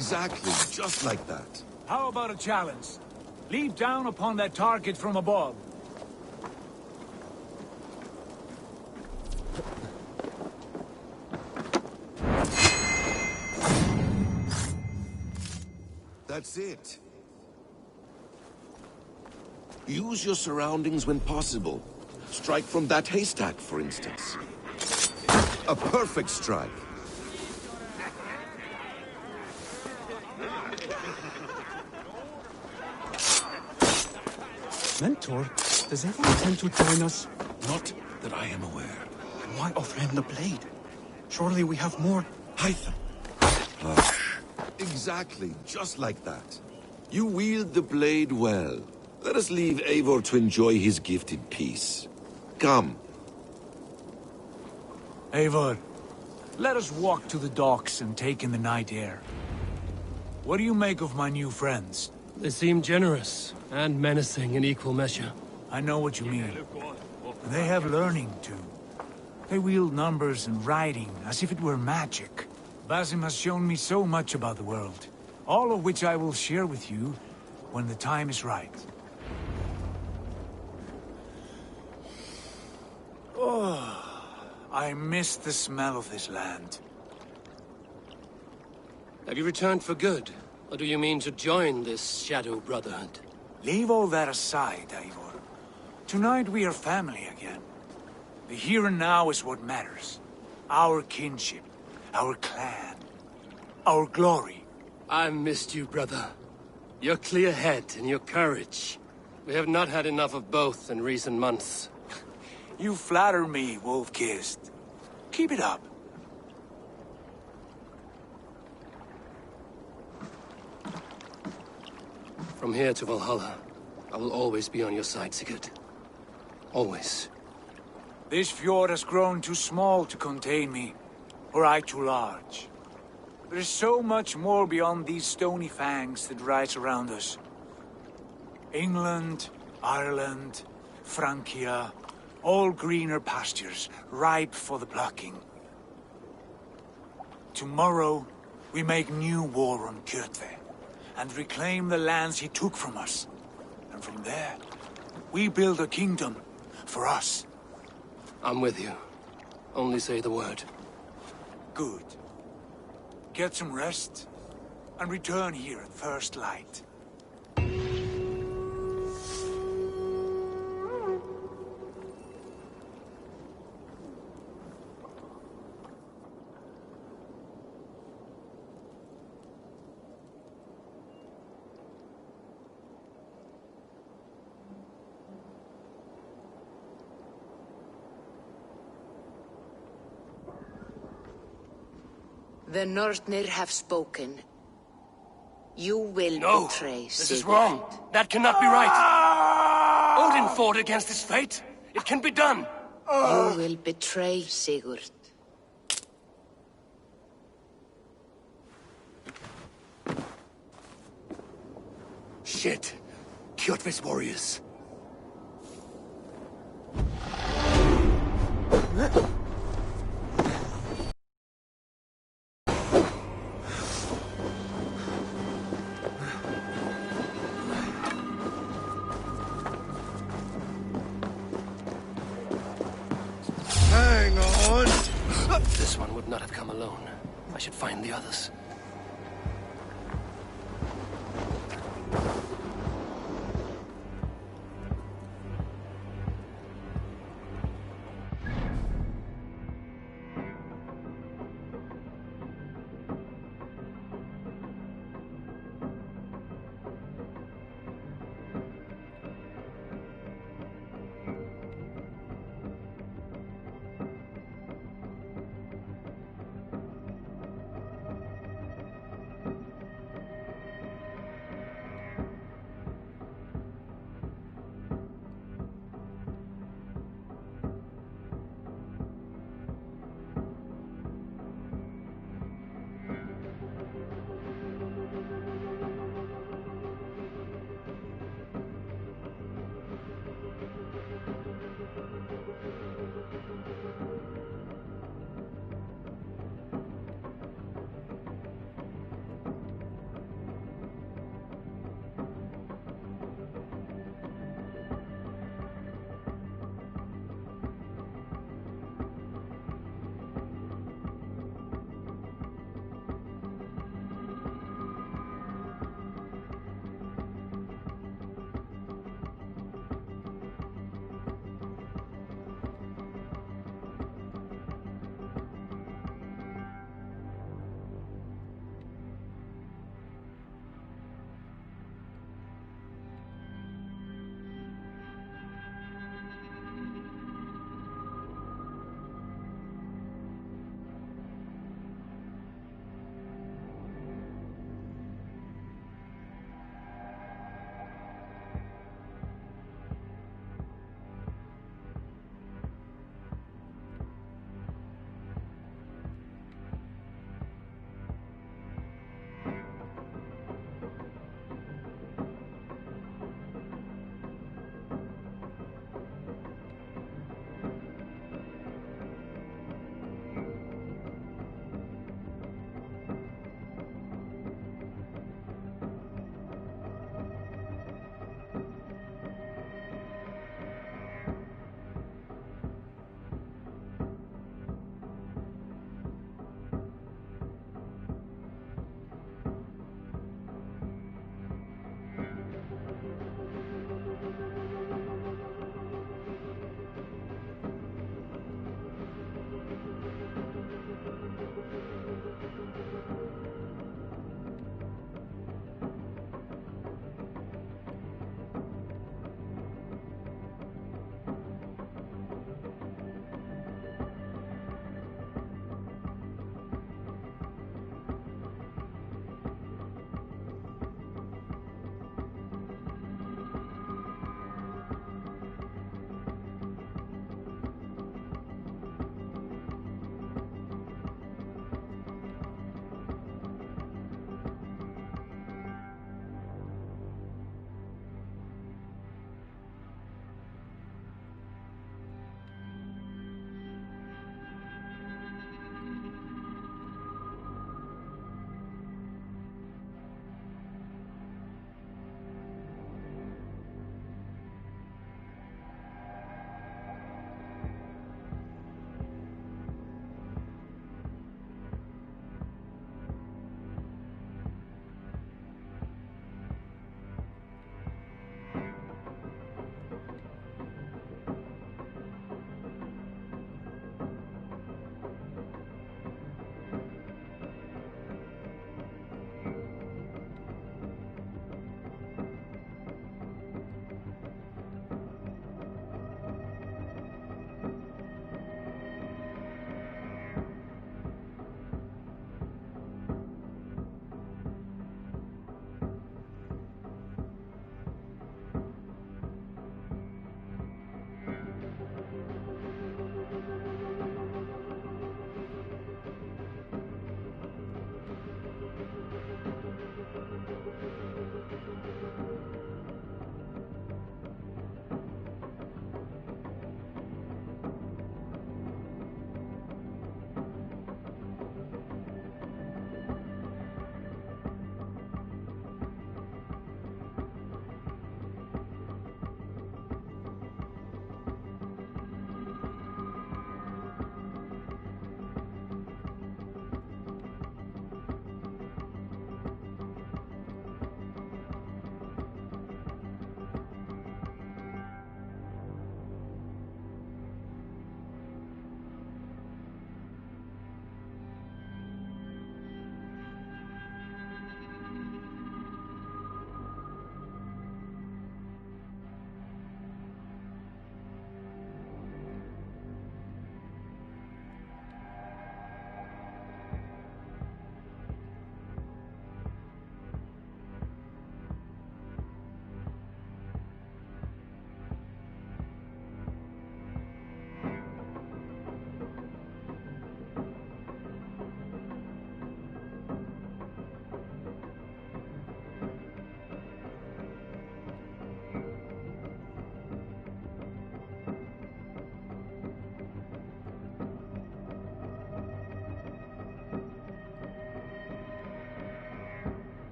Exactly, just like that. How about a challenge? Leap down upon that target from above. That's it. Use your surroundings when possible. Strike from that haystack, for instance. A perfect strike. Mentor, does everyone intend to join us? Not that I am aware. Then why offer him the blade? Surely we have more... Hytham. Hush. Exactly, just like that. You wield the blade well. Let us leave Eivor to enjoy his gift in peace. Come. Eivor, let us walk to the docks and take in the night air. What do you make of my new friends? They seem generous and menacing in equal measure. I know what you mean. They have learning, too. They wield numbers and writing as if it were magic. Basim has shown me so much about the world, all of which I will share with you when the time is right. Oh, I miss the smell of this land. Have you returned for good? Or do you mean to join this Shadow Brotherhood? Leave all that aside, Eivor. Tonight we are family again. The here and now is what matters. Our kinship, our clan, our glory. I've missed you, brother. Your clear head and your courage. We have not had enough of both in recent months. You flatter me, Wolf-Kissed. Keep it up. From here to Valhalla, I will always be on your side, Sigurd. Always. This fjord has grown too small to contain me, or I too large. There is so much more beyond these stony fangs that rise around us. England, Ireland, Francia, all greener pastures, ripe for the plucking. Tomorrow, we make new war on Kjotve, and reclaim the lands he took from us. And from there, we build a kingdom for us. I'm with you. Only say the word. Good. Get some rest, and return here at first light. The Nornir have spoken. You will betray This Sigurd. is wrong. That cannot be right. Odin fought against his fate. It can be done. You will betray Sigurd. Shit. Kjotve's warriors. Hang on! This one would not have come alone. I should find the others.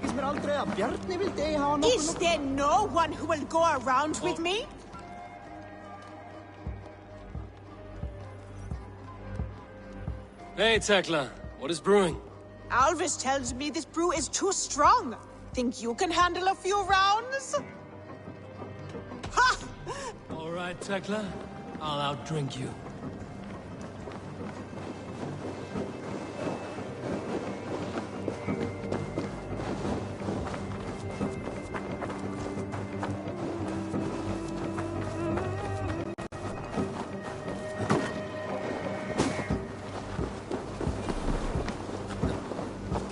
Is there no one who will go around with me? Hey, Tekla. What is brewing? Alvis tells me this brew is too strong. Think you can handle a few rounds? Ha! All right, Tekla. I'll outdrink you.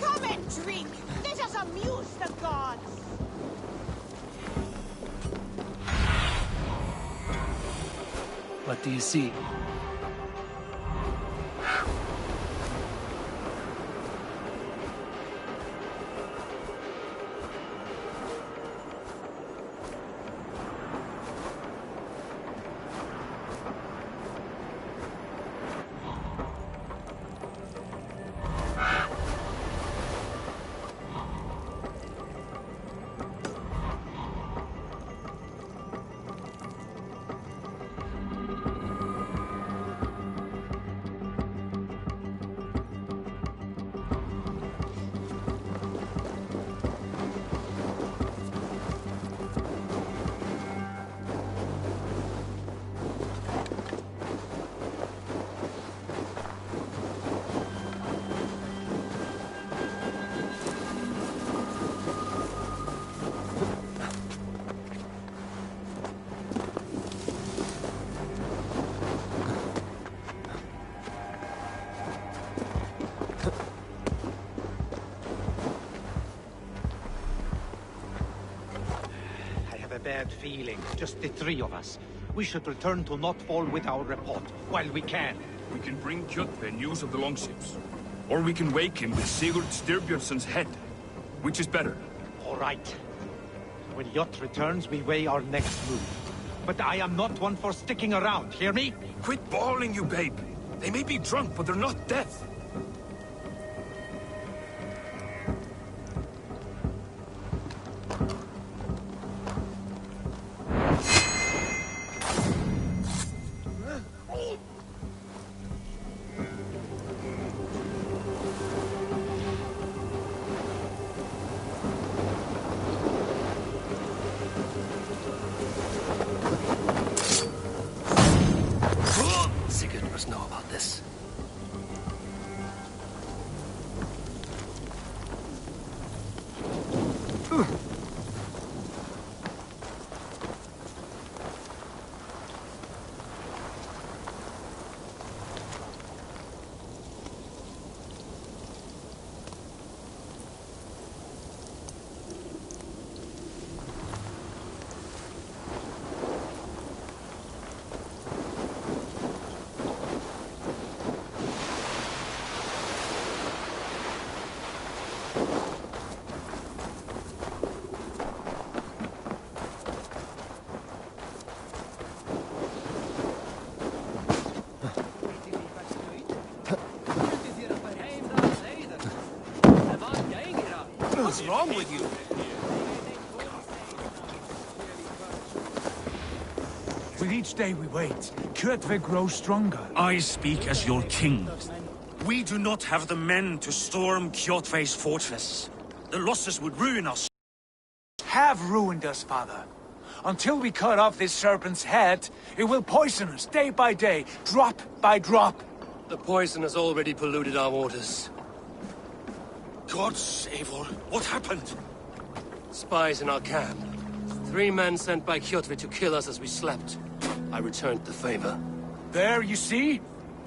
Come and drink. Let us amuse the gods. What do you see? Bad feeling, just the three of us. We should return to Notfall with our report, while we can. We can bring Kjotve news of the longships. Or we can wake him with Sigurd Styrbjörnsson's head. Which is better? All right. When Jot returns, we weigh our next move. But I am not one for sticking around, hear me? Quit bawling, you babe! They may be drunk, but they're not dead. Sigurd must know about this. What's wrong with you? With each day we wait, Kjotve grows stronger. I speak as your king. We do not have the men to storm Kjotve's fortress. The losses would ruin us. Have ruined us, father. Until we cut off this serpent's head, it will poison us day by day, drop by drop. The poison has already polluted our waters. Gods, Eivor, what happened? Spies in our camp. 3 men sent by Kjotve to kill us as we slept. I returned the favor. There, you see?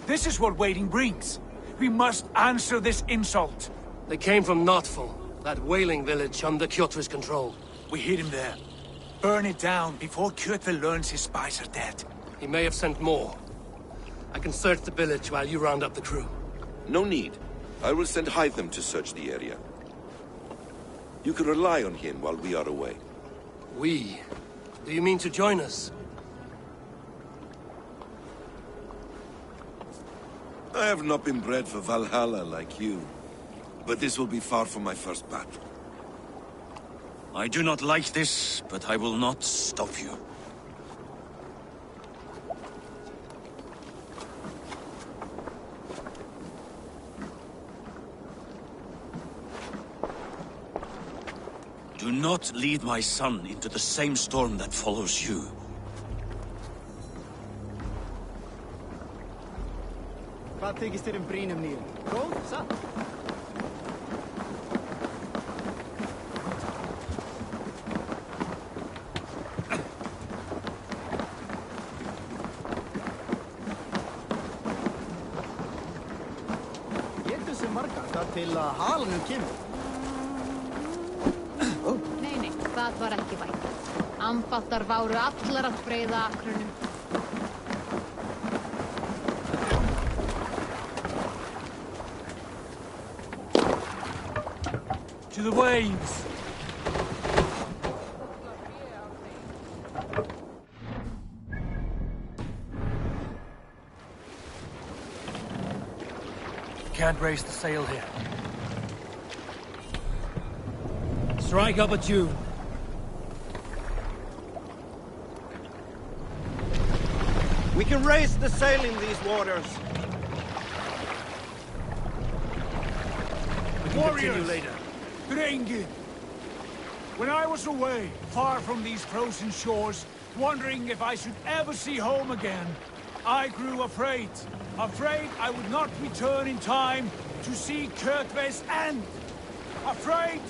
This is what waiting brings. We must answer this insult. They came from Notfall, that whaling village under Kjotve's control. We hid him there. Burn it down before Kjotve learns his spies are dead. He may have sent more. I can search the village while you round up the crew. No need. I will send Hytham to search the area. You can rely on him while we are away. We? Do you mean to join us? I have not been bred for Valhalla like you, but this will be far from my first battle. I do not like this, but I will not stop you. Do not lead my son into the same storm that follows you. Hvað þykist þér brýnum nýjum? Góð, satt? Getur sem margar þar til að halanum kemur. Nei, það var ekki vænt. Ambáttar váru allar að breiða akrunum. To the waves! Can't raise the sail here. Strike up a tune. We can raise the sail in these waters. Warriors! Drengir! When I was away, far from these frozen shores, wondering if I should ever see home again, I grew afraid. Afraid I would not return in time to see Kjotve's end. Afraid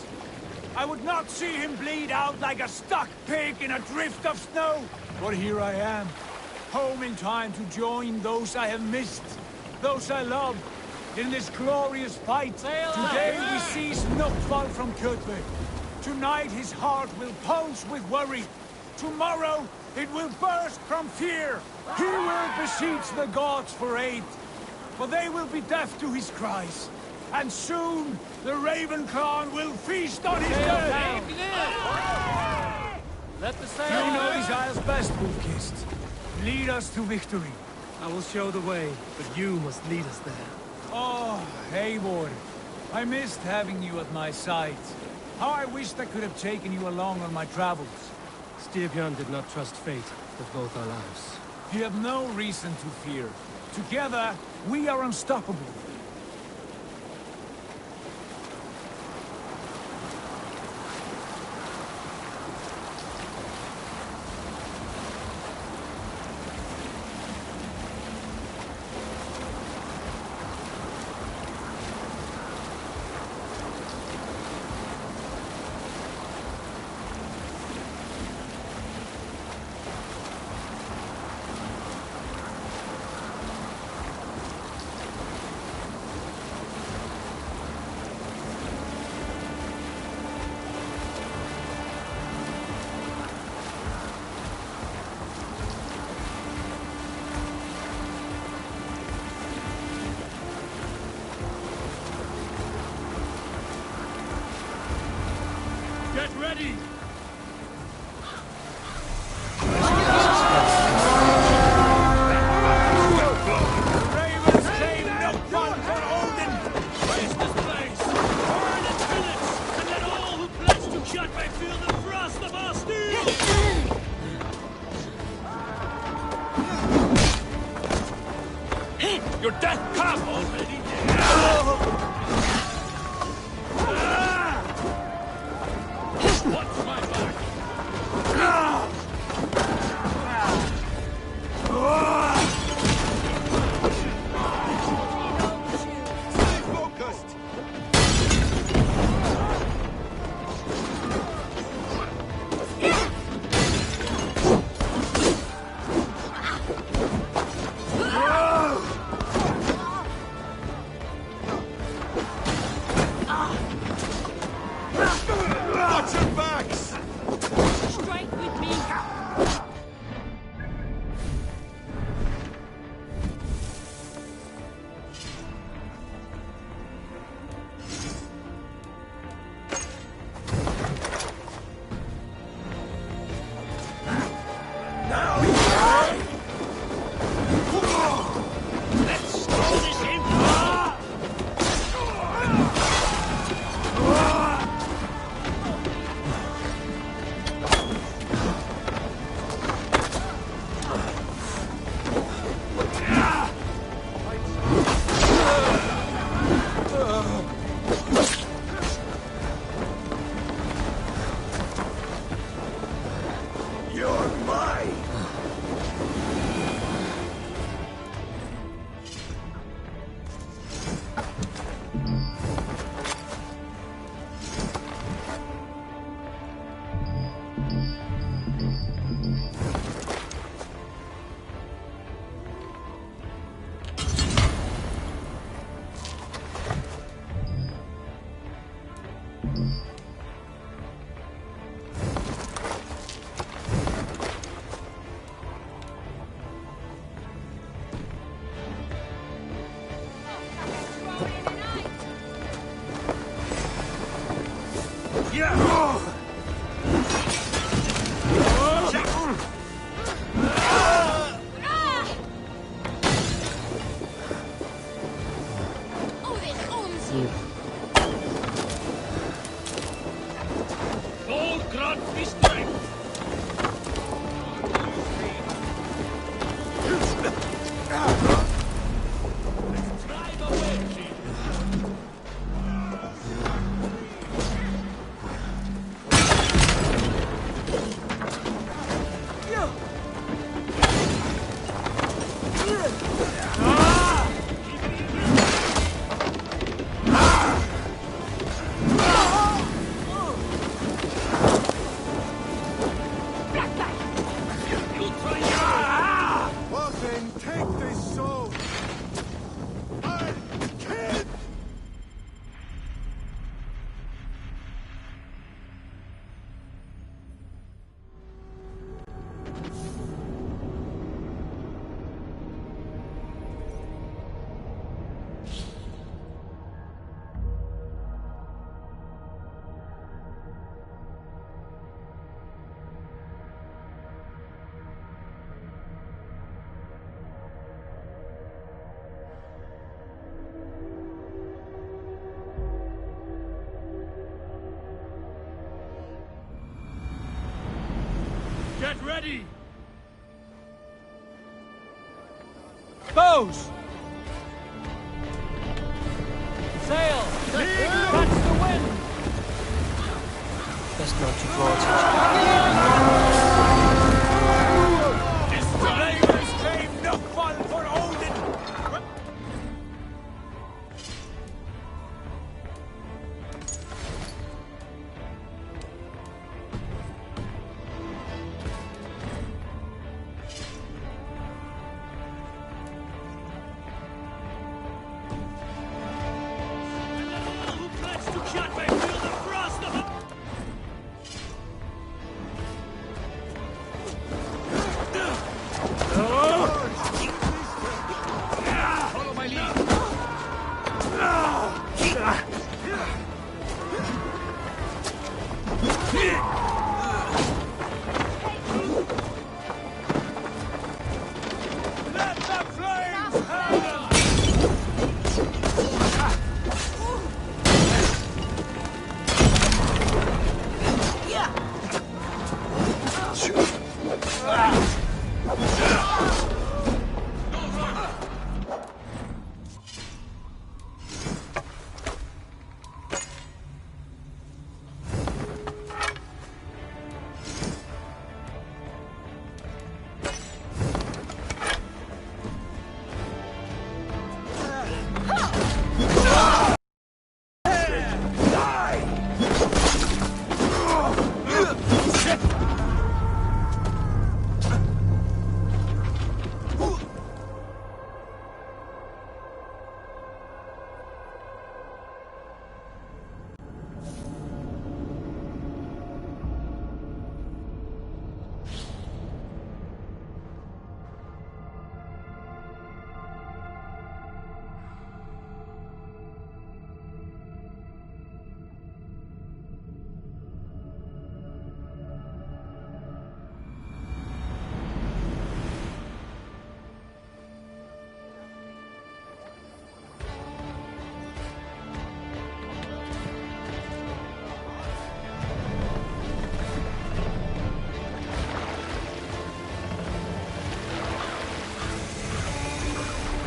I would not see him bleed out like a stuck pig in a drift of snow. But here I am, home in time to join those I have missed, those I love, in this glorious fight. Today we seize Notval from Kjotve. Tonight his heart will pulse with worry. Tomorrow it will burst from fear. He will beseech the gods for aid, for they will be deaf to his cries. And soon the Raven clan will feast on his dead. Let the sail. You know these isles best, Wolf-Kissed. Lead us to victory. I will show the way, but you must lead us there. Oh, Eivor. I missed having you at my side. How I wished I could have taken you along on my travels. Styrbjörn did not trust fate with both our lives. You have no reason to fear. Together, we are unstoppable. Get ready! Ravens claim Notval for Odin! Raise this place! Burn and pillage! And let all who pledge to Kjotve feel the thrust of our steel! Your death come already! Watch my back! Stay focused! Get ready! Bows! Sail! Catch the wind! Best not to draw attention. Ravens claim no fun for Odin!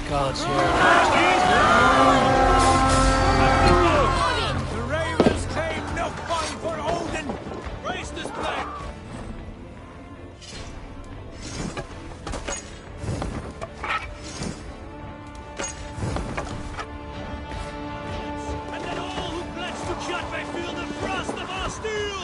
Gods here. The Ravens claim no fun for Odin! Raise this blade! And then all who pledge to Kjot may feel the frost of our steel!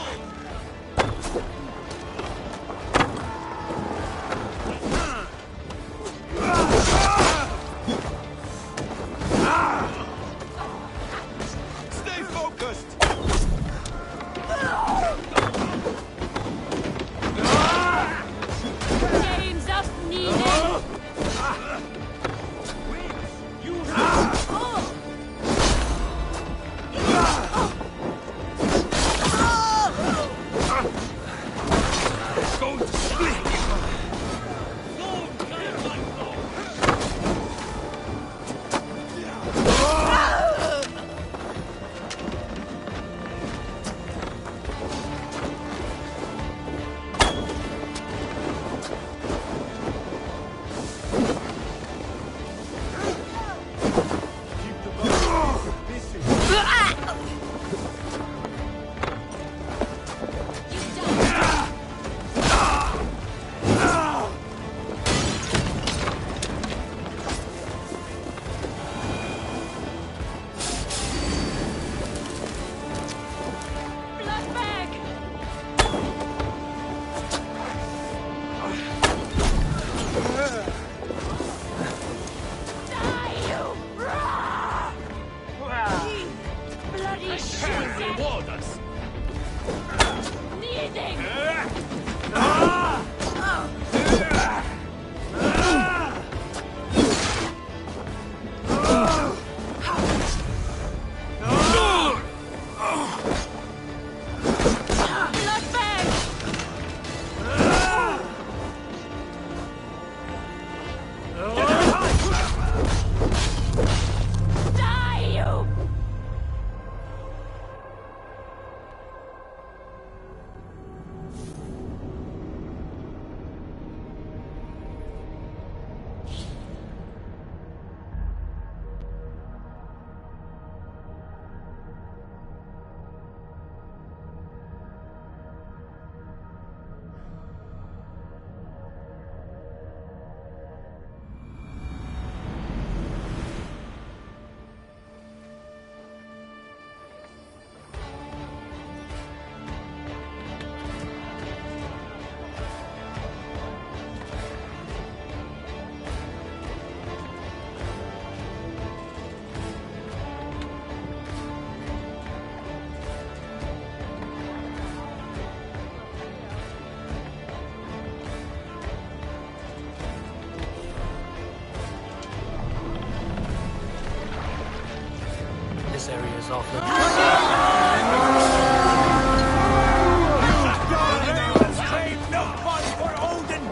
This area is off the... No fun for Odin!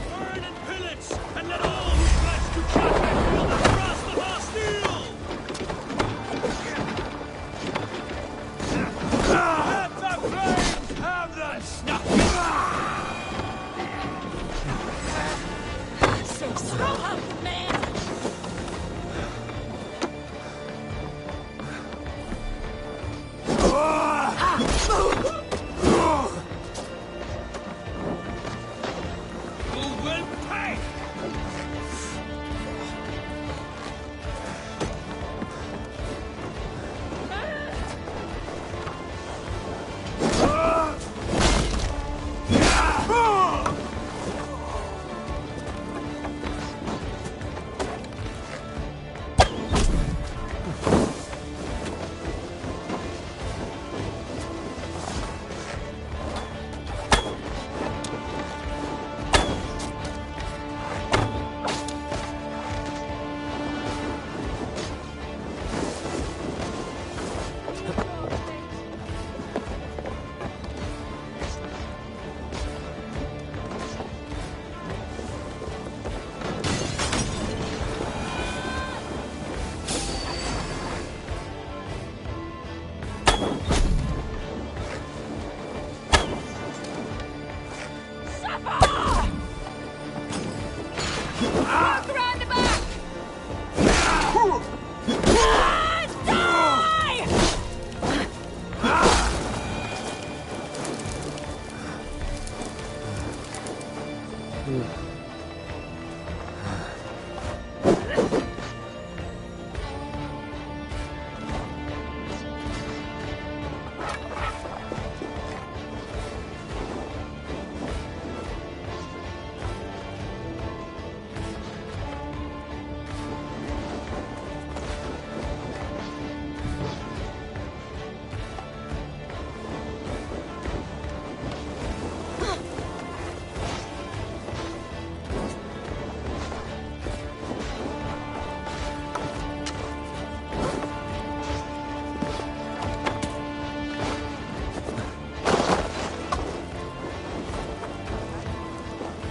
Burn and pillage, and let all who pledge to Kjotve feel the thrust of our steel! Let the flames have them! Throw him, man! Who will pay?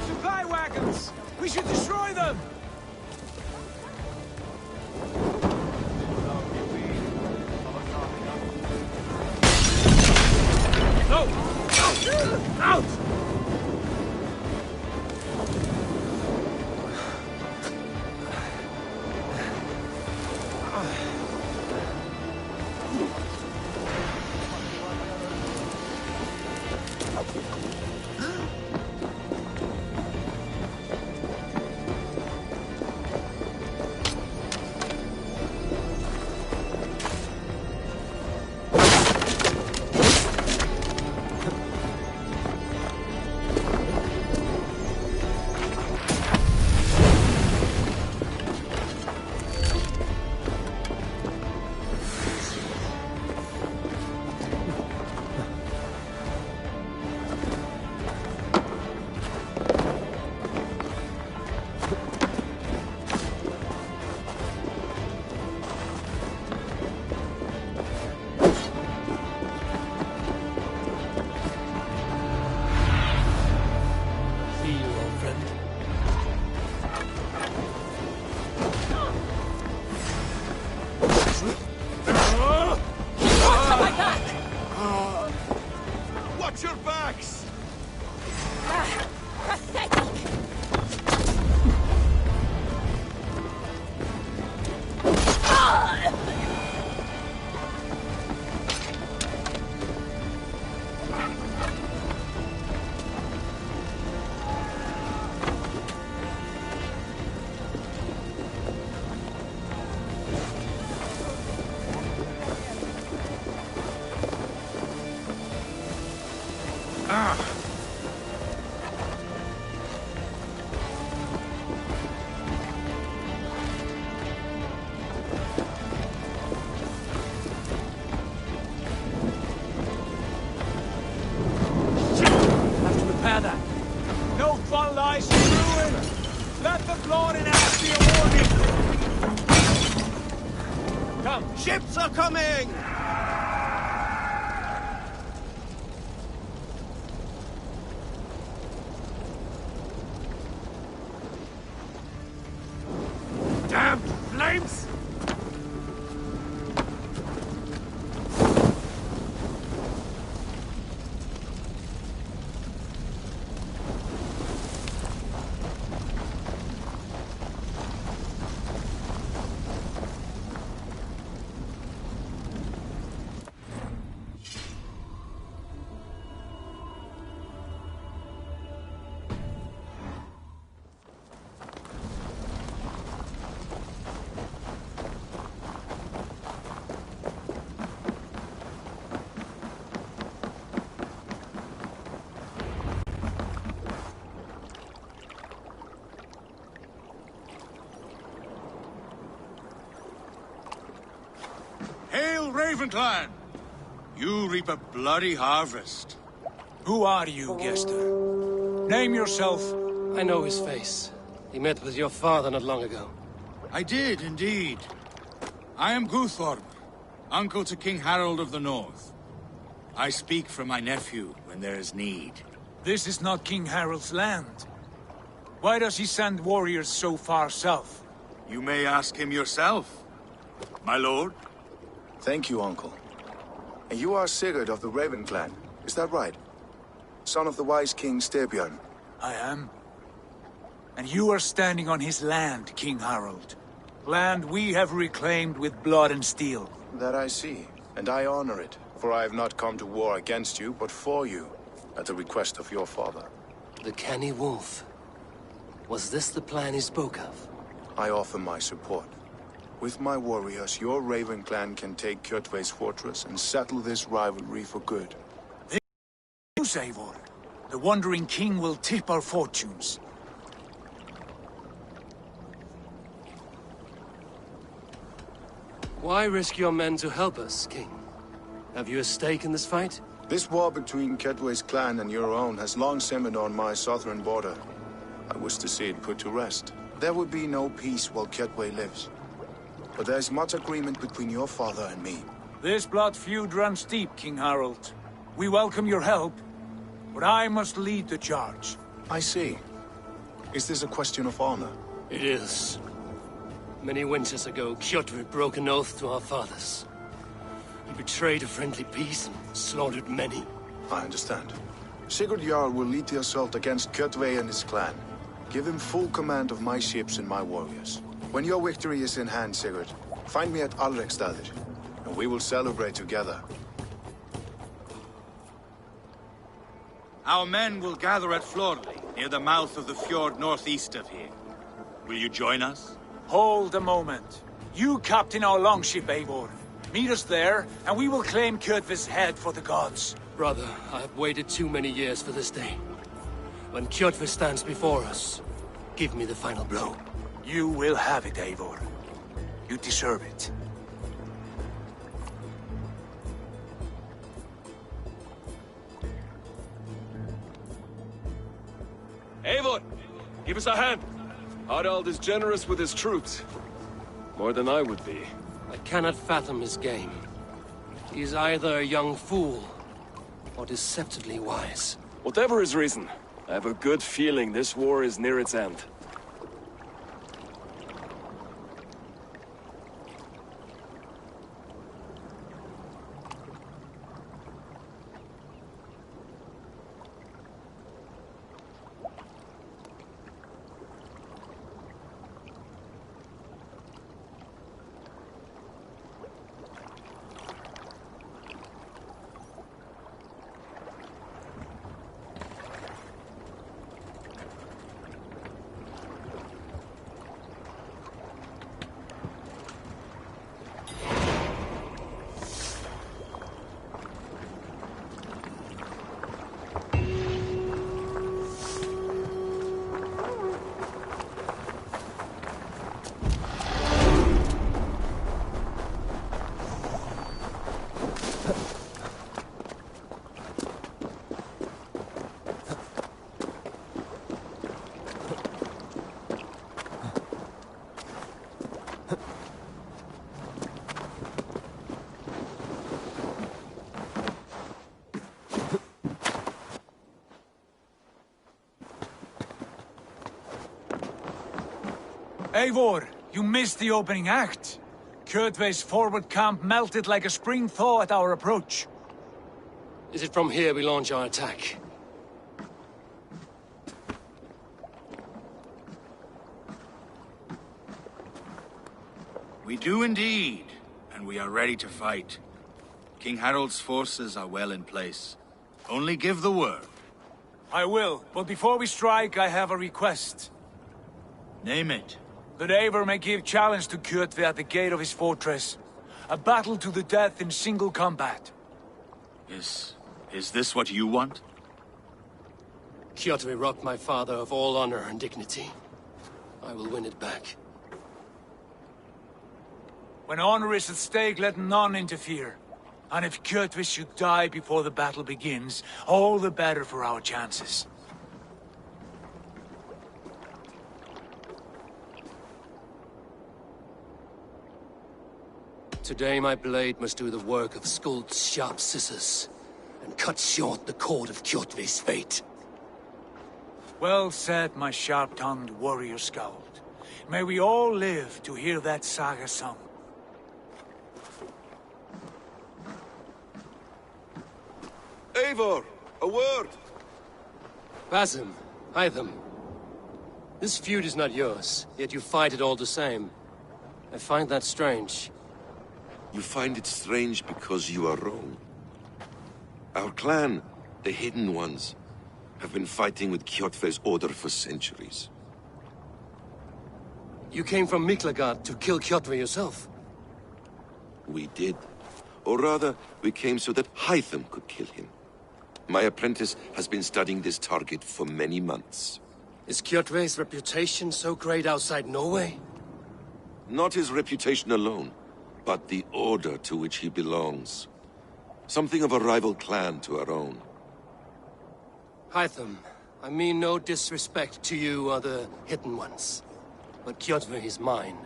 Supply wagons! We should destroy them! No! Out! Out! See you, old friend. Watch your backs! Pathetic! come! Ships are coming! Damn flames! Hail, Ravenclan! You reap a bloody harvest. Who are you, Gester? Name yourself. I know his face. He met with your father not long ago. I did, indeed. I am Guthorm, uncle to King Harold of the North. I speak for my nephew when there is need. This is not King Harold's land. Why does he send warriors so far south? You may ask him yourself, my lord. Thank you, uncle. And you are Sigurd of the Raven clan, is that right? Son of the wise King Styrbjörn. I am. And you are standing on his land, King Harold. Land we have reclaimed with blood and steel. That I see, and I honor it, for I have not come to war against you, but for you, at the request of your father. The canny wolf. Was this the plan he spoke of? I offer my support. With my warriors, your Raven clan can take Kjotve's fortress and settle this rivalry for good. News, Eivor. The Wandering King will tip our fortunes. Why risk your men to help us, King? Have you a stake in this fight? This war between Kjotve's clan and your own has long simmered on my southern border. I wish to see it put to rest. There would be no peace while Kjotve lives. But there's much agreement between your father and me. This blood feud runs deep, King Harold. We welcome your help, but I must lead the charge. I see. Is this a question of honor? It is. Many winters ago, Kjotve broke an oath to our fathers. He betrayed a friendly peace and slaughtered many. I understand. Sigurd Jarl will lead the assault against Kjotve and his clan. Give him full command of my ships and my warriors. When your victory is in hand, Sigurd, find me at Alrekstadir, and we will celebrate together. Our men will gather at Florley, near the mouth of the fjord northeast of here. Will you join us? Hold a moment. You captain our longship, Eivor. Meet us there, and we will claim Kjotve's head for the gods. Brother, I have waited too many years for this day. When Kjotve stands before us, give me the final blow. You will have it, Eivor. You deserve it. Eivor, give us a hand. Harald is generous with his troops. More than I would be. I cannot fathom his game. He is either a young fool, or deceptively wise. Whatever his reason, I have a good feeling this war is near its end. Eivor, you missed the opening act. Kjotve's forward camp melted like a spring thaw at our approach. Is it from here we launch our attack? We do indeed, and we are ready to fight. King Harold's forces are well in place. Only give the word. I will, but before we strike, I have a request. Name it. That Eivor may give challenge to Kjotve at the gate of his fortress. A battle to the death in single combat. Is this what you want? Kjotve robbed my father of all honor and dignity. I will win it back. When honor is at stake, let none interfere. And if Kjotve should die before the battle begins, all the better for our chances. Today my blade must do the work of Skuld's sharp scissors, and cut short the cord of Kjotve's fate. Well said, my sharp-tongued warrior Skald. May we all live to hear that saga sung. Eivor, a word! Basim, Hytham. This feud is not yours, yet you fight it all the same. I find that strange. You find it strange because you are wrong. Our clan, the Hidden Ones, have been fighting with Kjotve's order for centuries. You came from Miklagard to kill Kjotve yourself? We did. Or rather, we came so that Hytham could kill him. My apprentice has been studying this target for many months. Is Kjotve's reputation so great outside Norway? Not his reputation alone, but the order to which he belongs. Something of a rival clan to our own. Hytham, I mean no disrespect to you or the Hidden Ones. But Kjotve is mine.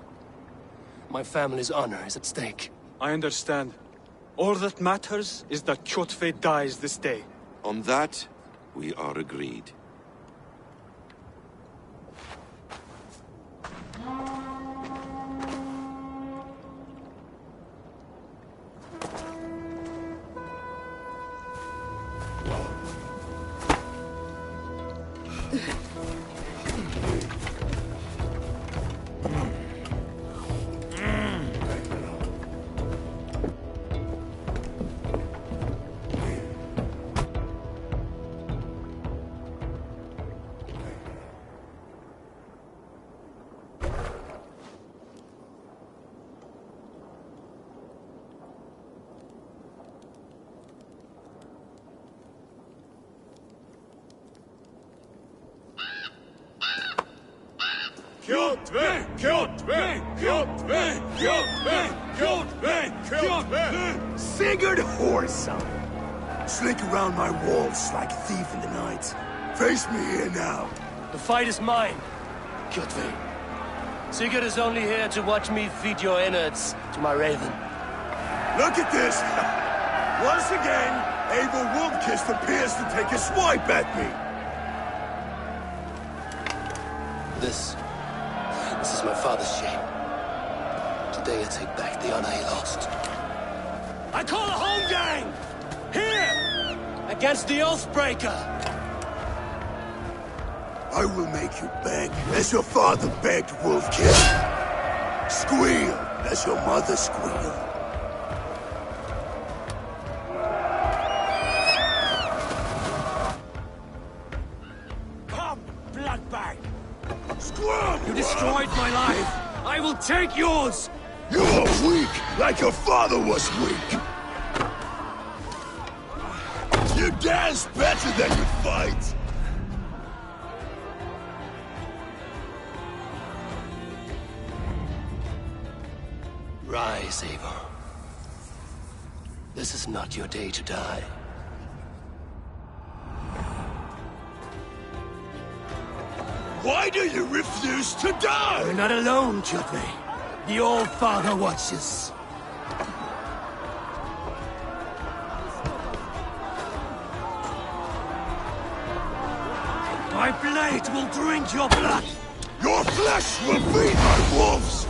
My family's honor is at stake. I understand. All that matters is that Kjotve dies this day. On that, we are agreed. Kjotve! Kjotve! Kjotve! Kjotve! Kjotve! Kjotve! Sigurd whoreson! Slink around my walls like a thief in the night. Face me here now. The fight is mine, Kjotve. Sigurd is only here to watch me feed your innards to my raven. Look at this! Once again, Eivor Wolfkiss appears to take a swipe at me. This is my father's shame. Today I take back the honor he lost. I call a home gang! Here! Against the Oathbreaker! I will make you beg as your father begged, Wolfkiss. Squeal as your mother squealed. Come, bloodbag! Scrum! You destroyed my life! I will take yours! You are weak, like your father was weak! You dance better than you fight! Rise, Eivor. This is not your day to die. Why do you refuse to die? You're not alone, Kjotve. The All-Father watches. My blade will drink your blood! Your flesh will feed my wolves!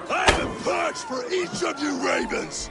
I have a perch for each of you ravens!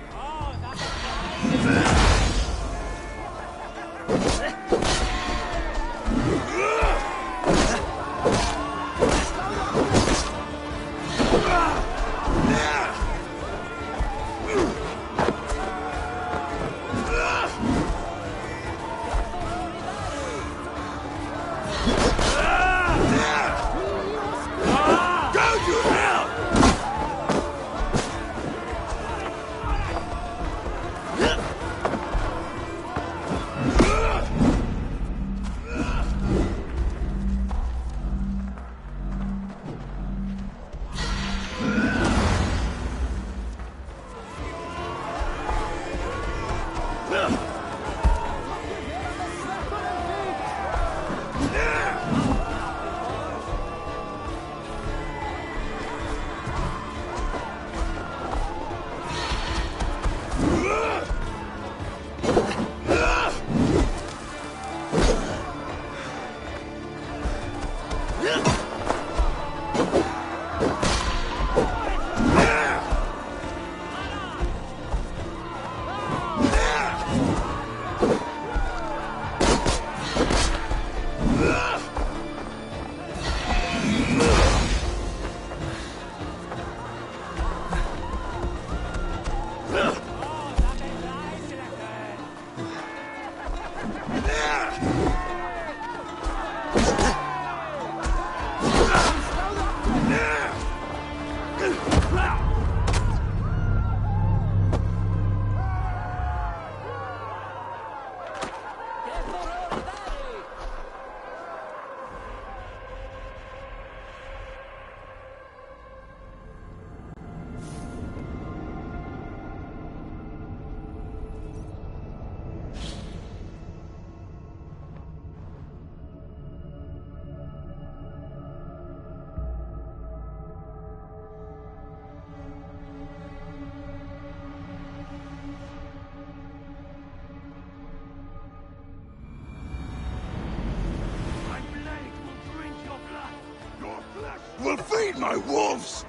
Will feed my wolves!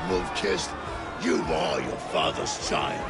wolf-kissed. You are your father's child.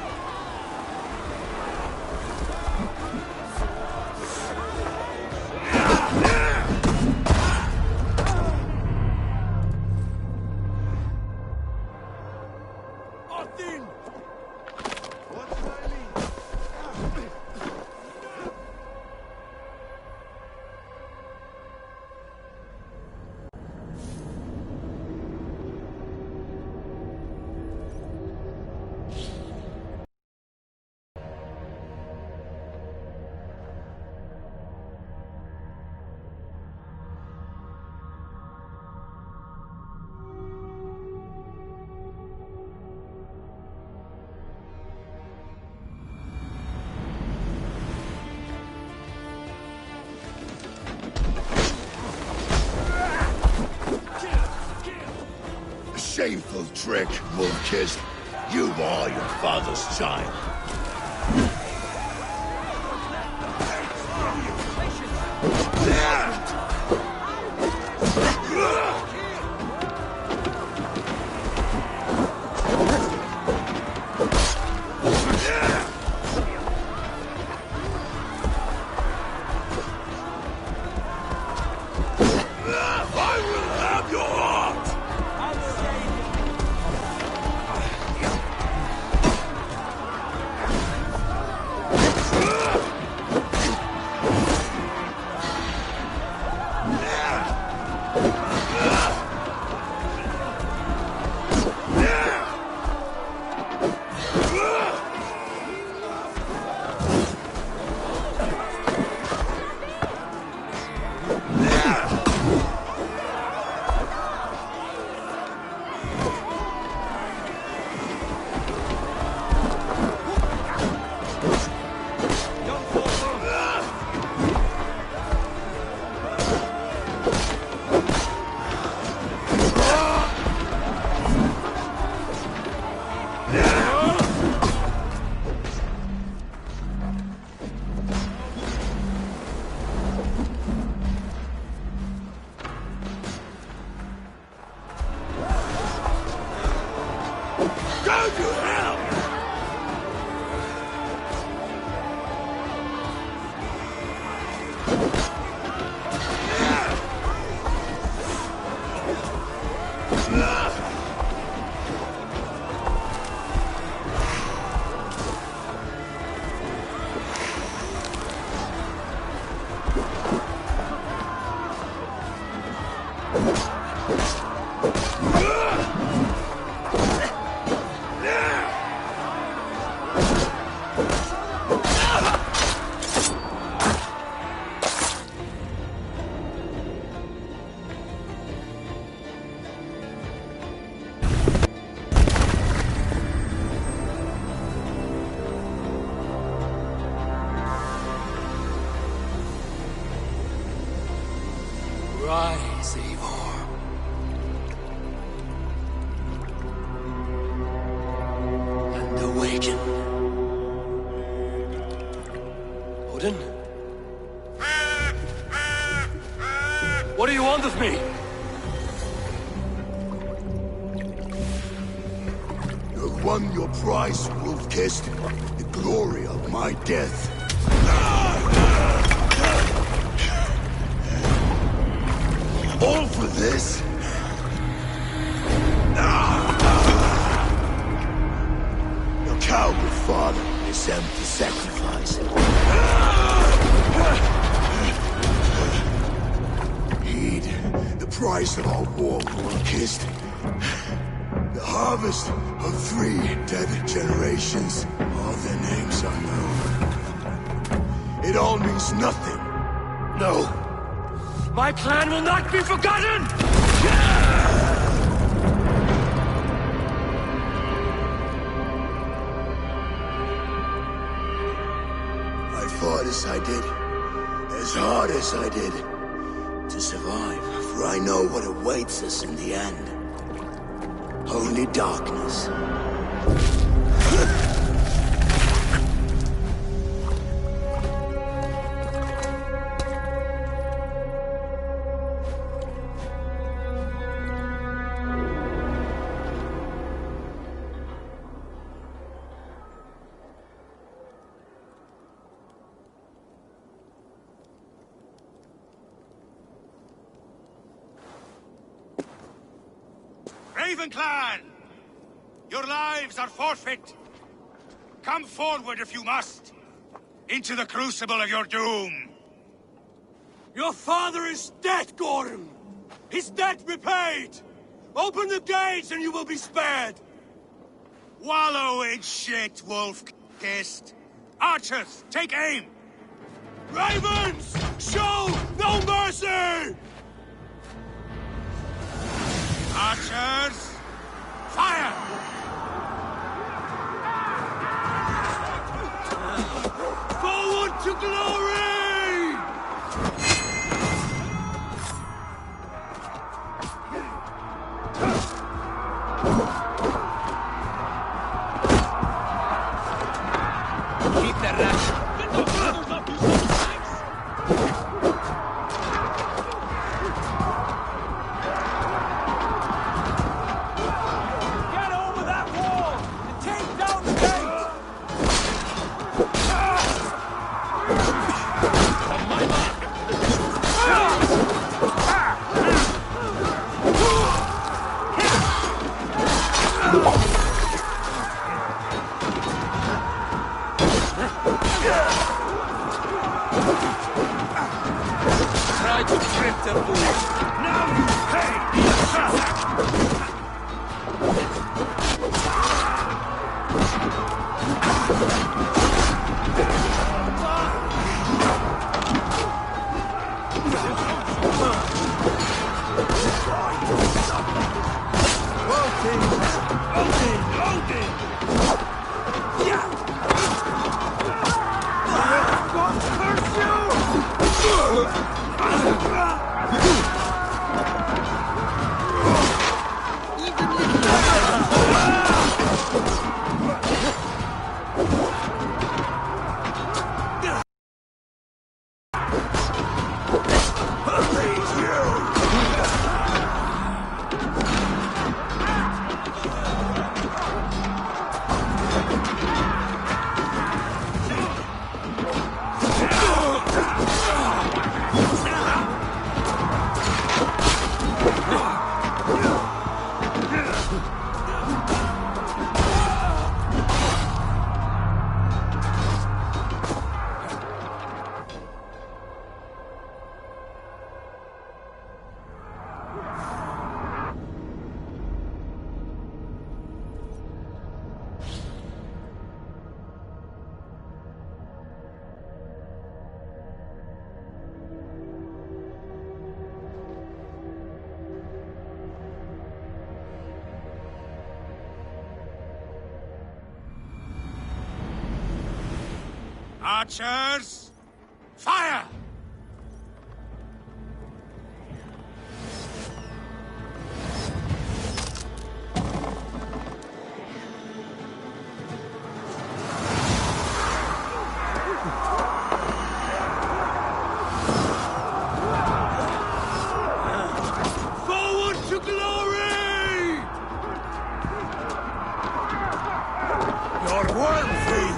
Shameful trick, wolf-kissed. You are your father's child. Rise, Eivor. And awaken. Odin? What do you want of me? You have won your prize, wolf-kissed. The glory of my death. All for this? Your coward father is empty sacrifice. Heed the price of our war, wolf-kissed. The harvest of 3 dead generations. All their names unknown. It all means nothing. No. My plan will not be forgotten! I fought as I did, as hard as I did, to survive, for I know what awaits us in the end. Only darkness. Raven Clan! Your lives are forfeit. Come forward if you must. Into the crucible of your doom. Your father is dead, Gordon! His debt repaid! Open the gates and you will be spared! Wallow in shit, wolf-kissed. Archers, take aim! Ravens! Show no mercy! Archers, fire! Forward to glory! Keep the rush. Get those brothers up, you sons! Get over that wall and take down the gate! On my mark! Try to trip the fool. Now you pay! Archers, fire! Forward to glory! Your worm feet!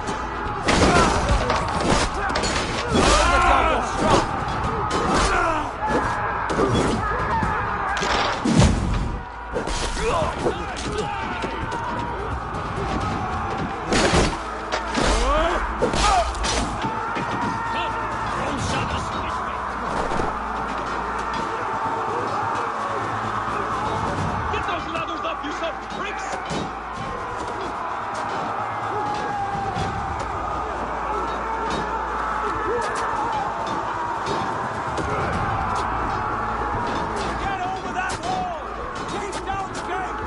Get those ladders up, you son of pricks! Get over that wall! Take down the gate!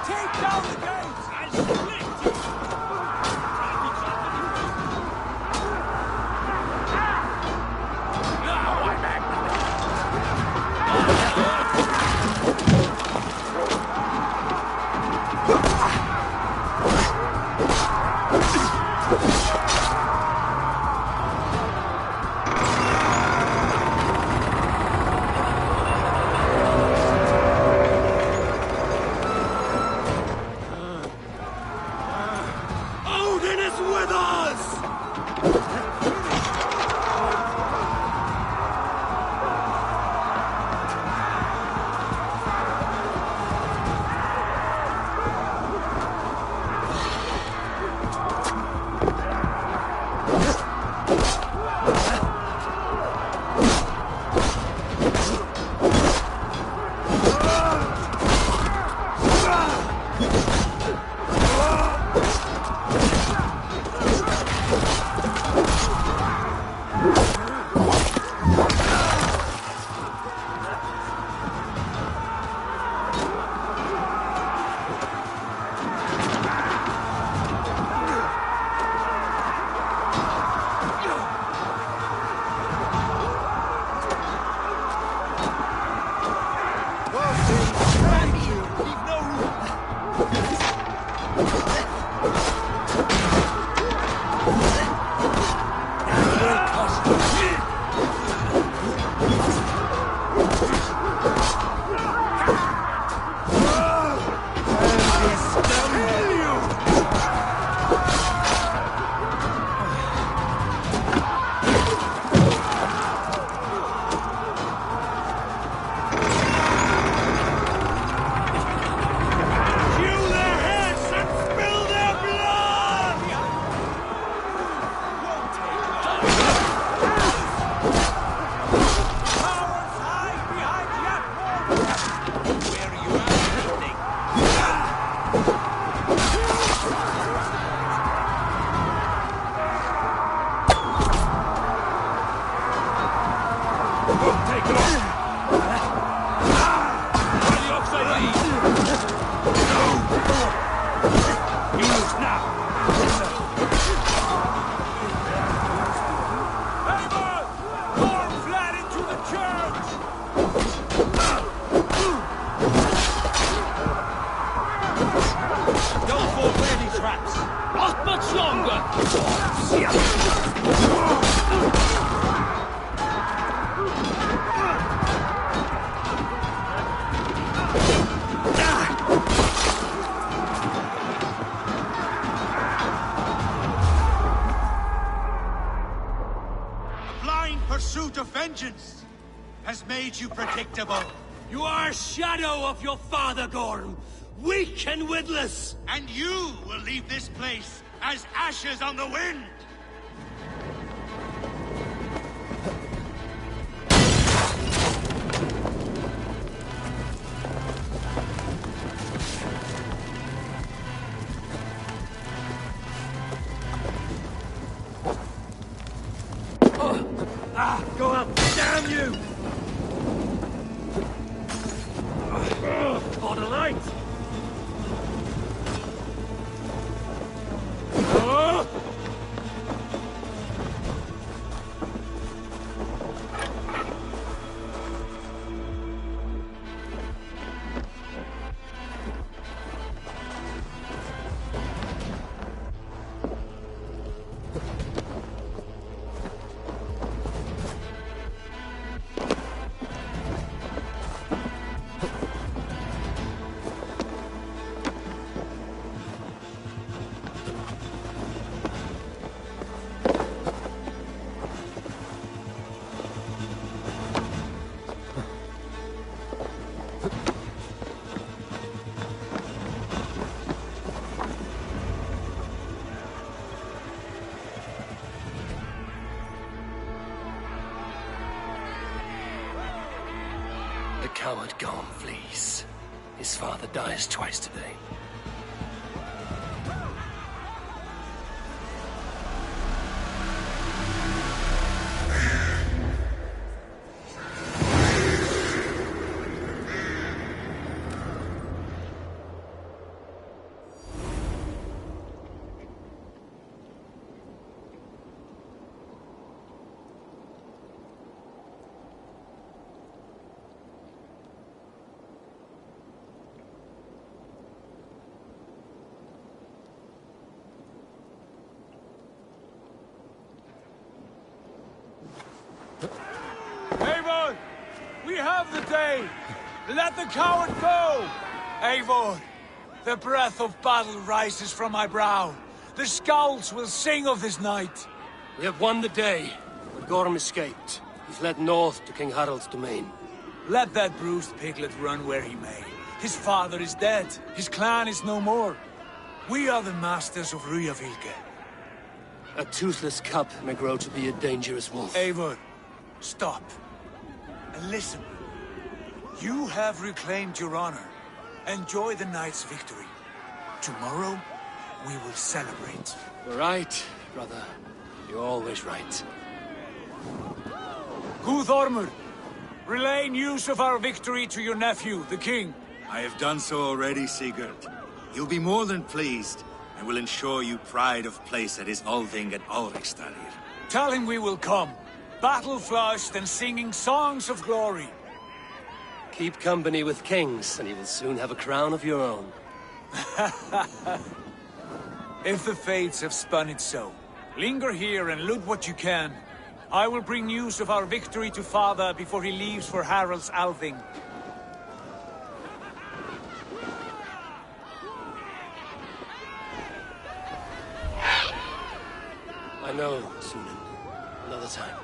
Take down the gate! I'll split you! Now I'm angry! Pursuit of vengeance has made you predictable. You are a shadow of your father, Gorm. Weak and witless. And you will leave this place as ashes on the wind. Go up! Damn you! On a light! The coward Gorm flees. His father dies twice today. Eivor! We have the day! Let the coward go! Eivor, the breath of battle rises from my brow. The scouts will sing of this night. We have won the day, but Gorm escaped. He's led north to King Harald's domain. Let that bruised piglet run where he may. His father is dead. His clan is no more. We are the masters of Ryjavilke. A toothless cub may grow to be a dangerous wolf. Eivor, stop. And listen. You have reclaimed your honor. Enjoy the night's victory. Tomorrow, we will celebrate. You're right, brother. You're always right. Guthormur, relay news of our victory to your nephew, the king. I have done so already, Sigurd. He'll be more than pleased, and will ensure you pride of place at his Althing at Ulrichstadir. Tell him we will come, battle-flushed and singing songs of glory. Keep company with kings, and you will soon have a crown of your own. If the fates have spun it so, linger here and loot what you can. I will bring news of our victory to Father before he leaves for Harald's Althing. I know, Sunan. Another time.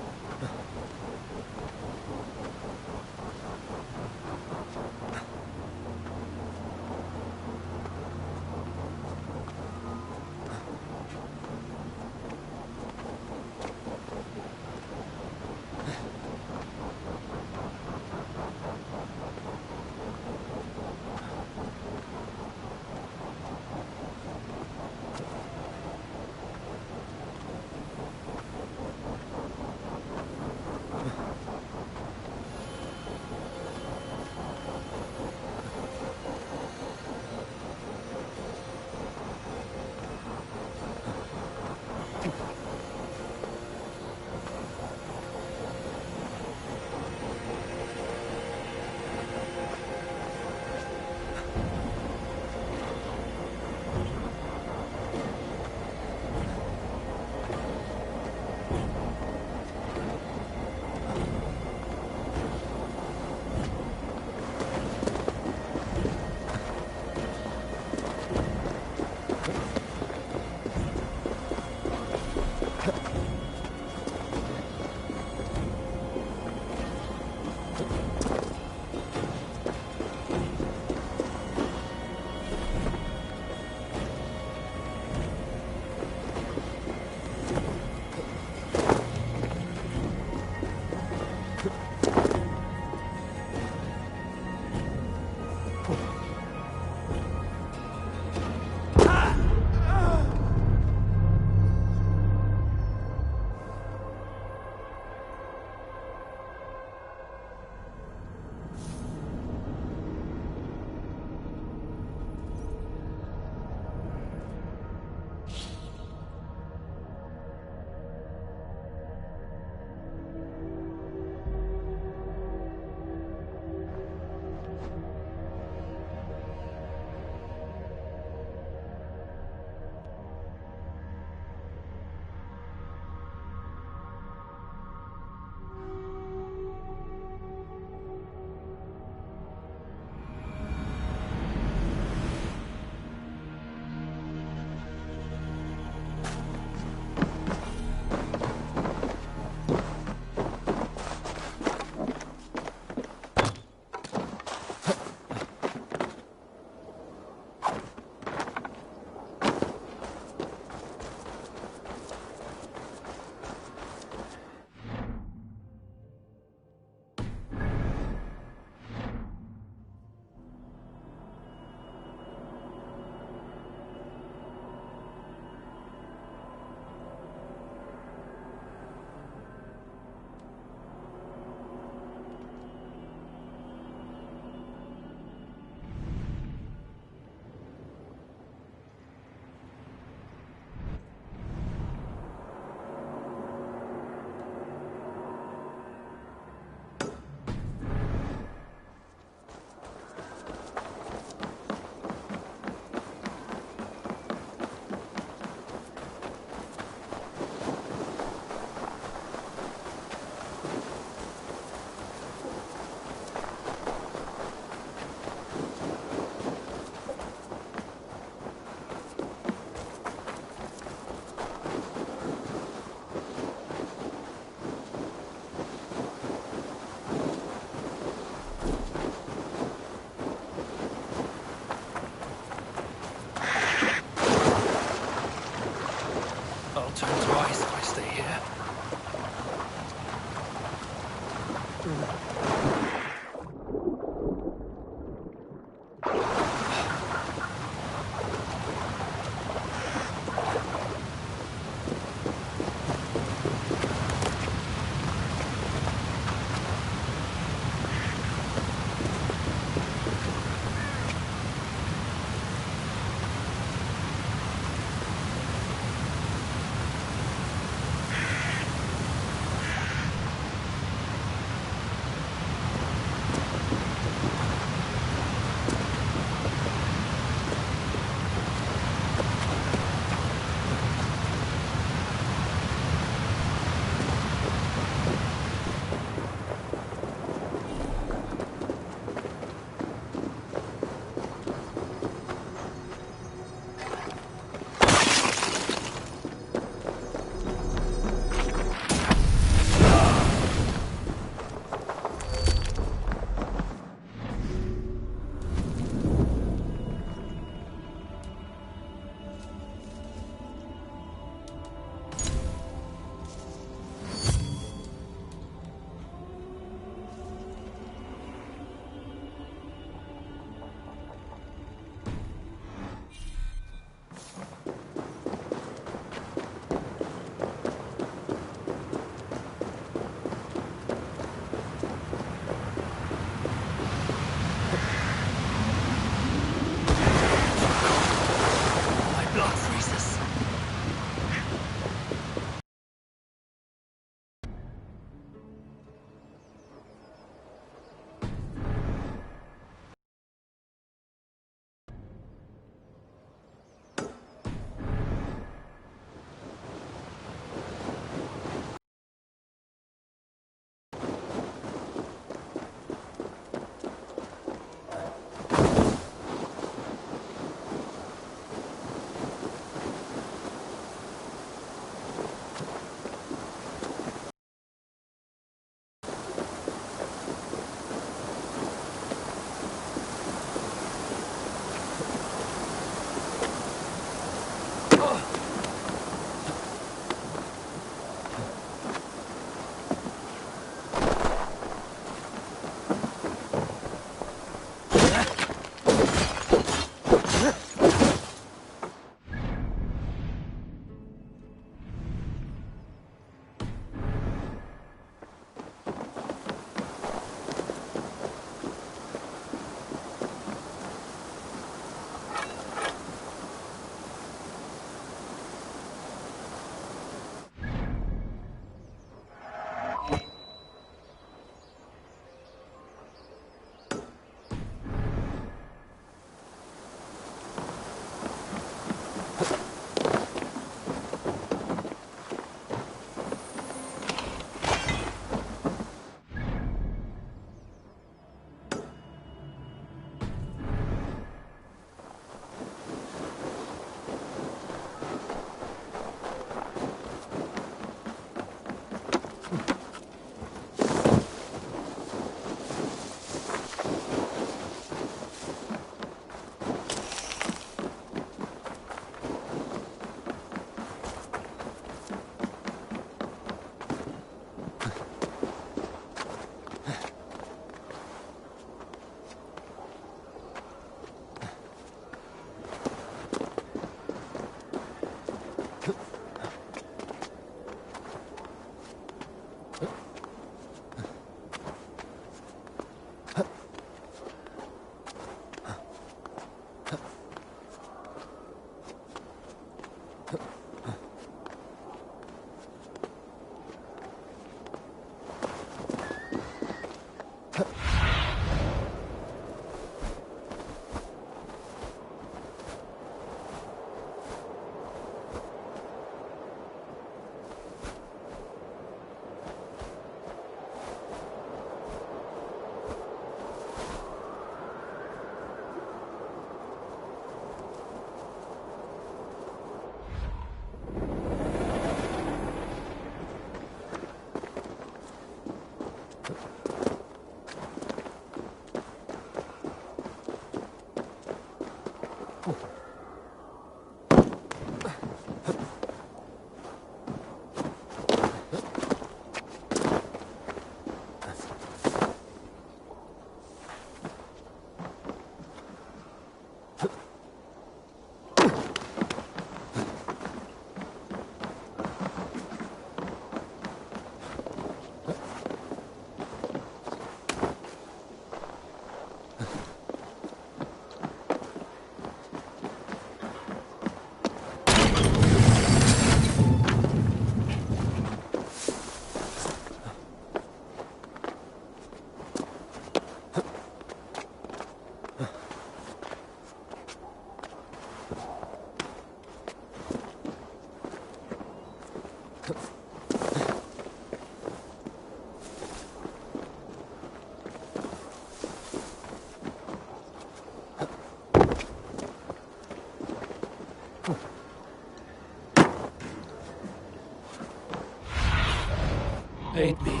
Aid me.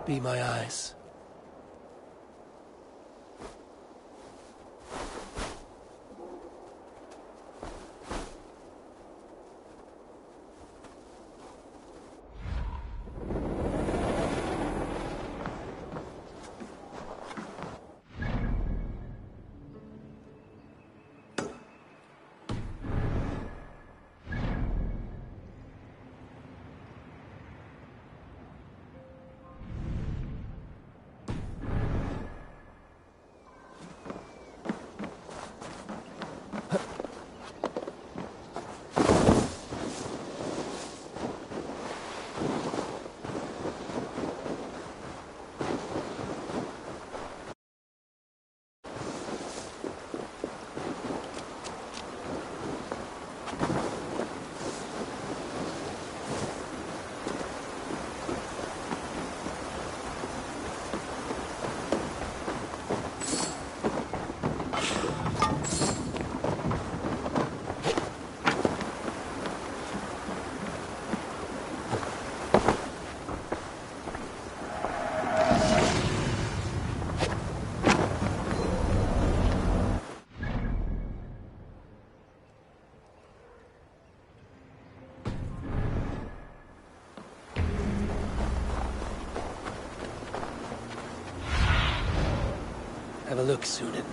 Be my eyes. Have a look, Sunan.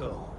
Go.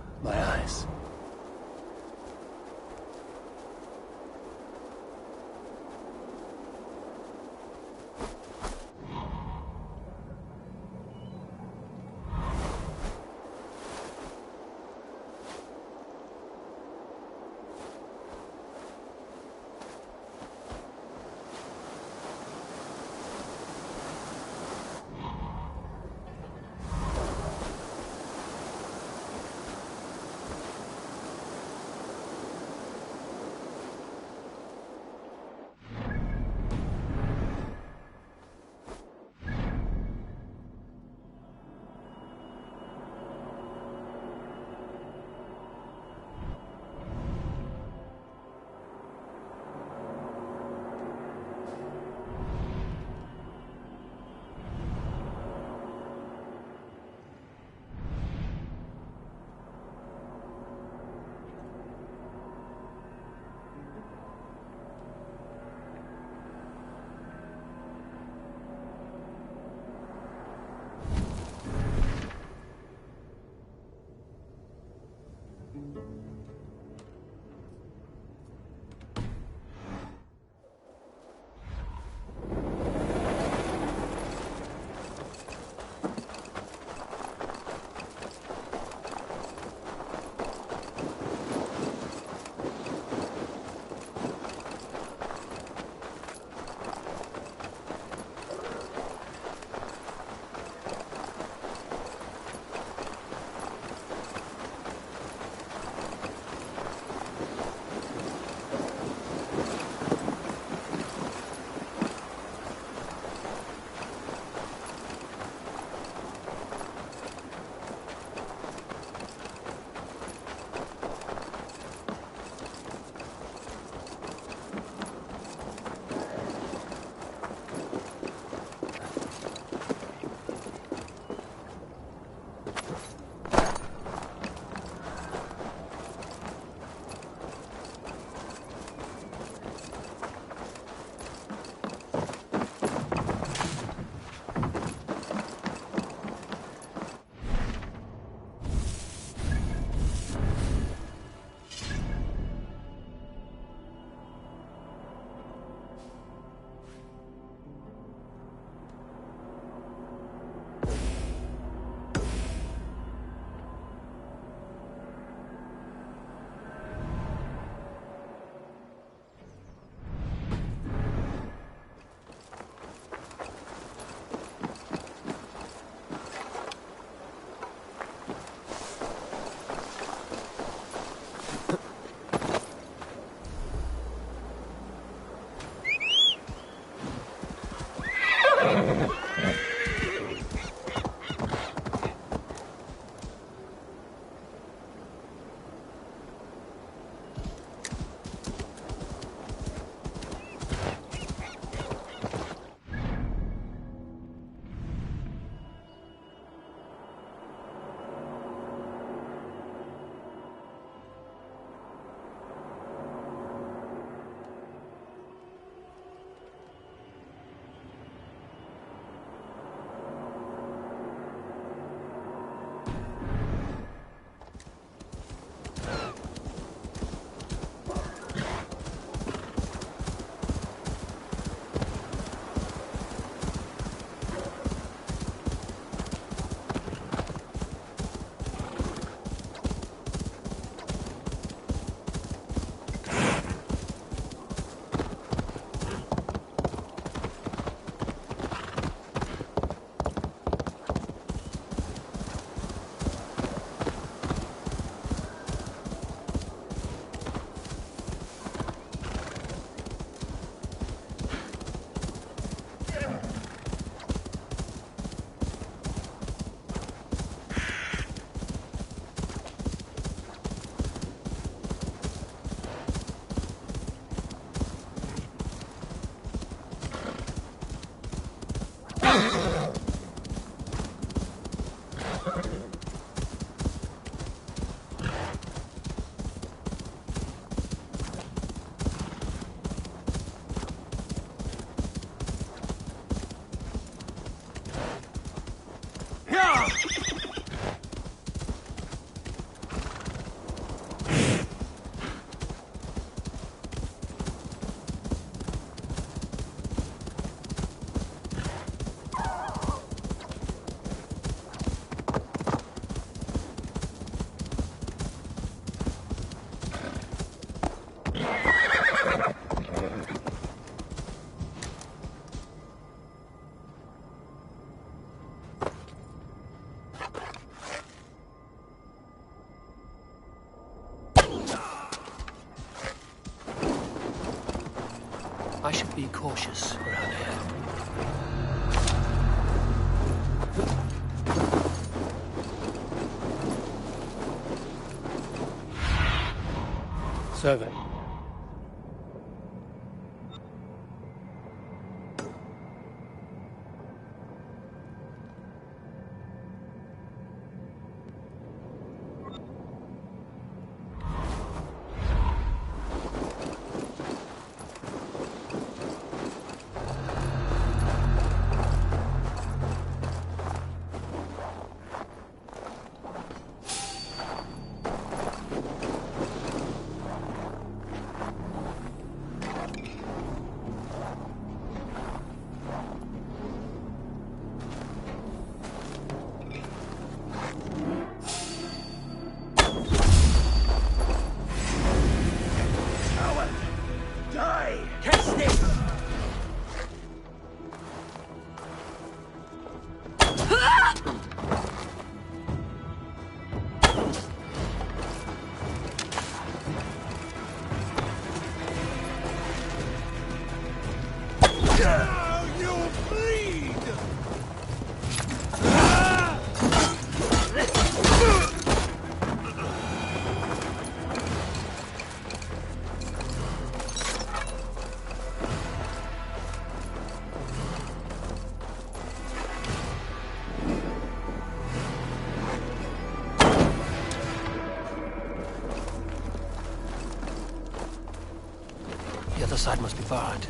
I should be cautious around here. Survey. The other side must be barred.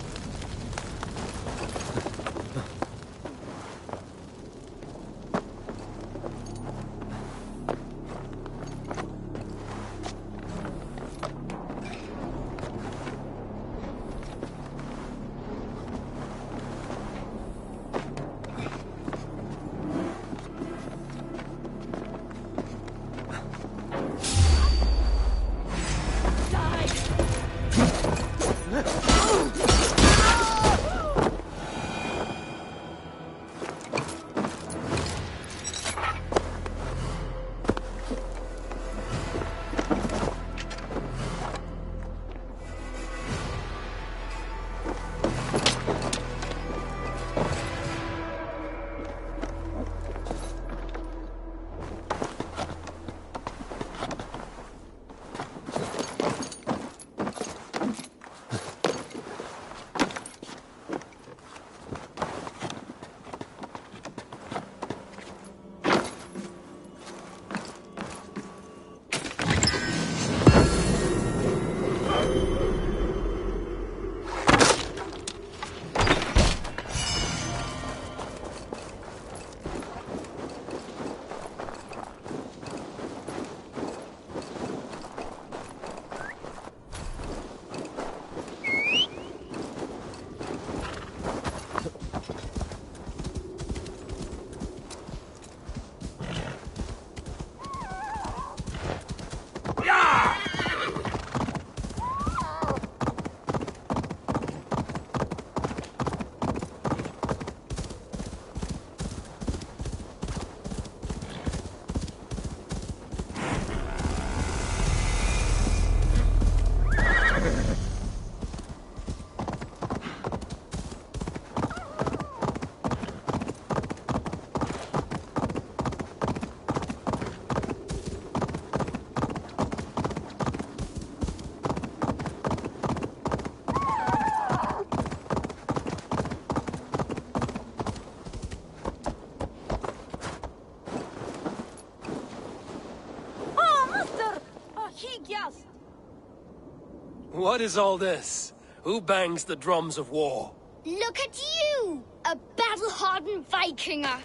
What is all this? Who bangs the drums of war? Look at you! A battle-hardened Vikinger!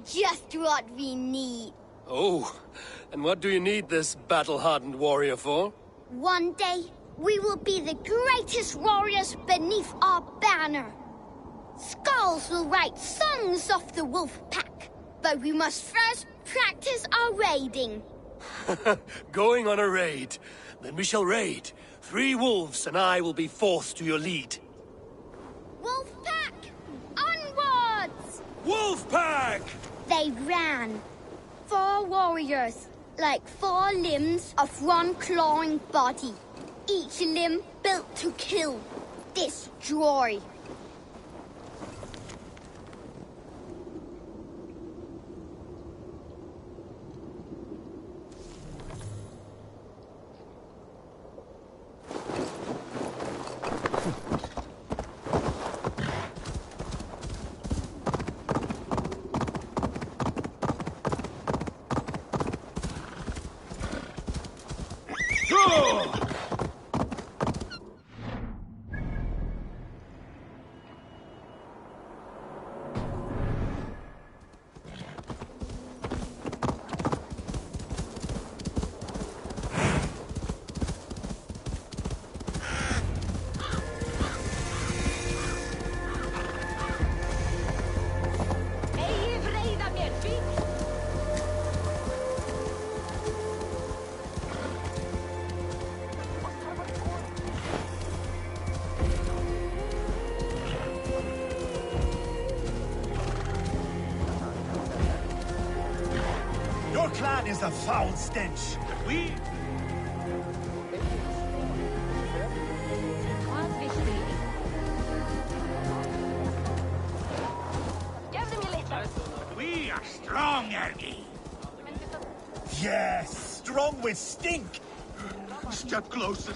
Just what we need. Oh, and what do you need this battle-hardened warrior for? One day, we will be the greatest warriors beneath our banner. Skulls will write songs of the wolf pack, but we must first practice our raiding. Going on a raid. Then we shall raid. 3 wolves and I will be fourth to your lead. Wolf pack! Onwards! Wolf pack! They ran. 4 warriors, like 4 limbs of one clawing body. Each limb built to kill. destroy. Your clan is a foul stench. We... We are strong, Ergi. Yes, strong with stink. Step closer.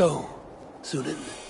Go, Zulin.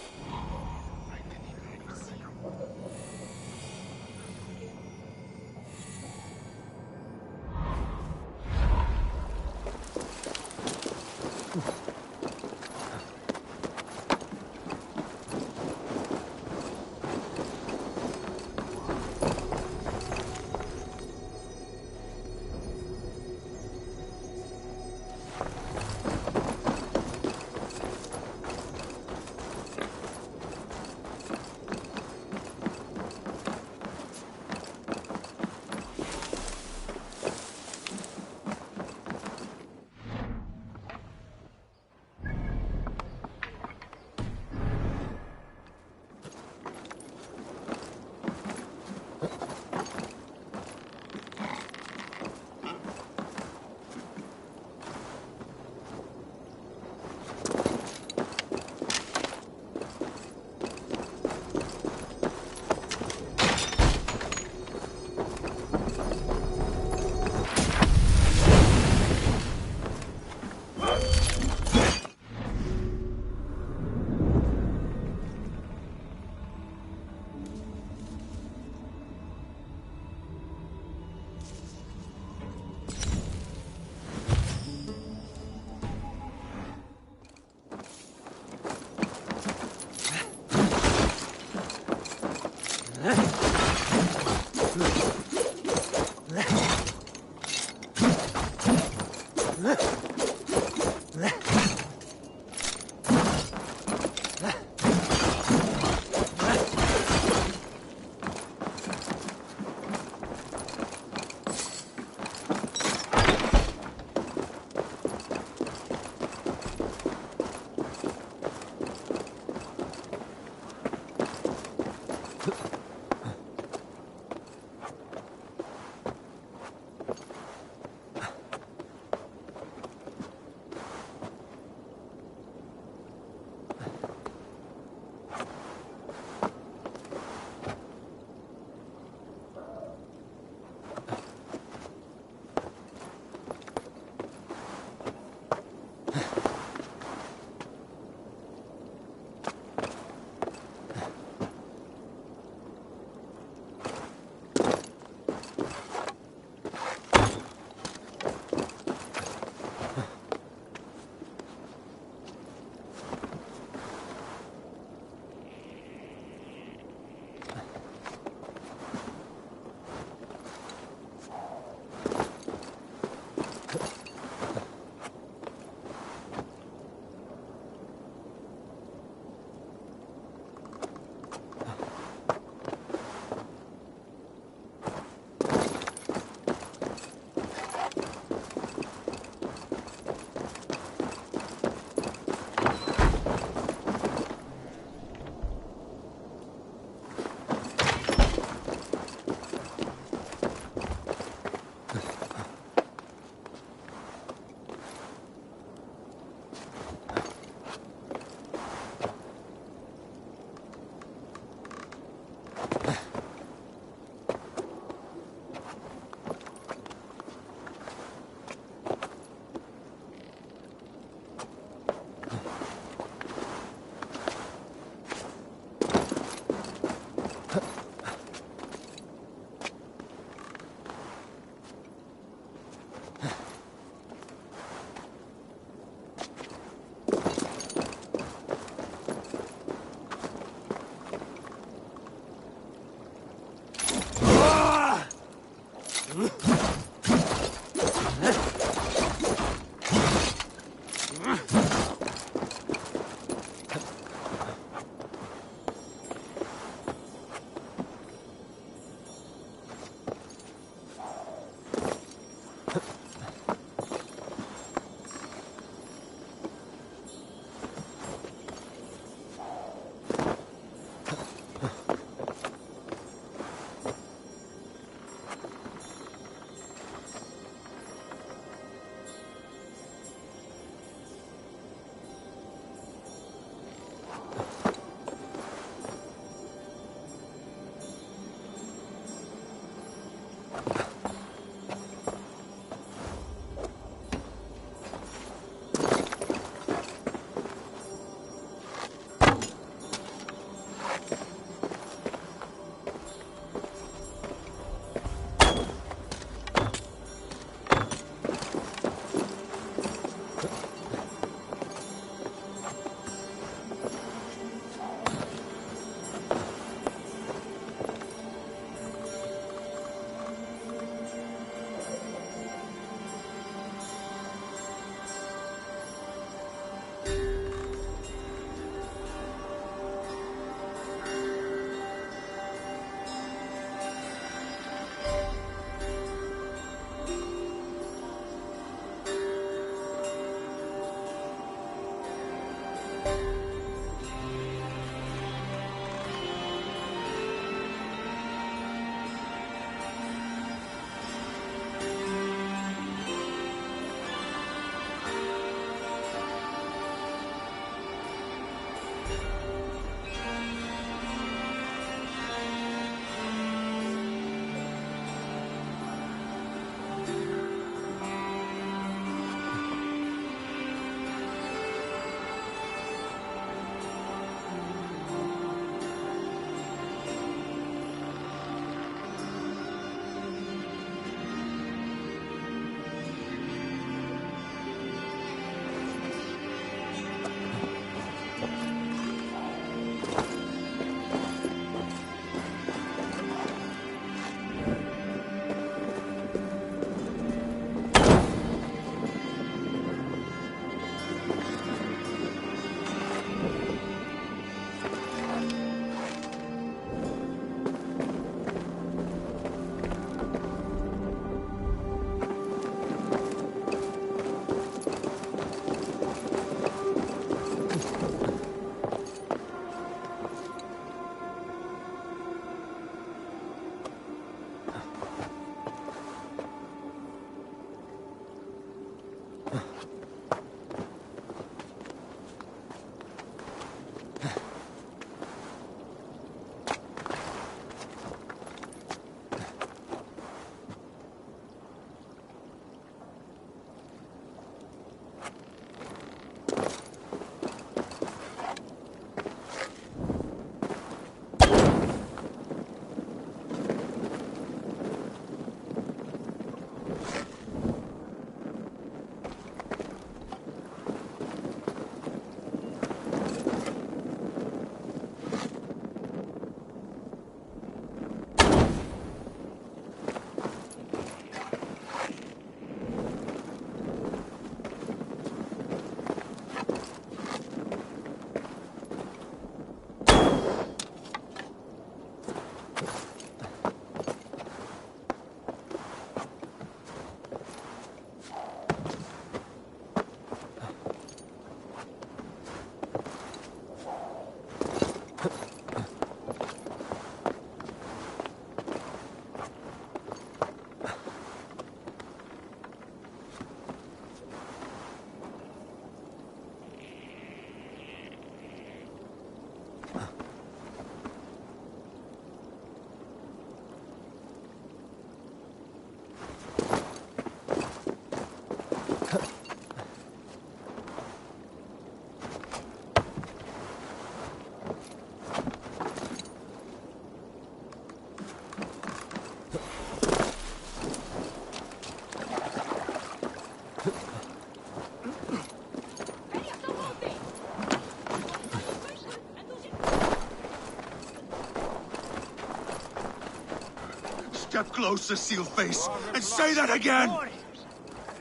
Step closer, Sealface, and say that again!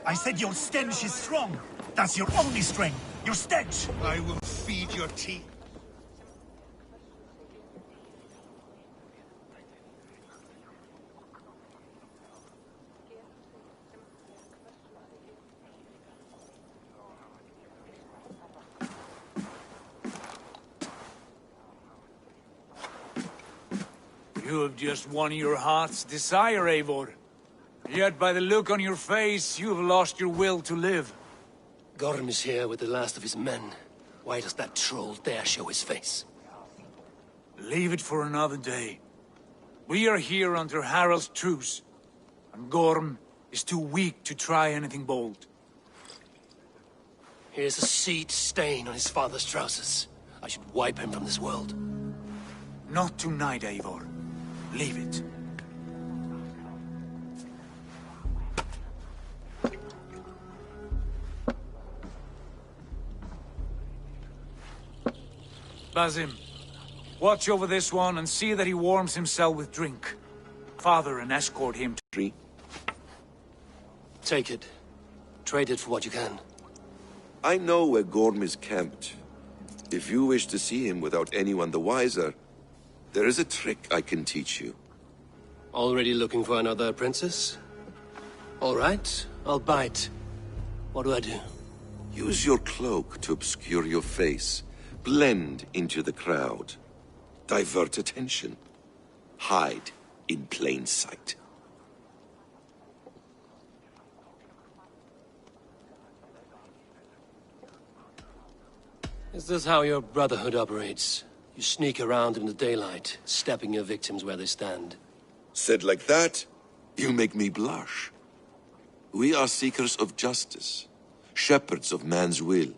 I said your stench is strong. That's your only strength. Your stench! I will feed your teeth. You have just won your heart's desire, Eivor. Yet by the look on your face, you have lost your will to live. Gorm is here with the last of his men. Why does that troll dare show his face? Leave it for another day. We are here under Harald's truce. and Gorm is too weak to try anything bold. Here's a seed stain on his father's trousers. I should wipe him from this world. Not tonight, Eivor. Leave it. Basim, watch over this one and see that he warms himself with drink. Father and escort him to tree. Take it. Trade it for what you can. I know where Gorm is camped. If you wish to see him without anyone the wiser, there is a trick I can teach you. Already looking for another princess? All right, I'll bite. What do I do? Use your cloak to obscure your face. Blend into the crowd. Divert attention. Hide in plain sight. Is this how your Brotherhood operates? You sneak around in the daylight, stabbing your victims where they stand. Said like that, you make me blush. We are seekers of justice, shepherds of man's will.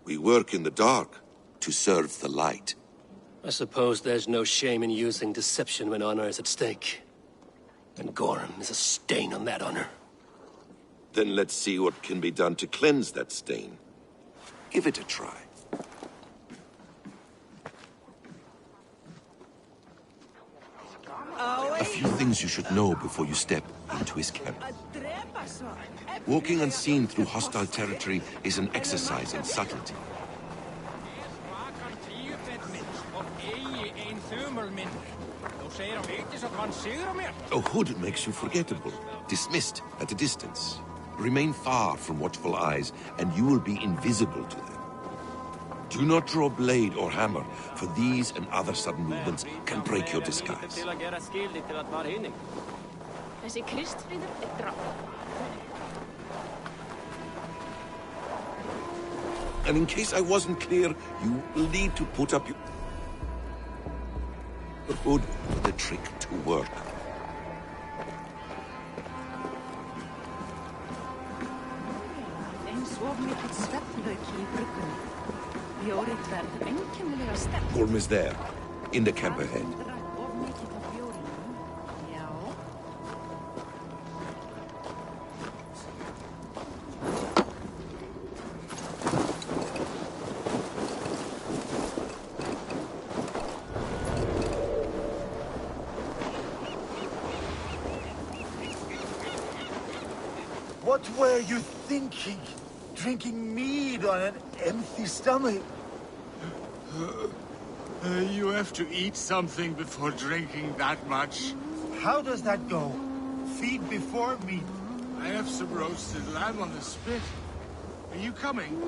We work in the dark to serve the light. I suppose there's no shame in using deception when honor is at stake. And Gorm is a stain on that honor. Then let's see what can be done to cleanse that stain. Give it a try. A few things you should know before you step into his camp. Walking unseen through hostile territory is an exercise in subtlety. A hood makes you forgettable, dismissed at a distance. Remain far from watchful eyes, and you will be invisible to them. Do not draw blade or hammer, for these and other sudden movements can break your disguise. And in case I wasn't clear, you will need to put up your hood for the trick to work. Gorm is there, in the camp ahead. What were you thinking? Drinking mead on an empty stomach? You have to eat something before drinking that much. How does that go? Feed before meat. I have some roasted lamb on the spit. Are you coming?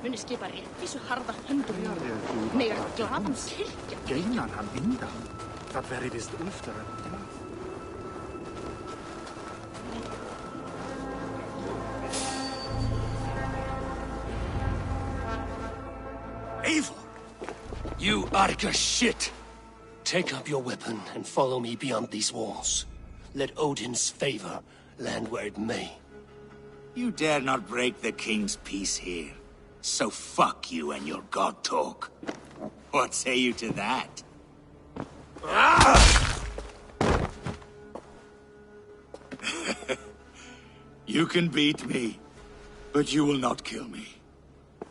Muni skipa réttvísu harða höndur megar glaðan kirkja. Geinar hann vinda. Það verið vist oftar en það. Eivor! You Arga shit! Take up your weapon and follow me beyond these walls. Let Odin's favor land where it may. You dare not break the king's peace here. So fuck you and your god talk. What say you to that? You can beat me, but you will not kill me.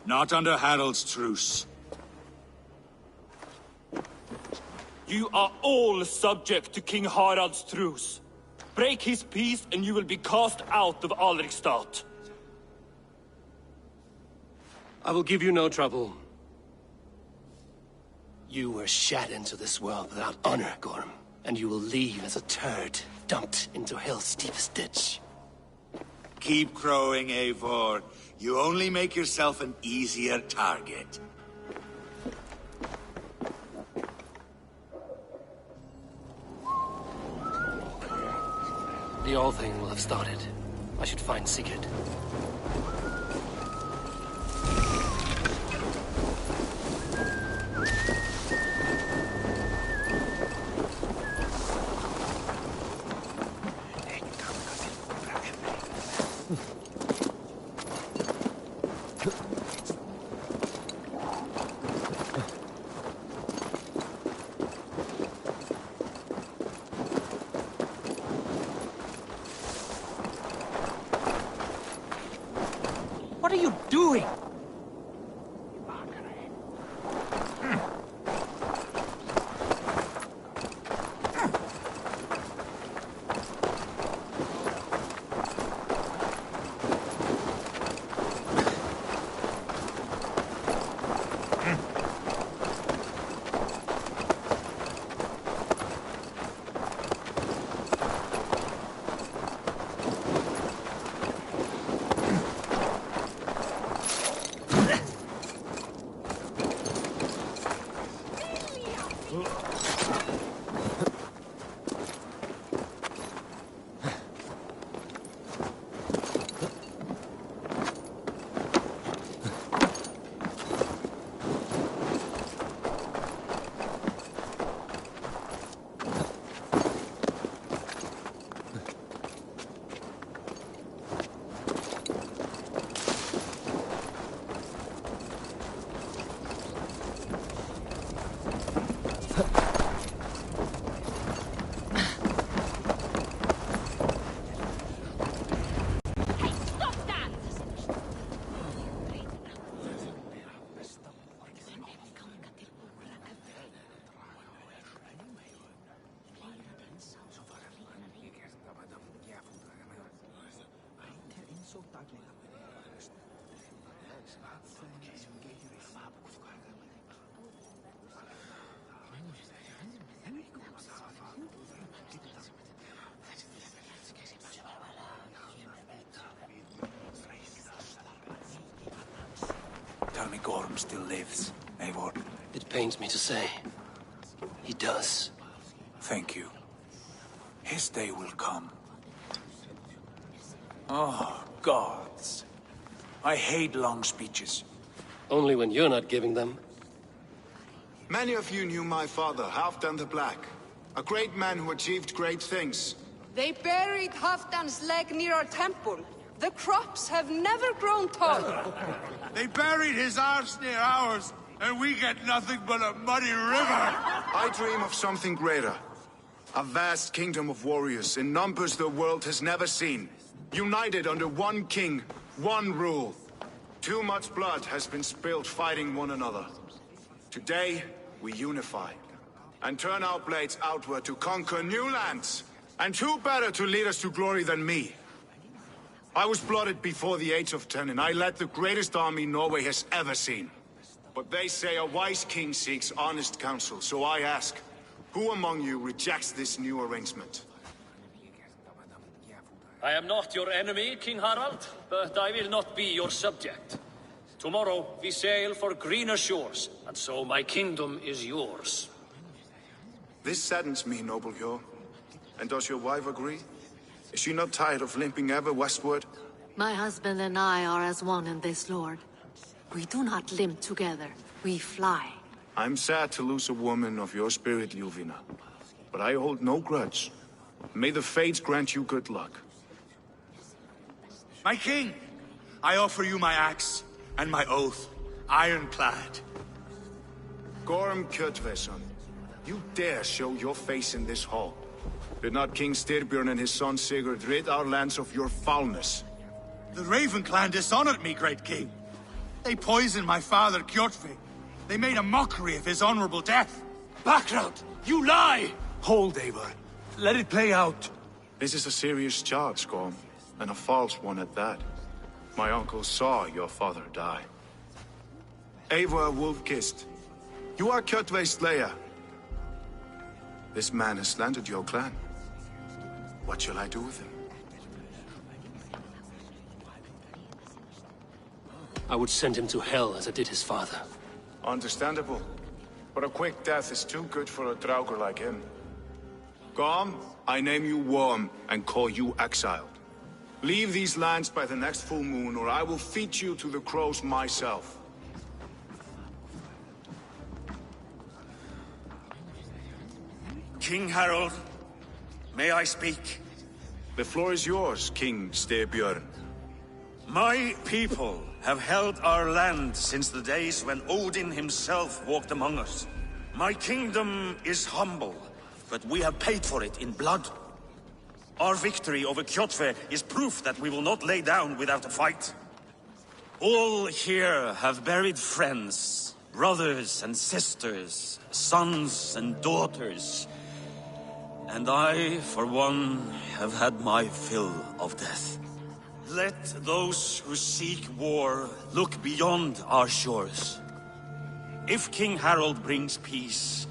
Not under Harald's truce. You are all subject to King Harald's truce. Break his peace and you will be cast out of Alrikstad. I will give you no trouble. You were shat into this world without honor, Gorm, and you will leave as a turd dumped into hell's deepest ditch. Keep crowing, Eivor. You only make yourself an easier target. The All-Thing will have started. I should find Sigurd. What are you doing? Tell me Gorm still lives, Eivor. It pains me to say. He does. Thank you. His day will come. Oh, gods. I hate long speeches. Only when you're not giving them. Many of you knew my father, Halfdan the Black. A great man who achieved great things. They buried Halfdan's leg near our temple. The crops have never grown taller. They buried his arse near ours, and we get nothing but a muddy river. I dream of something greater. A vast kingdom of warriors in numbers the world has never seen. United under one king, one rule. Too much blood has been spilled fighting one another. Today, we unify. And turn our blades outward to conquer new lands. And who better to lead us to glory than me? I was blooded before the age of 10, and I led the greatest army Norway has ever seen. But they say a wise king seeks honest counsel, so I ask, who among you rejects this new arrangement? I am not your enemy, King Harald, but I will not be your subject. Tomorrow we sail for greener shores, and so my kingdom is yours. This saddens me, noble Hjor. And does your wife agree? Is she not tired of limping ever westward? My husband and I are as one in this, Lord. We do not limp together. We fly. I'm sad to lose a woman of your spirit, Ljuvina. But I hold no grudge. May the fates grant you good luck. My king, I offer you my axe and my oath, ironclad. Gorm Kjotveson, you dare show your face in this hall. Did not King Styrbjörn and his son Sigurd rid our lands of your foulness? The Raven clan dishonored me, great king. They poisoned my father, Kjotve. They made a mockery of his honorable death. Background! You lie! Hold, Eivor. Let it play out. This is a serious charge, Gorm, and a false one at that. My uncle saw your father die. Eivor Wolf-Kissed, you are Kjotve's slayer. This man has slandered your clan. What shall I do with him? I would send him to hell as I did his father. Understandable. But a quick death is too good for a Draugr like him. Gorm, I name you Worm and call you exiled. Leave these lands by the next full moon, or I will feed you to the crows myself. King Harold, may I speak? The floor is yours, King Styrbjörn. My people have held our land since the days when Odin himself walked among us. My kingdom is humble, but we have paid for it in blood. Our victory over Kjotve is proof that we will not lay down without a fight. All here have buried friends, brothers and sisters, sons and daughters. And I, for one, have had my fill of death. Let those who seek war look beyond our shores. If King Harold brings peace,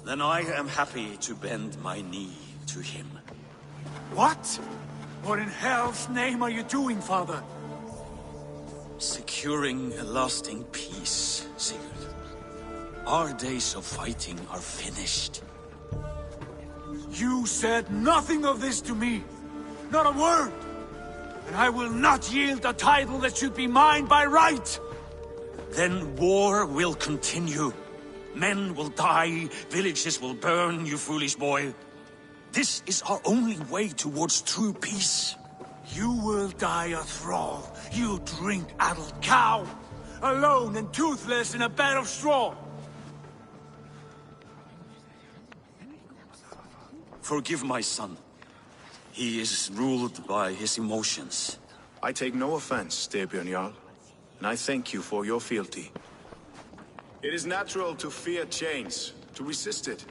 then I am happy to bend my knee to him. What? What in hell's name are you doing, father? Securing a lasting peace, Sigurd. Our days of fighting are finished. You said nothing of this to me. Not a word. And I will not yield a title that should be mine by right. Then war will continue. Men will die, villages will burn, you foolish boy. This is our only way towards true peace. You will die a thrall. You drink-addled cow. Alone and toothless in a bed of straw. Forgive my son. He is ruled by his emotions. I take no offense, Styrbjörn Jarl, and I thank you for your fealty. It is natural to fear change, to resist it.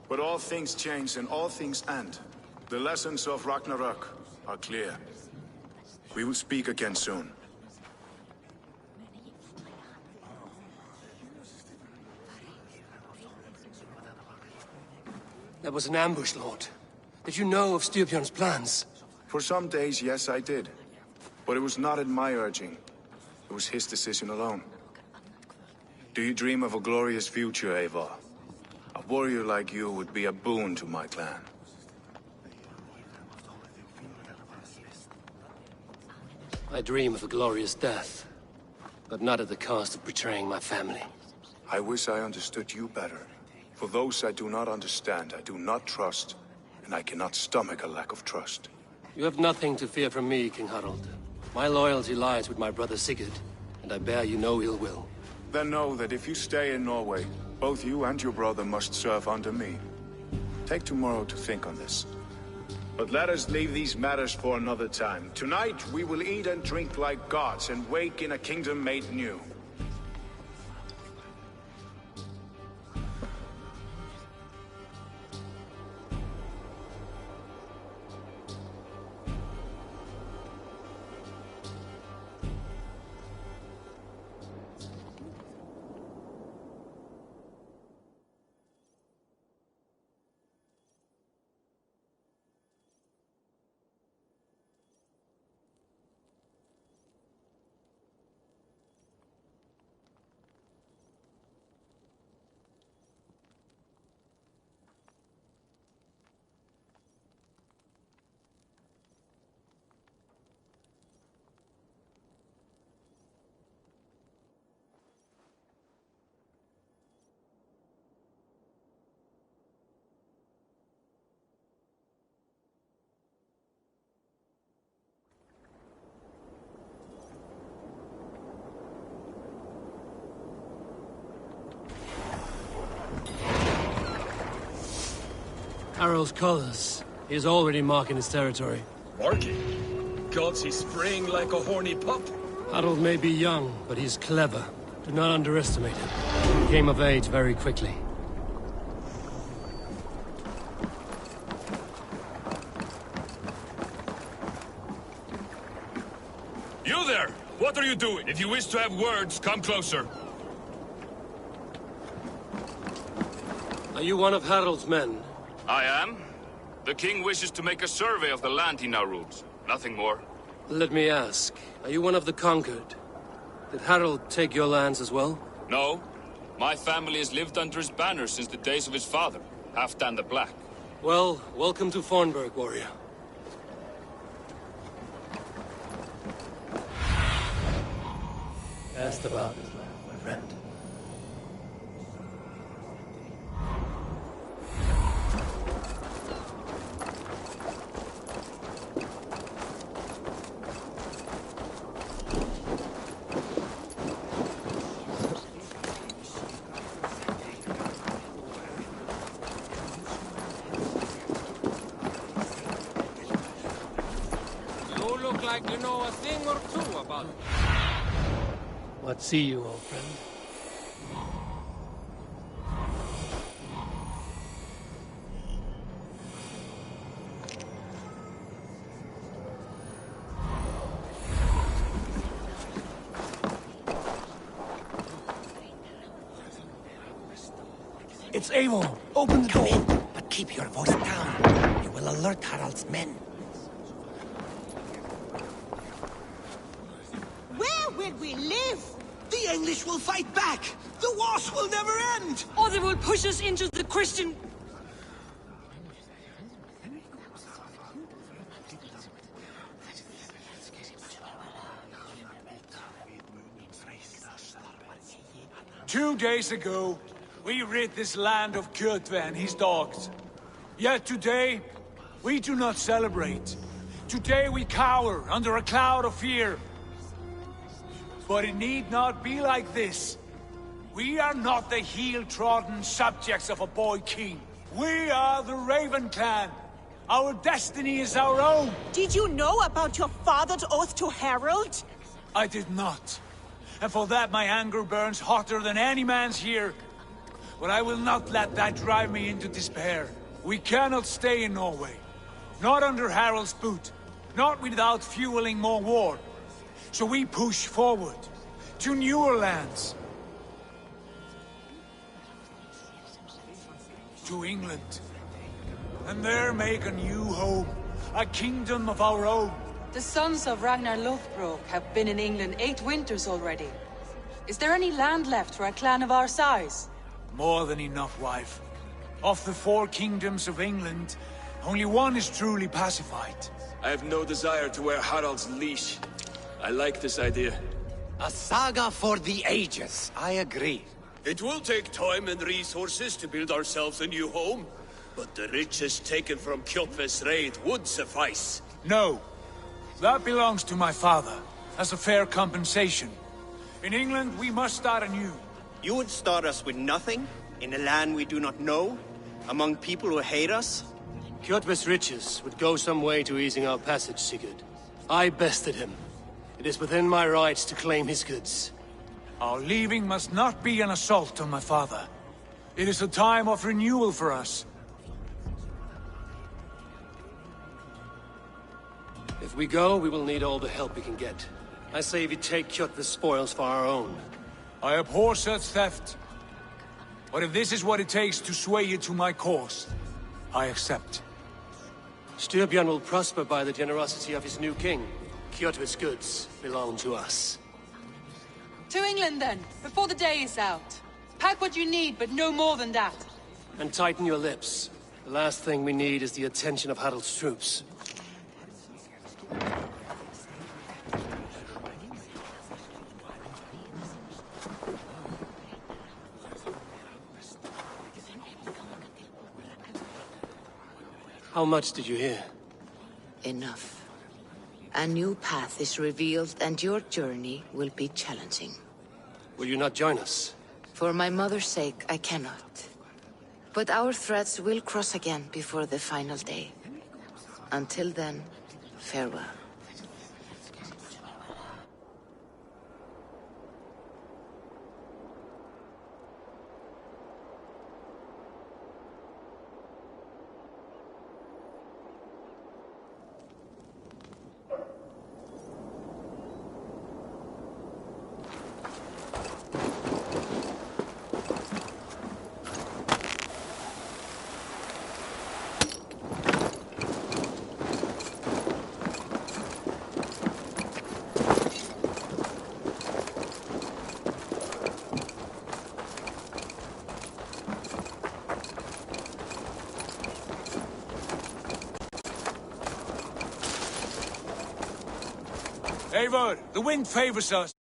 But all things change and all things end. The lessons of Ragnarök are clear. We will speak again soon. That was an ambush, Lord. Did you know of Styrbjörn's plans? For some days, yes, I did. But it was not at my urging. It was his decision alone. Do you dream of a glorious future, Eivor? A warrior like you would be a boon to my clan. I dream of a glorious death, but not at the cost of betraying my family. I wish I understood you better. For those I do not understand, I do not trust, and I cannot stomach a lack of trust. You have nothing to fear from me, King Harald. My loyalty lies with my brother Sigurd, and I bear you no ill will. Then know that if you stay in Norway, both you and your brother must serve under me. Take tomorrow to think on this. But let us leave these matters for another time. Tonight, we will eat and drink like gods and wake in a kingdom made new. Harald's colors. He is already marking his territory. Marking? Gods, he's spraying like a horny pup. Harald may be young, but he's clever. Do not underestimate him. He came of age very quickly. You there! What are you doing? If you wish to have words, come closer. Are you one of Harald's men? I am. The king wishes to make a survey of the land he now rules. Nothing more. Let me ask, are you one of the conquered? Did Harald take your lands as well? No. My family has lived under his banner since the days of his father, Halfdan the Black. Well, welcome to Farnburg, warrior. Asked about this land, my friend. You look like you know a thing or two about it. What see you, old friend? It's Eivor. Open the door. In, but keep your voice down. You will alert Harald's men. Where will we live? The English will fight back! The wars will never end! Or they will push us into the Christian... Two days ago, we rid this land of Kjotve and his dogs. Yet today, we do not celebrate. Today we cower under a cloud of fear. But it need not be like this. We are not the heel-trodden subjects of a boy king. We are the Raven clan. Our destiny is our own. Did you know about your father's oath to Harald? I did not. And for that my anger burns hotter than any man's here. But I will not let that drive me into despair. We cannot stay in Norway. Not under Harald's boot. Not without fueling more war. So we push forward to newer lands. To England. And there make a new home. A kingdom of our own. The sons of Ragnar Lothbrok have been in England 8 winters already. Is there any land left for a clan of our size? More than enough, wife. Of the 4 kingdoms of England, only one is truly pacified. I have no desire to wear Harald's leash. I like this idea. A saga for the ages, I agree. It will take time and resources to build ourselves a new home, but the riches taken from Kjotve's raid would suffice. No. That belongs to my father, as a fair compensation. In England, we must start anew. You would start us with nothing? In a land we do not know? Among people who hate us? Kjotve's riches would go some way to easing our passage, Sigurd. I bested him. It is within my rights to claim his goods. Our leaving must not be an assault on my father. It is a time of renewal for us. If we go, we will need all the help we can get. I say we take Kjotve's spoils for our own. I abhor such theft. But if this is what it takes to sway you to my cause, I accept. Styrbjörn will prosper by the generosity of his new king. Kjotve's goods belong to us. To England then, before the day is out. Pack what you need, but no more than that. And tighten your lips. The last thing we need is the attention of Harald's troops. How much did you hear? Enough. A new path is revealed, and your journey will be challenging. Will you not join us? For my mother's sake, I cannot. But our threads will cross again before the final day. Until then, farewell. Eivor, the wind favors us.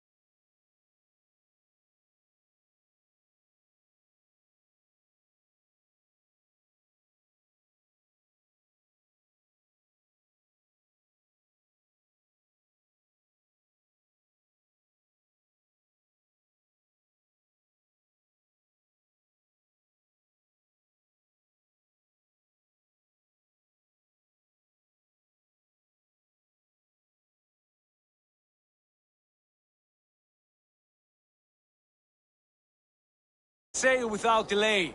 Sail without delay.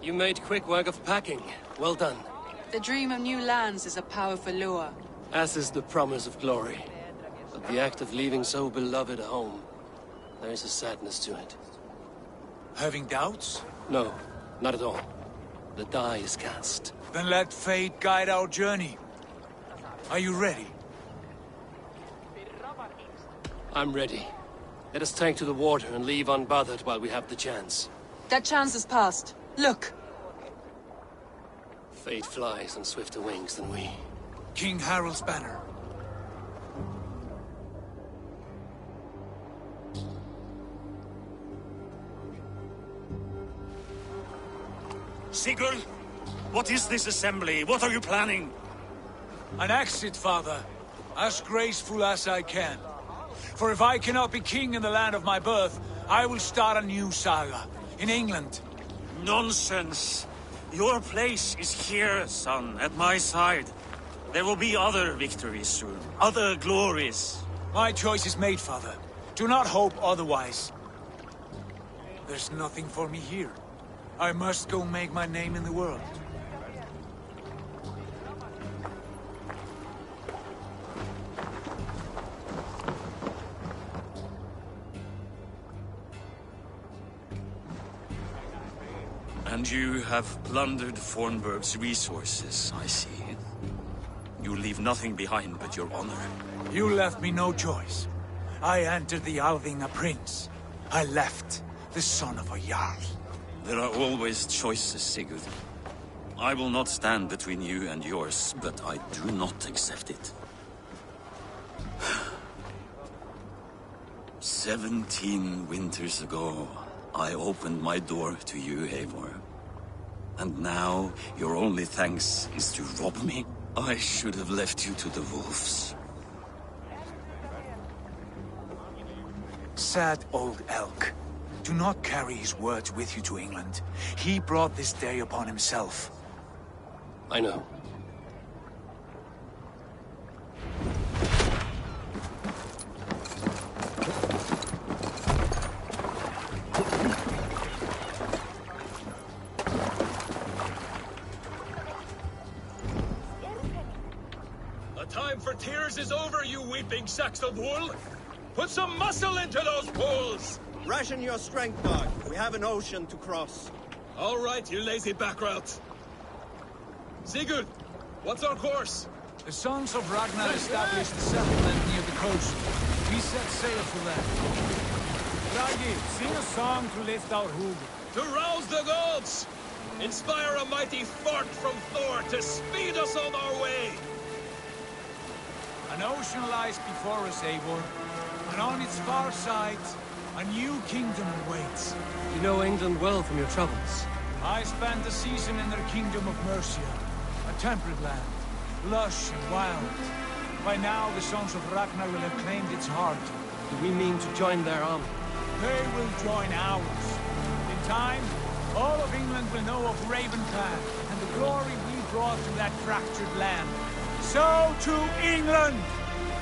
You made quick work of packing. Well done. The dream of new lands is a powerful lure. As is the promise of glory. But the act of leaving so beloved a home, there is a sadness to it. Having doubts? No, not at all. The die is cast. Then let fate guide our journey. Are you ready? I'm ready. Let us tank to the water and leave unbothered while we have the chance. That chance is past. Look! Fate flies on swifter wings than we. King Harald's banner. Sigurd, what is this assembly? What are you planning? An exit, father. As graceful as I can. For if I cannot be king in the land of my birth, I will start a new saga. In England. Nonsense. Your place is here, son, at my side. There will be other victories soon. Other glories. My choice is made, father. Do not hope otherwise. There's nothing for me here. I must go make my name in the world. And you have plundered Fornburg's resources, I see. You leave nothing behind but your honor. You left me no choice. I entered the Alving a prince. I left the son of a Jarl. There are always choices, Sigurd. I will not stand between you and yours, but I do not accept it. 17 winters ago, I opened my door to you, Eivor. And now, your only thanks is to rob me? I should have left you to the wolves. Sad old elk. Do not carry his words with you to England. He brought this day upon himself. I know. The time for tears is over, you weeping sacks of wool! Put some muscle into those bulls! Ration your strength, dog. We have an ocean to cross. All right, you lazy backrout. Sigurd, what's our course? The sons of Ragnar established a settlement near the coast. We set sail for them. Ragi, sing a song to lift our hood. To rouse the gods! Inspire a mighty fart from Thor to speed us on our way! An ocean lies before us, Eivor. And on its far side, a new kingdom awaits. You know England well from your travels. I spent a season in their kingdom of Mercia. A temperate land, lush and wild. By now, the sons of Ragnar will have claimed its heart. Do we mean to join their army? They will join ours. In time, all of England will know of Raven Clan and the glory we brought to that fractured land. So to England!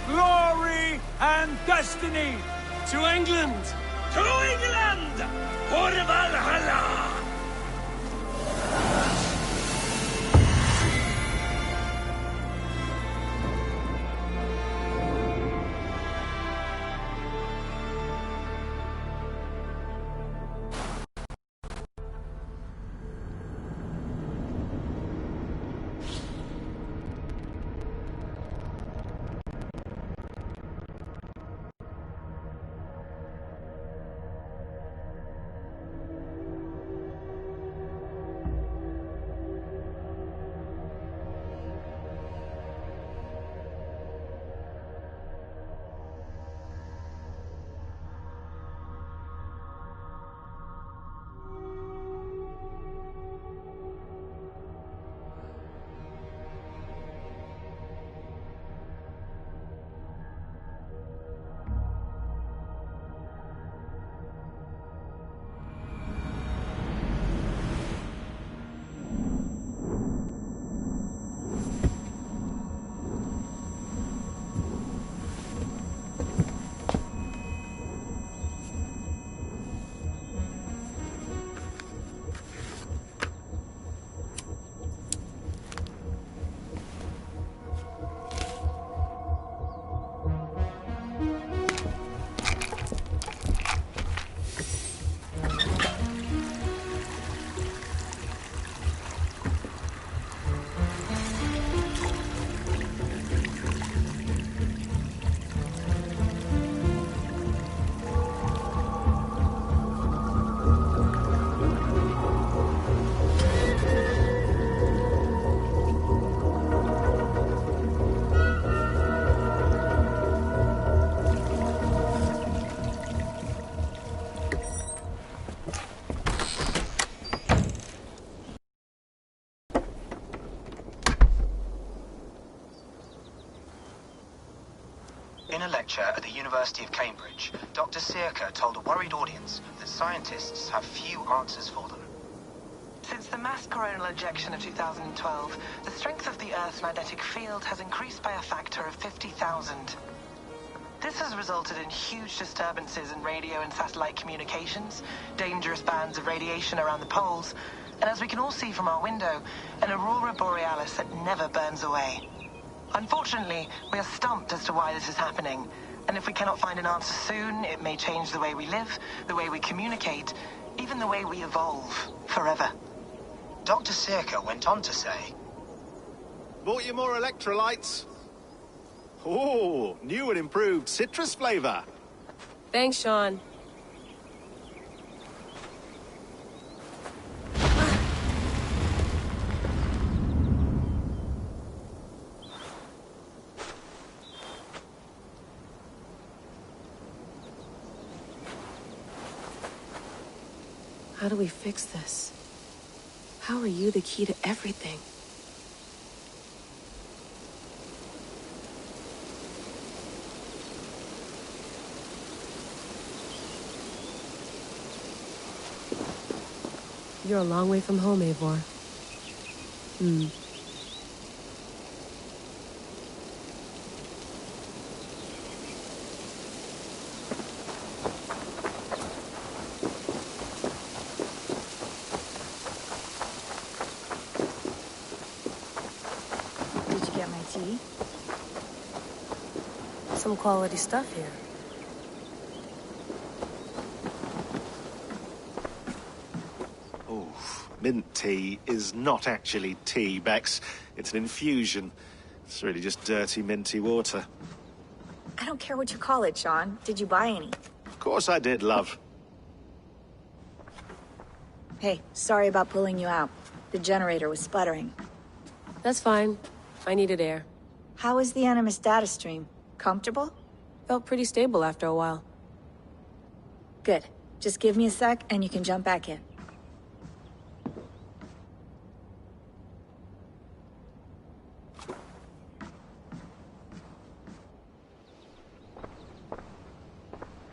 Glory and destiny! To England! To England! For Valhalla! a lecture at the University of Cambridge, Dr. Circa told a worried audience that scientists have few answers for them. Since the mass coronal ejection of 2012, the strength of the Earth's magnetic field has increased by a factor of 50,000. This has resulted in huge disturbances in radio and satellite communications, dangerous bands of radiation around the poles, and as we can all see from our window, an aurora borealis that never burns away. Unfortunately, we are stumped as to why this is happening, and if we cannot find an answer soon, it may change the way we live, the way we communicate, even the way we evolve, forever. Dr. Circa went on to say, Bought you more electrolytes? Oh, new and improved citrus flavor. Thanks, Sean. How do we fix this? How are you the key to everything? You're a long way from home, Eivor. Did you get my tea? Some quality stuff here. Mint tea is not actually tea, Bex. It's an infusion. It's really just dirty, minty water. I don't care what you call it, Sean. Did you buy any? Of course I did, love. Hey, sorry about pulling you out. The generator was sputtering. That's fine. I needed air. How is the Animus data stream? Comfortable? Felt pretty stable after a while. Good. Just give me a sec and you can jump back in.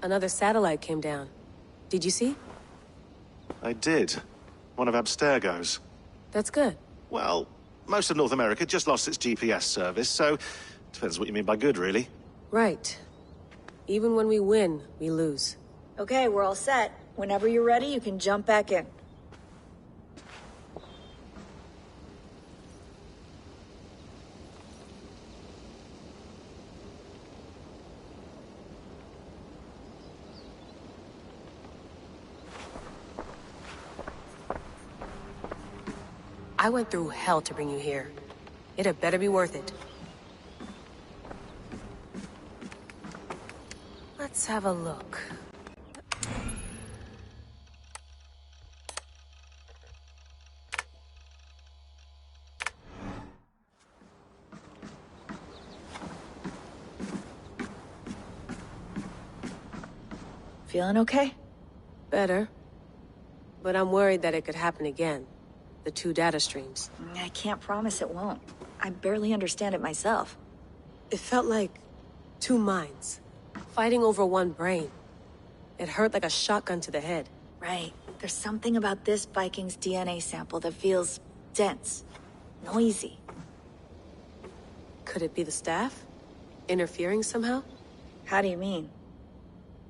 Another satellite came down. Did you see? I did. One of Abstergo's. That's good. Well, most of North America just lost its GPS service, so depends what you mean by good, really. Right. Even when we win, we lose. Okay, we're all set. Whenever you're ready, you can jump back in. I went through hell to bring you here. It had better be worth it. Let's have a look. Feeling okay? Better. But I'm worried that it could happen again. The two data streams. I can't promise it won't. I barely understand it myself. It felt like two minds, fighting over one brain. It hurt like a shotgun to the head. Right. There's something about this Viking's DNA sample that feels dense, noisy. Could it be the staff? Interfering somehow? How do you mean?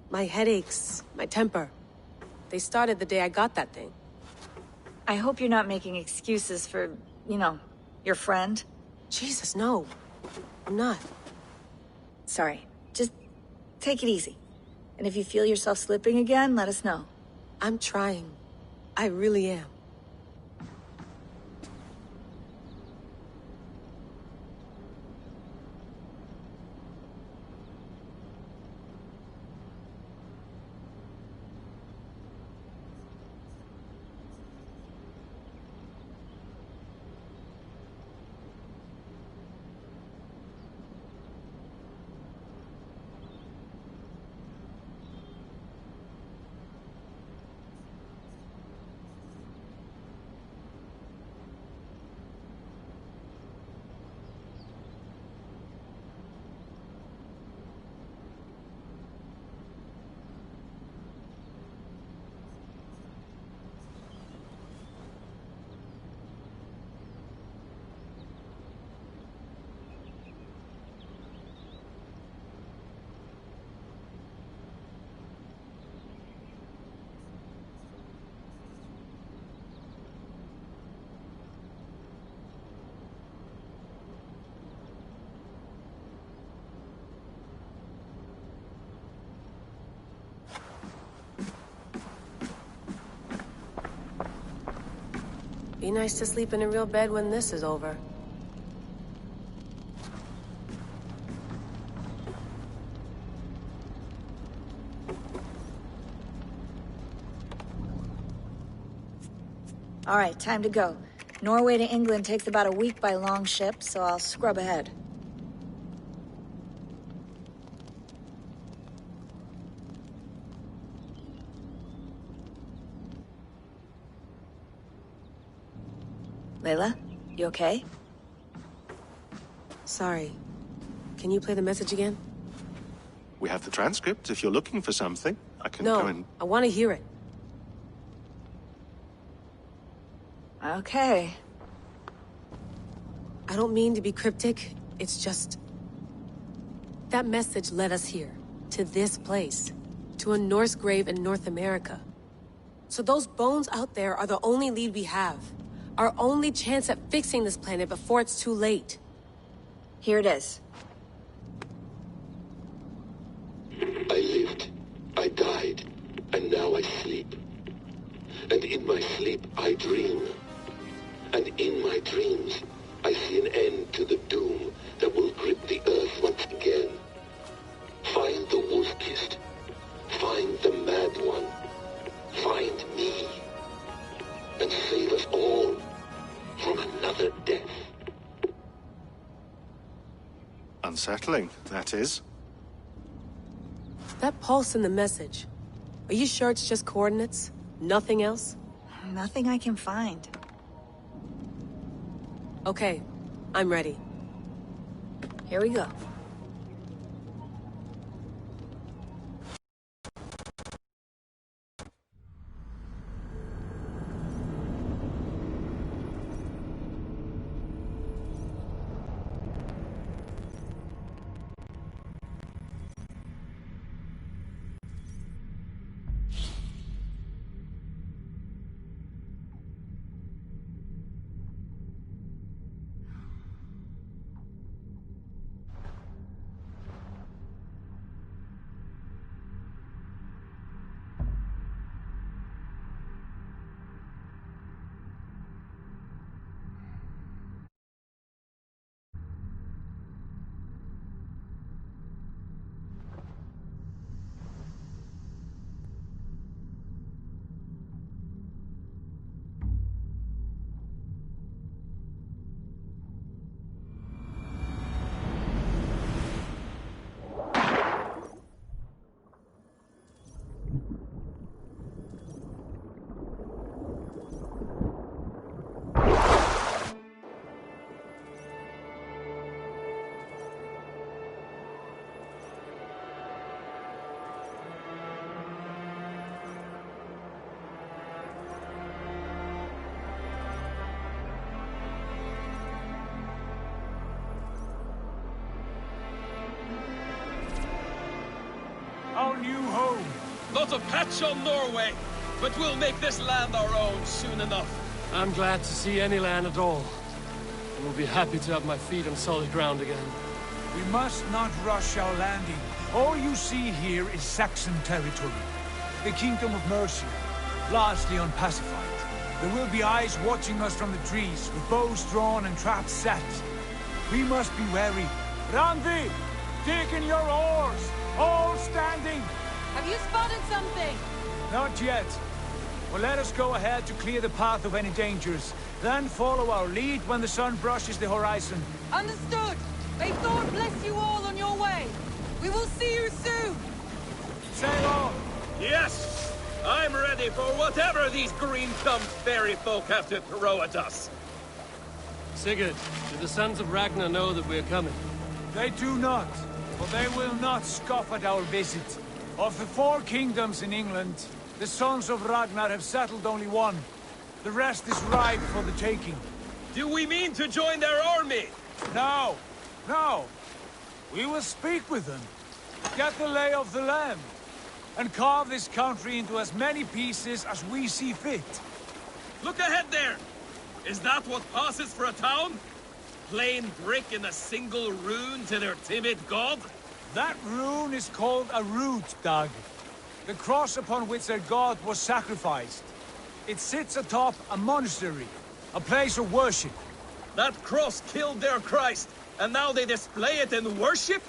My headaches, my temper. They started the day I got that thing. I hope you're not making excuses for, you know, your friend. Jesus, no. I'm not. Sorry. Just take it easy. And if you feel yourself slipping again, let us know. I'm trying. I really am. Be nice to sleep in a real bed when this is over. All right, time to go. Norway to England takes about a week by long ship, so I'll scrub ahead. Layla, you okay? Sorry. Can you play the message again? We have the transcript. If you're looking for something, I can No, go and... I want to hear it. Okay. I don't mean to be cryptic, it's just... That message led us here, to this place, to a Norse grave in North America. So those bones out there are the only lead we have. Our only chance at fixing this planet before it's too late. Here it is. I lived, I died, and now I sleep. And in my sleep I dream. And in my dreams, I see an end to the doom that will grip the earth once again. Find the wolf-kissed. Find the mad one. Find me. And save us all from another death. Unsettling, that is. That pulse in the message. Are you sure it's just coordinates? Nothing else? Nothing I can find. Okay, I'm ready. Here we go. Our new home. Not a patch on Norway, but we'll make this land our own soon enough. I'm glad to see any land at all. And will be happy to have my feet on solid ground again. We must not rush our landing. All you see here is Saxon territory. The Kingdom of Mercia, largely unpacified. There will be eyes watching us from the trees, with bows drawn and traps set. We must be wary. Randi, dig in your oars! All standing! Have you spotted something? Not yet. Well, let us go ahead to clear the path of any dangers. Then follow our lead when the sun brushes the horizon. Understood. May Thor bless you all on your way. We will see you soon. Sail on! Yes! I'm ready for whatever these green-thumbed fairy folk have to throw at us. Sigurd, do the sons of Ragnar know that we're coming? They do not, but they will not scoff at our visit. Of the 4 kingdoms in England, the sons of Ragnar have settled only one. The rest is ripe for the taking. Do we mean to join their army? No, no. We will speak with them, get the lay of the land, and carve this country into as many pieces as we see fit. Look ahead there! Is that what passes for a town? Plain brick in a single rune to their timid god? That rune is called a root, Dag. The cross upon which their god was sacrificed. It sits atop a monastery. A place of worship. That cross killed their Christ, and now they display it in worship?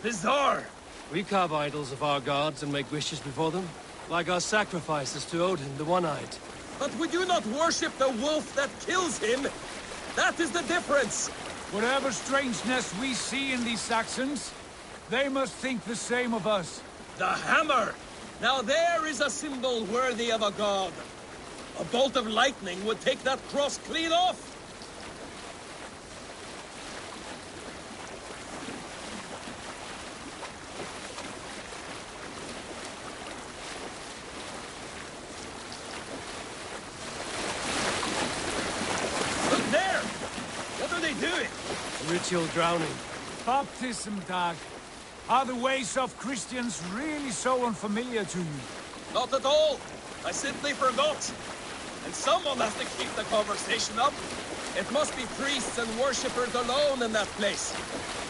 Bizarre. We carve idols of our gods and make wishes before them, like our sacrifices to Odin, the One-Eyed. But we do not worship the wolf that kills him. That is the difference. Whatever strangeness we see in these Saxons, they must think the same of us. The hammer! Now there is a symbol worthy of a god. A bolt of lightning would take that cross clean off. Look there! What are they doing? Ritual drowning. Baptism, Dag. Are the ways of Christians really so unfamiliar to you? Not at all. I simply forgot. And someone has to keep the conversation up. It must be priests and worshippers alone in that place.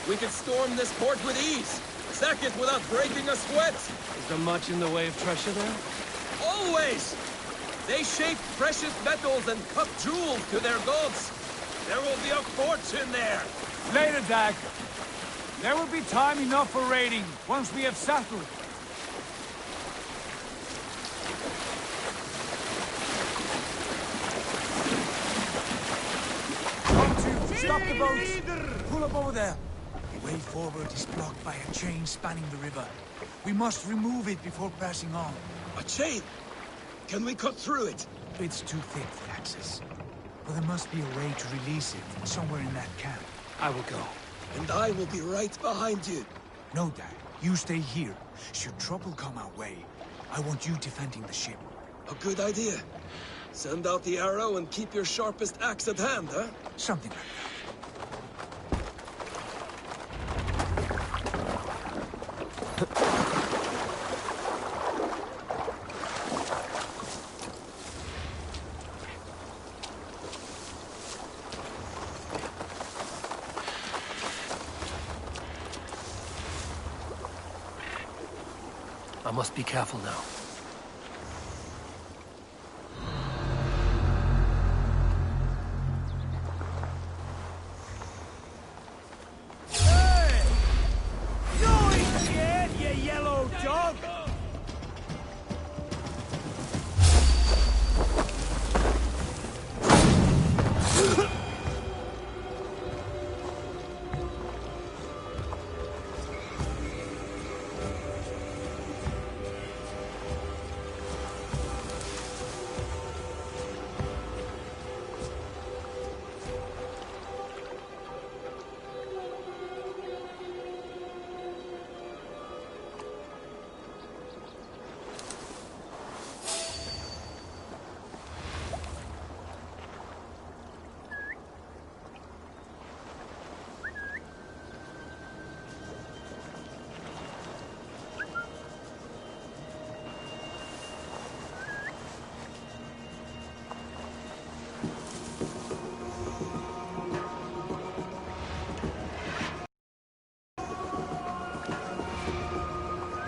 We could storm this port with ease. Sack it without breaking a sweat. Is there much in the way of treasure there? Always! They shape precious metals and cut jewels to their gods. There will be a fortune there. Later, Dag. There will be time enough for raiding, once we have settled. Stop the boats! Pull up over there. The way forward is blocked by a chain spanning the river. We must remove it before passing on. A chain? Can we cut through it? It's too thick for access. But there must be a way to release it, somewhere in that camp. I will go. And I will be right behind you. No, Dad. You stay here. Should trouble come our way, I want you defending the ship. A good idea. Send out the arrow and keep your sharpest axe at hand, huh? Something like that. I must be careful now.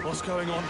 What's going on?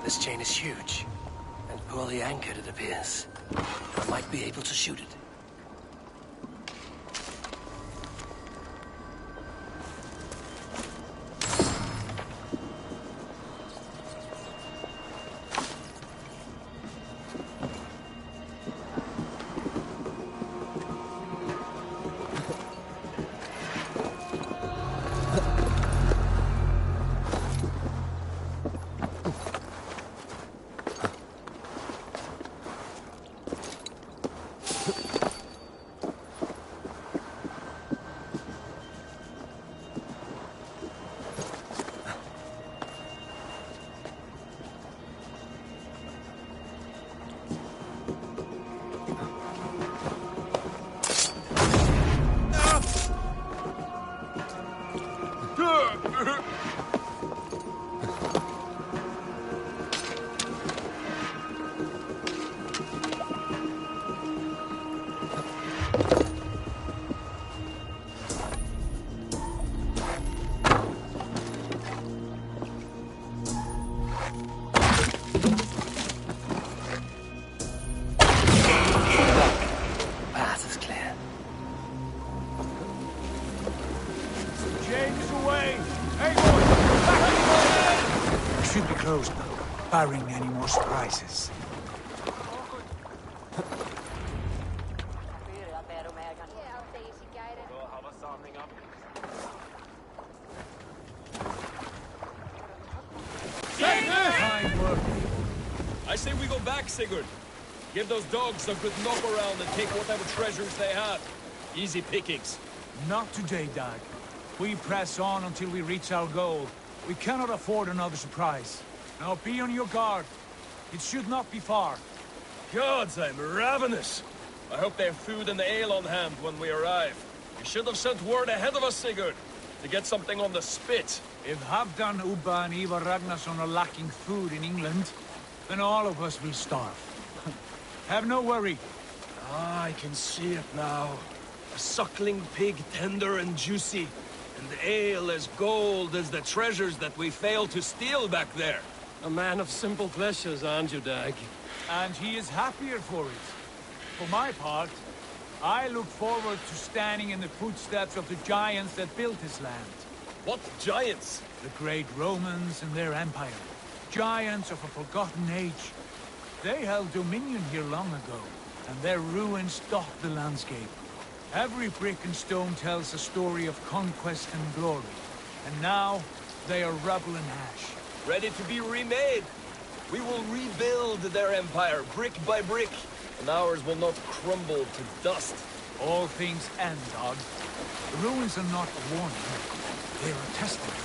This chain is huge, and poorly anchored, it appears. I might be able to shoot it. preparing any more surprises. I say we go back, Sigurd. Give those dogs a good knock around and take whatever treasures they have. Easy pickings. Not today, Dag. We press on until we reach our goal. We cannot afford another surprise. Now be on your guard. It should not be far. Gods, I'm ravenous. I hope they have food and ale on hand when we arrive. You should have sent word ahead of us, Sigurd, to get something on the spit. If Halfdan, Ubba and Ivar Ragnarsson are lacking food in England, then all of us will starve. Have no worry. Ah, I can see it now. A suckling pig, tender and juicy. And ale as gold as the treasures that we failed to steal back there. A man of simple pleasures, aren't you, Dag? And he is happier for it. For my part, I look forward to standing in the footsteps of the giants that built this land. What giants? The great Romans and their empire. Giants of a forgotten age. They held dominion here long ago, and their ruins dot the landscape. Every brick and stone tells a story of conquest and glory. And now, they are rubble and ash. Ready to be remade. We will rebuild their empire, brick by brick, and ours will not crumble to dust. All things end, Dog. The ruins are not a warning. They are a testament.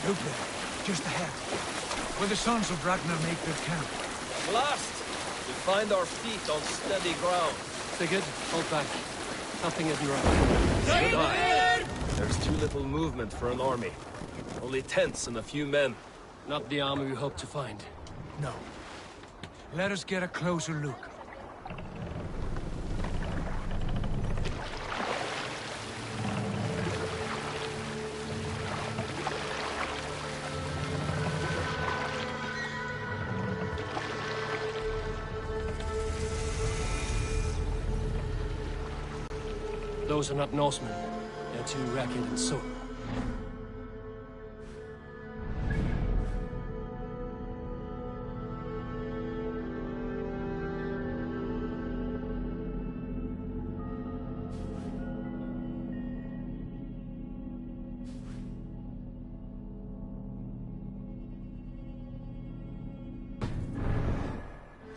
Look there, just ahead, where the sons of Ragnar make their camp. At last, we find our feet on steady ground. Sigurd, hold back. Something isn't right. Goodbye. There's too little movement for an army. Only tents and a few men. Not the army we hope to find. No. Let us get a closer look. Those are not Norsemen. They're too ragged and sore.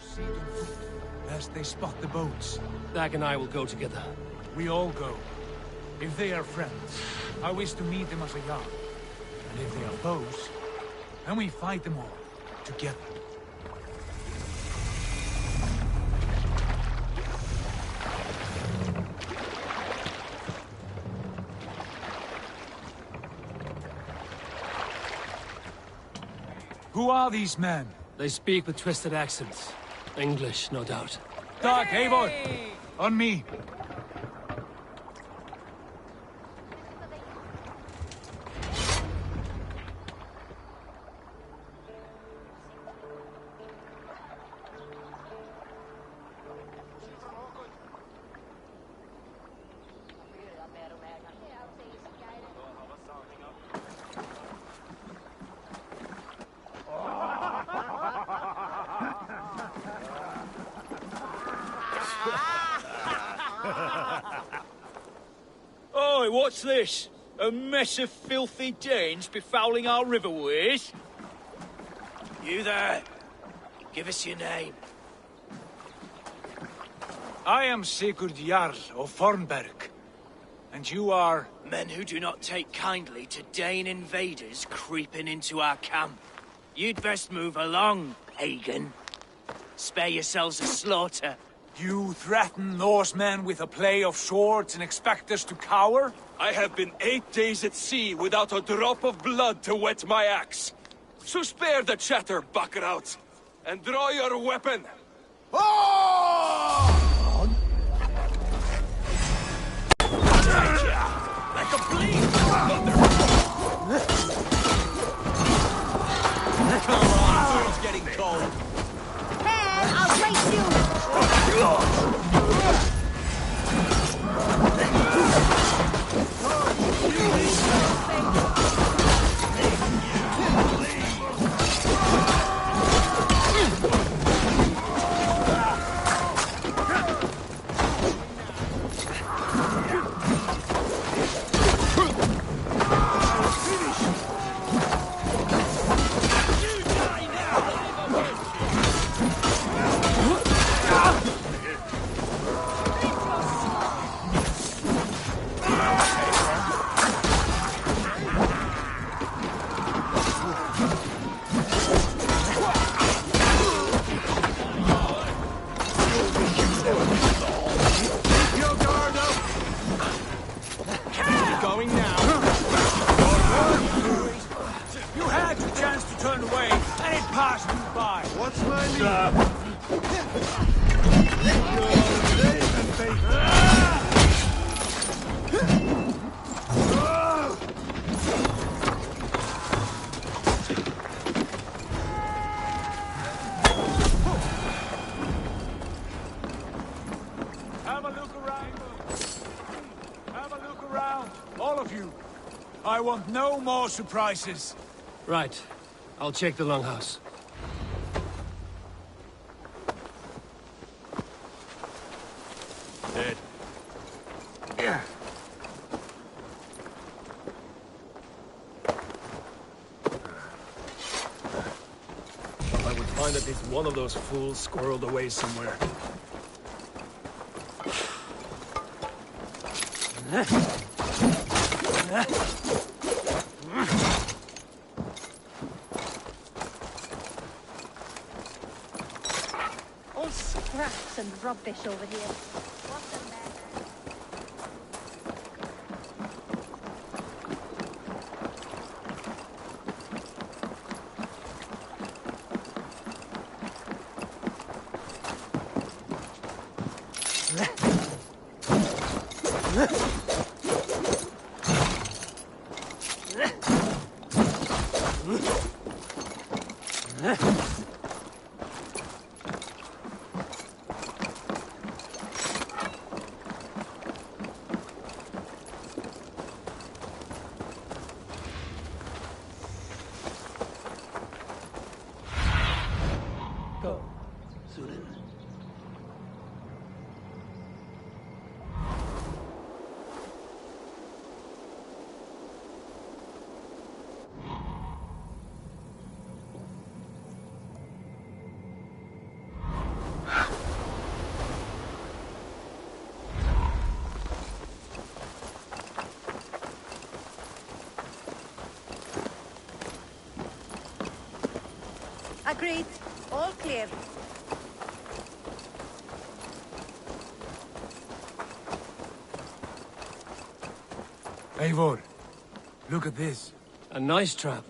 See them as they spot the boats. Dag and I will go together. We all go. If they are friends, I wish to meet them as a yard. And if they are foes, then we fight them all, together. Who are these men? They speak with twisted accents. English, no doubt. Dag, Eivor! On me! Oi, what's this? A mess of filthy Danes befouling our riverways? You there. Give us your name. I am Sigurd Jarl of Fornberg. And you are? Men who do not take kindly to Dane invaders creeping into our camp. You'd best move along, pagan. Spare yourselves a slaughter. You threaten Norsemen with a play of swords and expect us to cower? I have been 8 days at sea without a drop of blood to wet my axe. So spare the chatter, buckerouts, and draw your weapon. Like a bleed! Come on, food's getting cold. Ken, I'll brace you! Have a look around. Have a look around. All of you. I want no more surprises. Right. I'll check the longhouse. Dead. Yeah. I would find at least one of those fools squirreled away somewhere. All scraps and rubbish over here. What a mess. Go. Surin. Agreed. All clear. Eivor, look at this. A nice trap.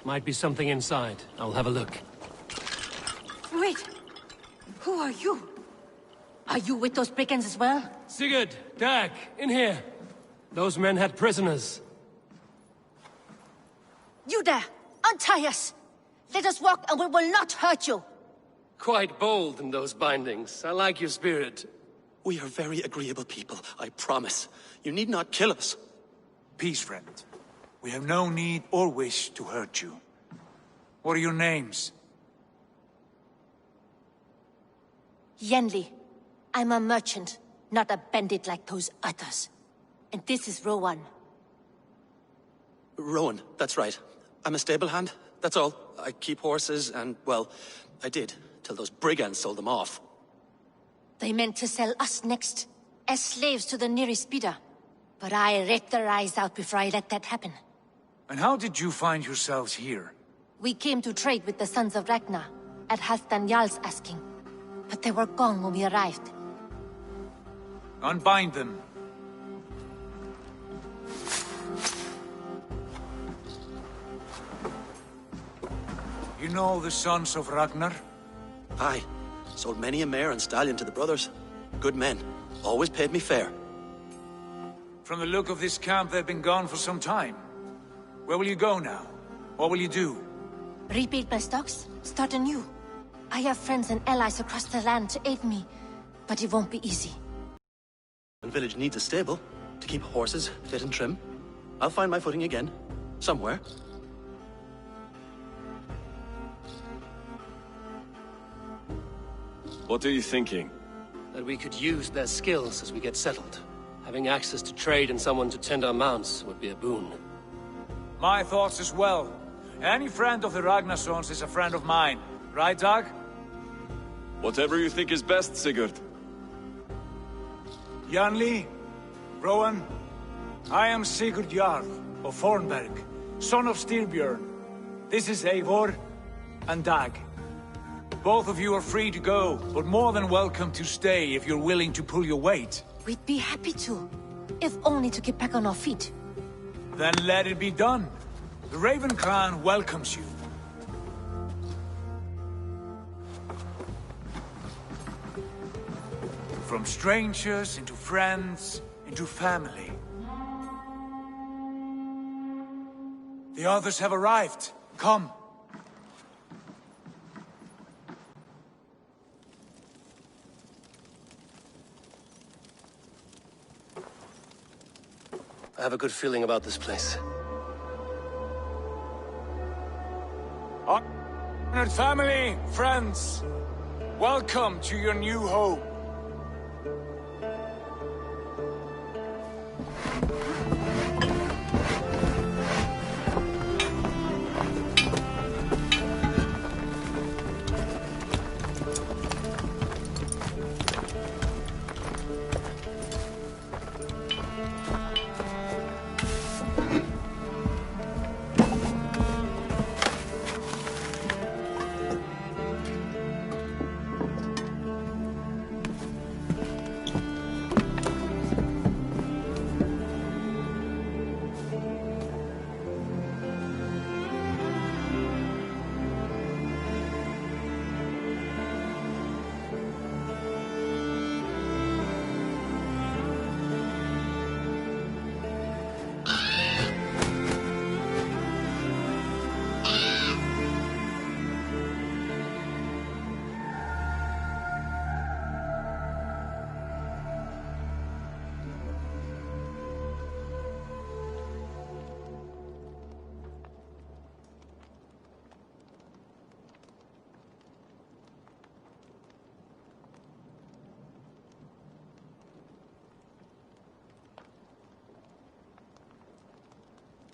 Might be something inside. I'll have a look. Wait. Who are you? Are you with those brigands as well? Sigurd, Dag, in here. Those men had prisoners. You there! Untie us! Let us walk and we will not hurt you! Quite bold in those bindings. I like your spirit. We are very agreeable people, I promise. You need not kill us. Peace, friend. We have no need or wish to hurt you. What are your names? Yenli. I'm a merchant, not a bandit like those others. And this is Rowan. Rowan, that's right. I'm a stable hand, that's all. I keep horses and, well, I did, till those brigands sold them off. They meant to sell us next, as slaves to the nearest bidder. But I ripped their eyes out before I let that happen. And how did you find yourselves here? We came to trade with the Sons of Ragnar, at Halfdan Jarl's asking. But they were gone when we arrived. Unbind them. You know the Sons of Ragnar? Aye. Sold many a mare and stallion to the brothers. Good men. Always paid me fair. From the look of this camp, they've been gone for some time. Where will you go now? What will you do? Rebuild my stocks, start anew. I have friends and allies across the land to aid me, but it won't be easy. The village needs a stable to keep horses fit and trim. I'll find my footing again. Somewhere. What are you thinking? That we could use their skills as we get settled. Having access to trade and someone to tend our mounts would be a boon. My thoughts as well. Any friend of the Ragnarsons is a friend of mine. Right, Dag? Whatever you think is best, Sigurd. Janli, Rowan, I am Sigurd Jarl of Fornberg, son of Styrbjörn. This is Eivor and Dag. Both of you are free to go, but more than welcome to stay if you're willing to pull your weight. We'd be happy to, if only to get back on our feet. Then let it be done. The Raven Clan welcomes you. From strangers into friends, into family. The others have arrived. Come. I have a good feeling about this place. Honored family, friends, welcome to your new home.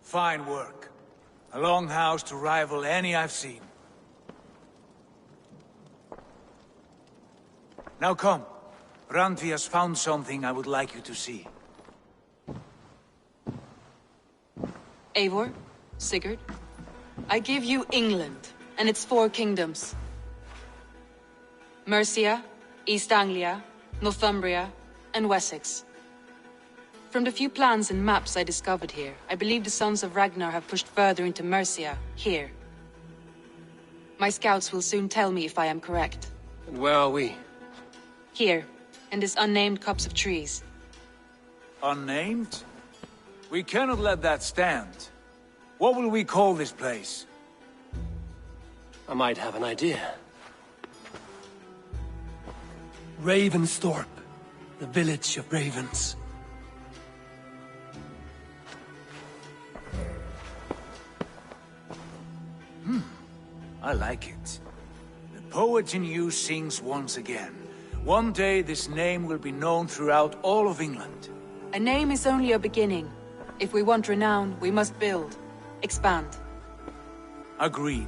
Fine work. A longhouse to rival any I've seen. Now come. Randvi has found something I would like you to see. Eivor, Sigurd, I give you England and its 4 kingdoms. Mercia, East Anglia, Northumbria, and Wessex. From the few plans and maps I discovered here, I believe the Sons of Ragnar have pushed further into Mercia, here. My scouts will soon tell me if I am correct. And where are we? Here, in this unnamed copse of trees. Unnamed? We cannot let that stand. What will we call this place? I might have an idea. Ravensthorpe, the village of ravens. I like it. The poet in you sings once again. One day this name will be known throughout all of England. A name is only a beginning. If we want renown, we must build, expand. Agreed.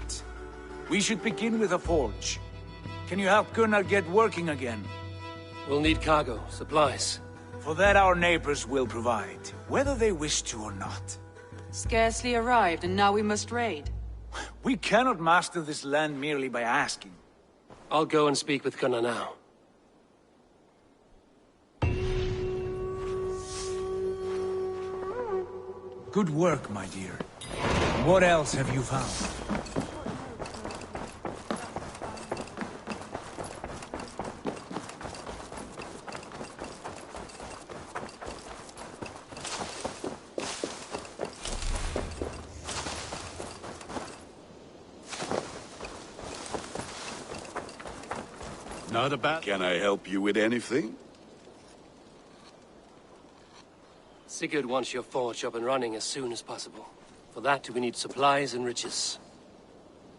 We should begin with a forge. Can you help Gunnar get working again? We'll need cargo, supplies. For that our neighbors will provide, whether they wish to or not. Scarcely arrived, and now we must raid. We cannot master this land merely by asking. I'll go and speak with Gunnar now. Good work, my dear. What else have you found? Not about... Can I help you with anything? Sigurd wants your forge up and running as soon as possible. For that, we need supplies and riches.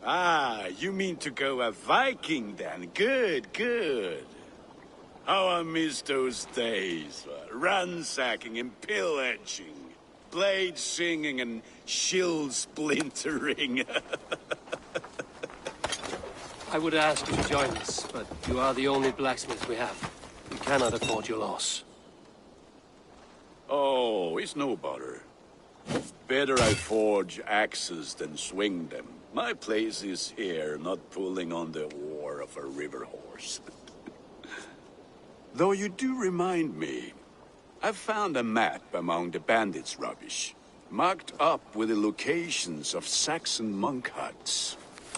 Ah, you mean to go a Viking then? Good, good. How I miss those days. Ransacking and pillaging. Blade singing and shield splintering. I would ask you to join us, but you are the only blacksmith we have. We cannot afford your loss. Oh, it's no bother. Better I forge axes than swing them. My place is here, not pulling on the oar of a river horse. Though you do remind me, I've found a map among the bandits' rubbish, marked up with the locations of Saxon monk huts.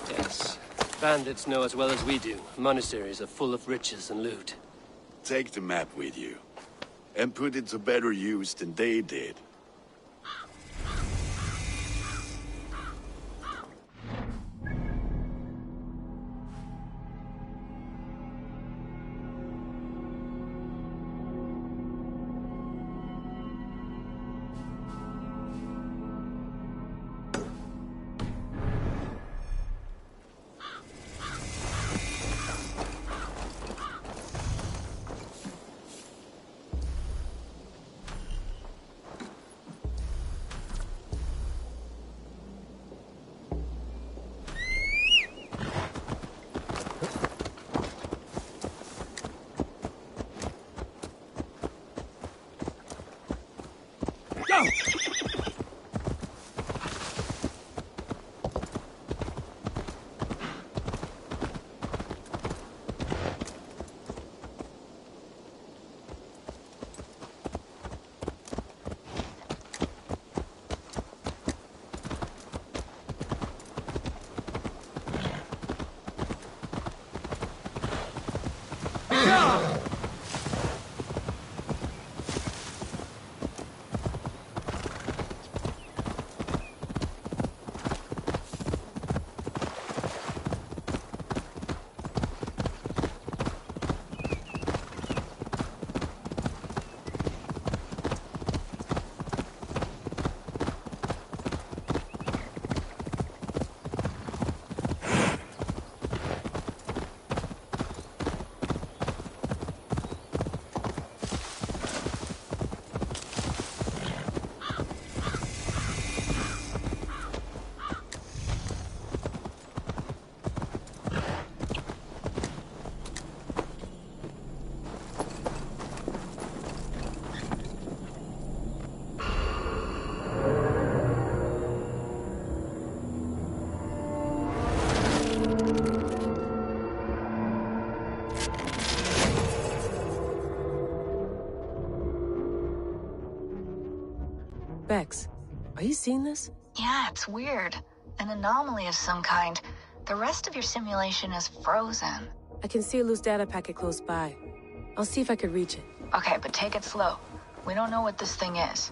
Yes. Bandits know as well as we do. Monasteries are full of riches and loot. Take the map with you, and put it to better use than they did. Bex, are you seeing this? Yeah, it's weird. An anomaly of some kind. The rest of your simulation is frozen. I can see a loose data packet close by. I'll see if I could reach it. Okay, but take it slow. We don't know what this thing is.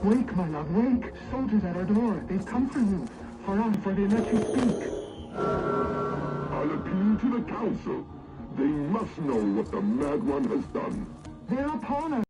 Wake, my love, wake! Soldiers at our door. They've come for you. Hurrah, for they let you speak. I'll appeal to the council. They must know what the Mad One has done. They're upon us.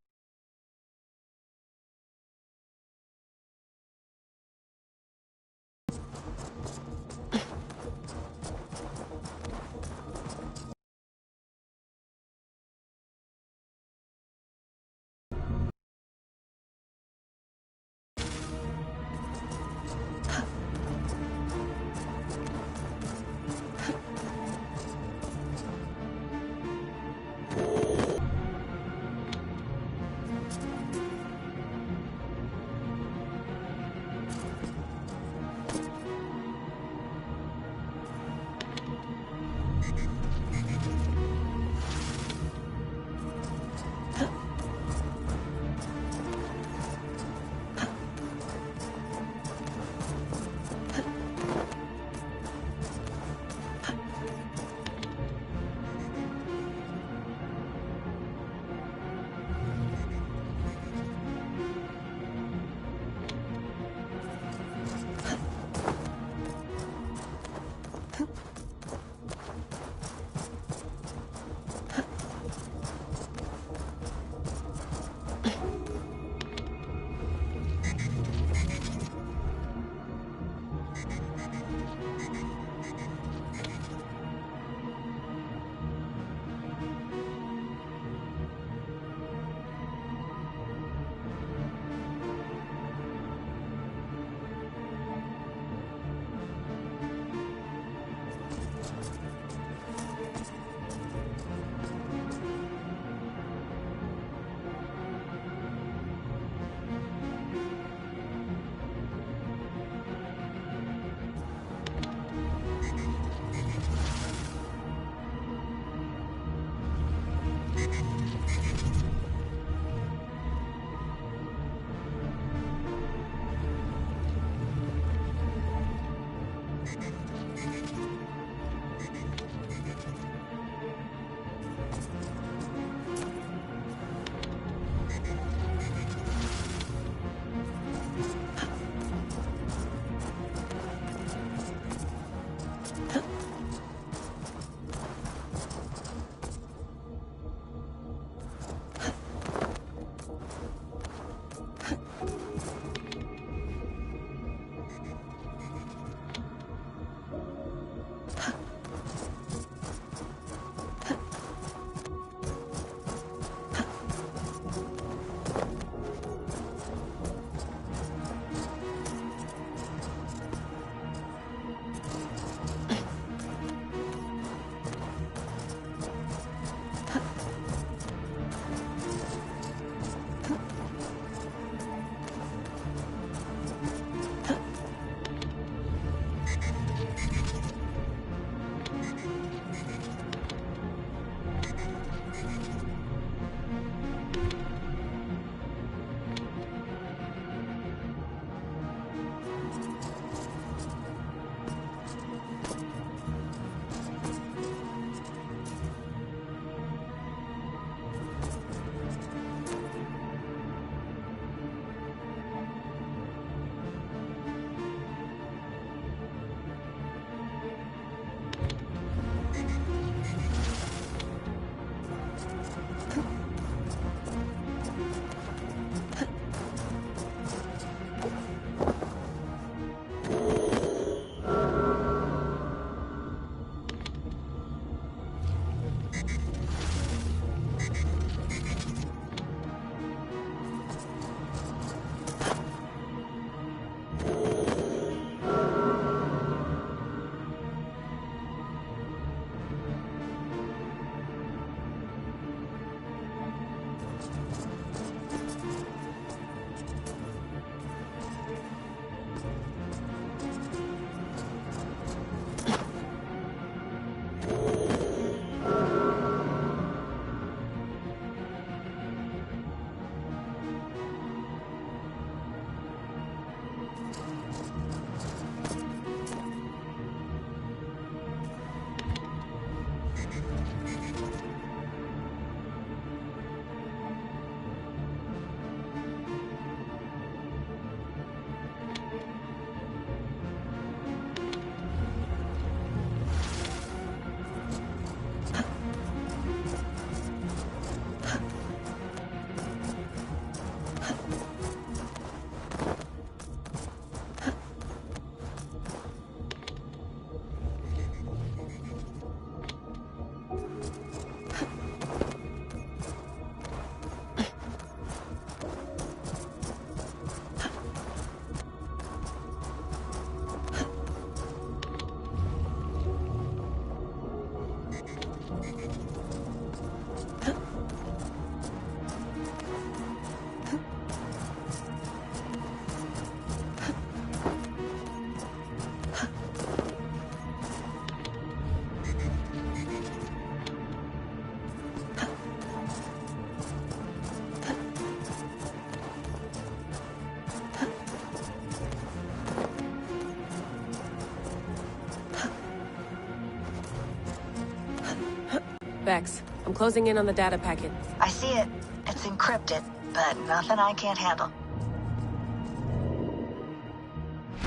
Vex, I'm closing in on the data packet. I see it. It's encrypted, but nothing I can't handle.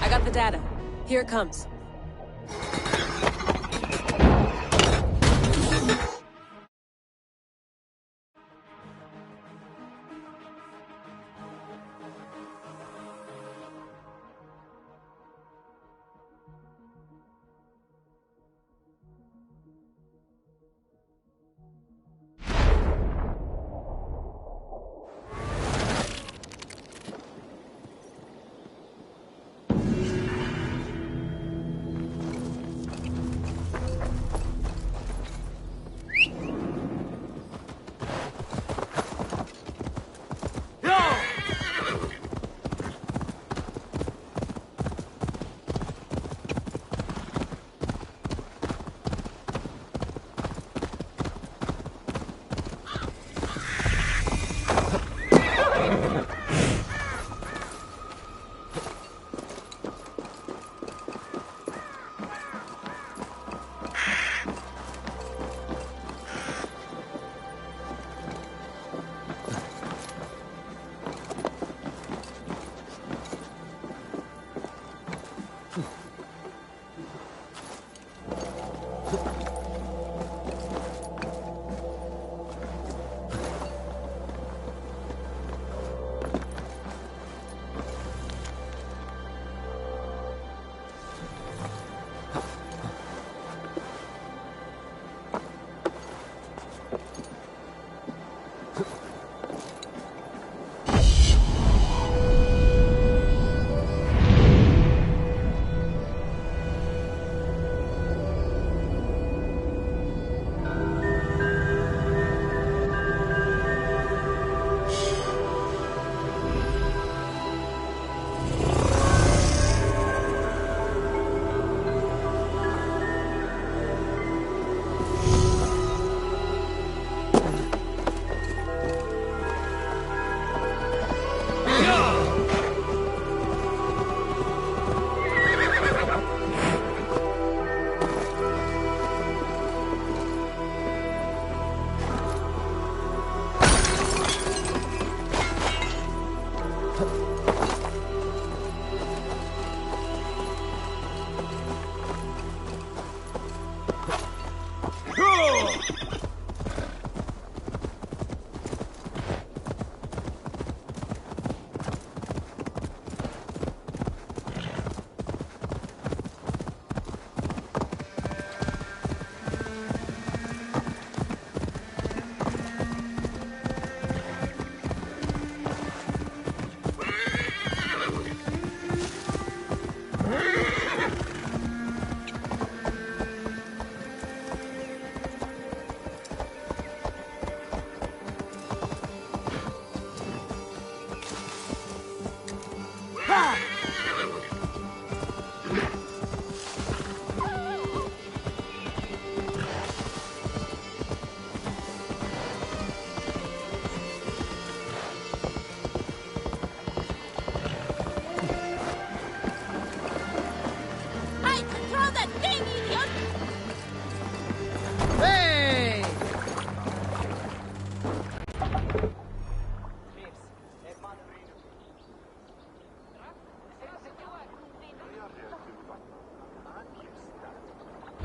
I got the data. Here it comes.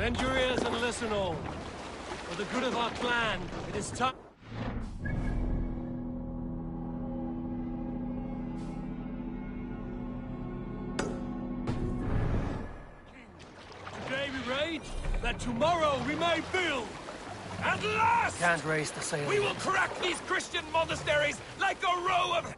Bend your ears and listen all. For the good of our clan, it is time. Today we rage, that tomorrow we may build. At last! Can't raise the sail. We will crack these Christian monasteries like a row of...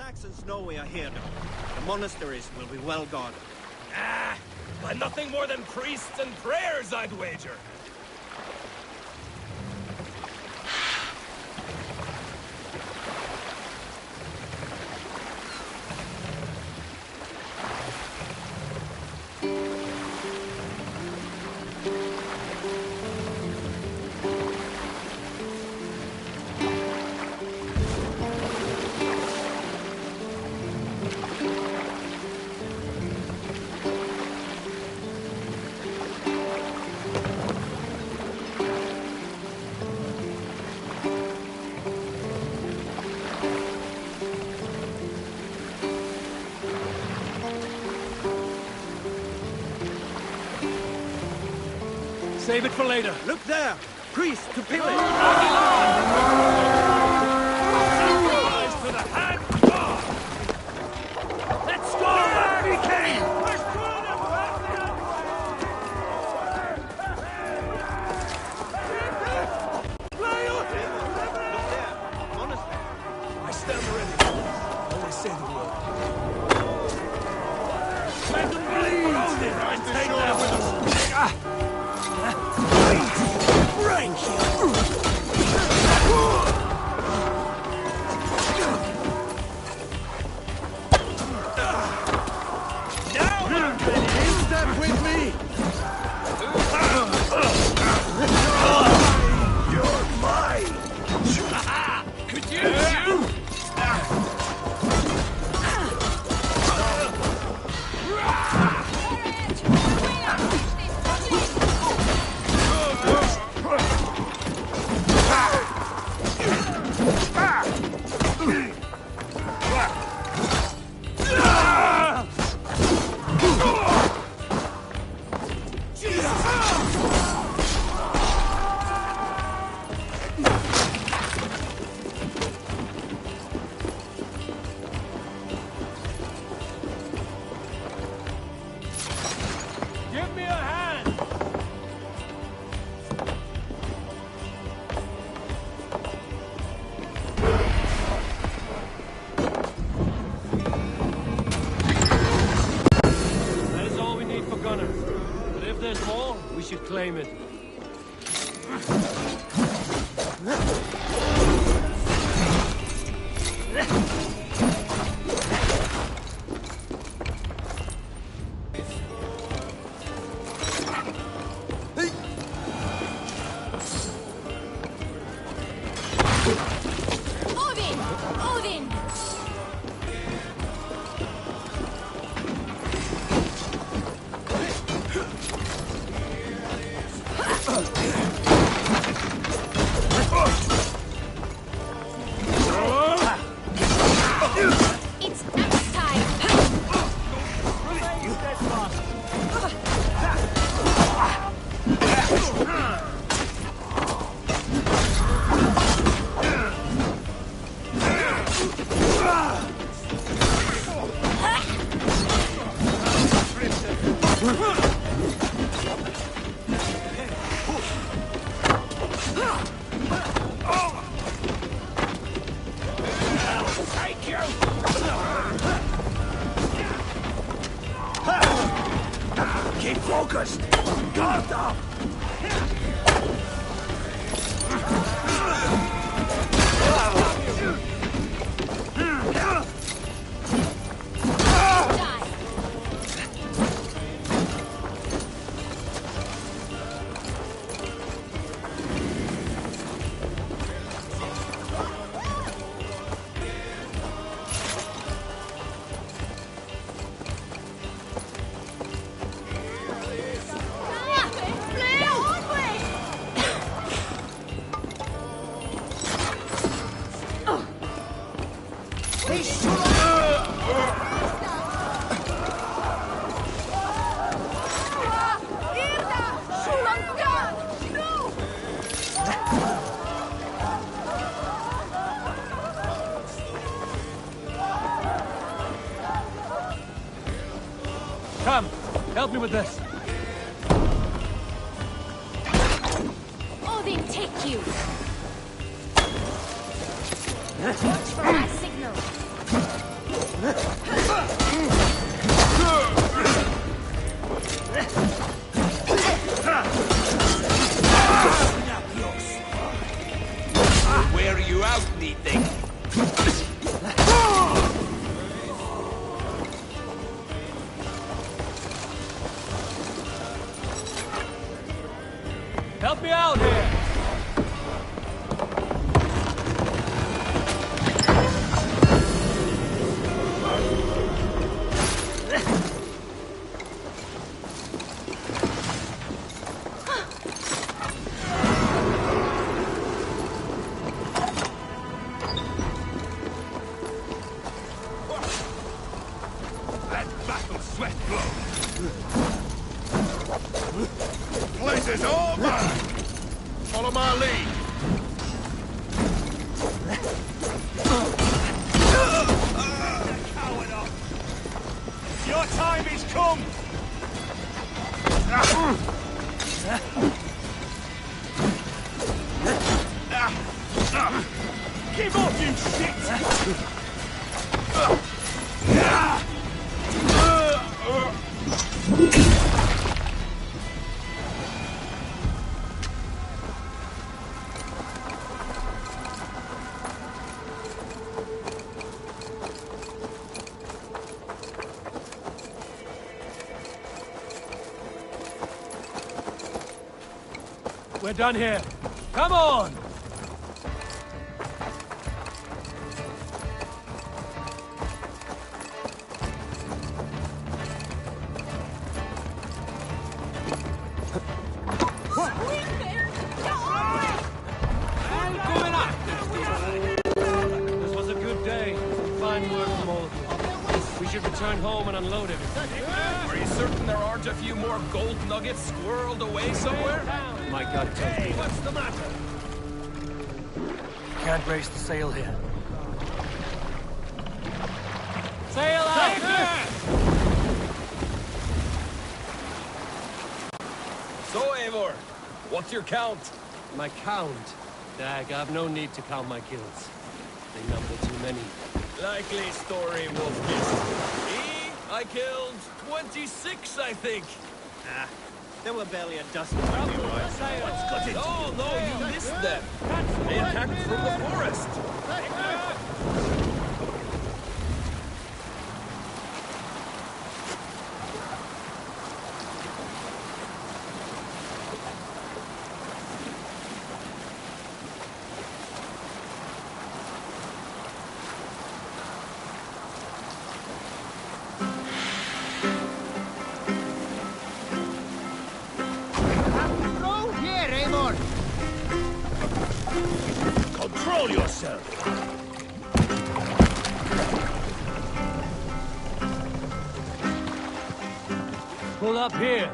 Saxons know we are here now. The monasteries will be well guarded. Ah, but nothing more than priests and prayers, I'd wager. Save it for later. Look there! Priest to pillage! Rise to the hand! Let's go! He came! I stand ready. Only say the word. Let them bleed! And take them with us! Give me a hand! That is all we need for Gunner. But if there's more, we should claim it. Odin! Odin! It's axe time! Take you! Keep focused! Guard up! Come, help me with this. Odin, take you! Watch for my signal! Wear you out, meeting. Help me out here! Place is all mine! Follow my lead! Your time is come! Give up, you shit! We're done here. Come on! This was a good day. Fine work from all of you. We should return home and unload everything. Are you certain there aren't a few more gold nuggets squirreled away somewhere? My gut tells me. What's the matter? Can't raise the sail here. Sail out! So, Eivor, what's your count? My count? Dag, I've no need to count my kills. They number too many. Likely story, Wolfkiss. I killed 26, I think. Ah, there were barely a dozen of you, What's got it? Oh, no, you missed them. They attacked from the forest. Control yourself! Pull up here.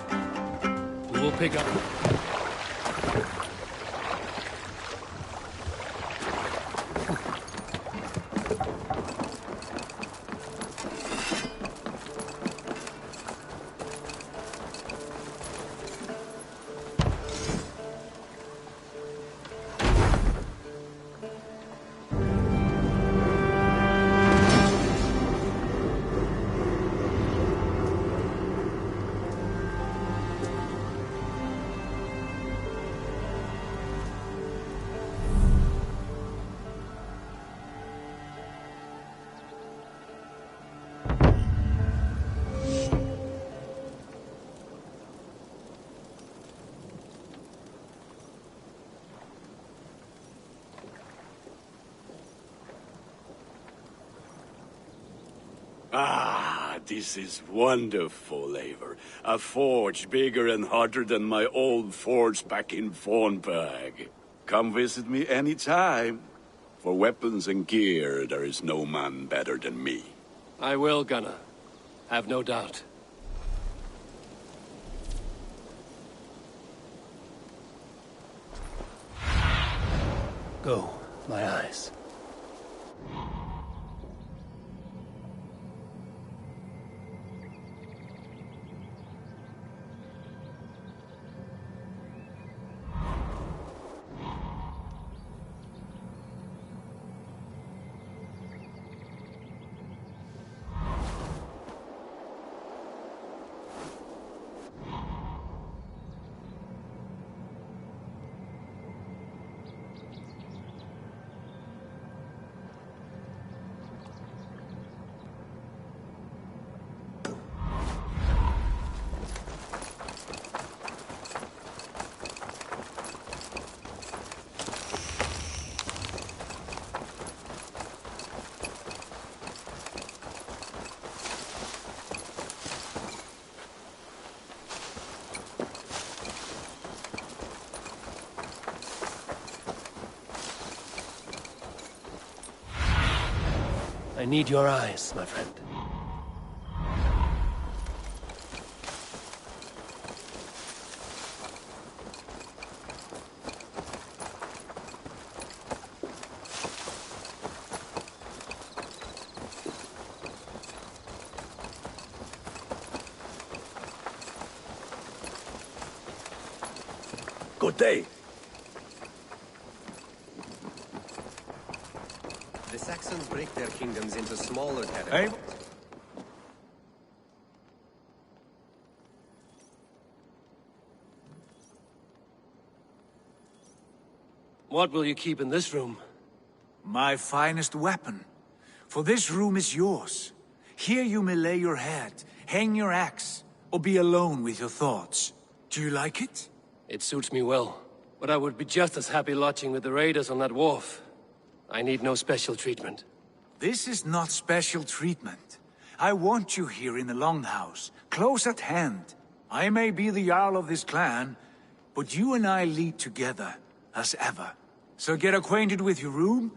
We will pick up. Ah, this is wonderful, Eivor. A forge bigger and hotter than my old forge back in Fornberg. Come visit me anytime. For weapons and gear, there is no man better than me. I will, Gunnar. Have no doubt. Go, my eyes. I need your eyes, my friend. Good day. The Saxons break their kingdoms into smaller territories. What will you keep in this room? My finest weapon. For this room is yours. Here you may lay your head, hang your axe, or be alone with your thoughts. Do you like it? It suits me well, but I would be just as happy lodging with the raiders on that wharf. I need no special treatment. This is not special treatment. I want you here in the Longhouse, close at hand. I may be the Jarl of this clan, but you and I lead together, as ever. So get acquainted with your room,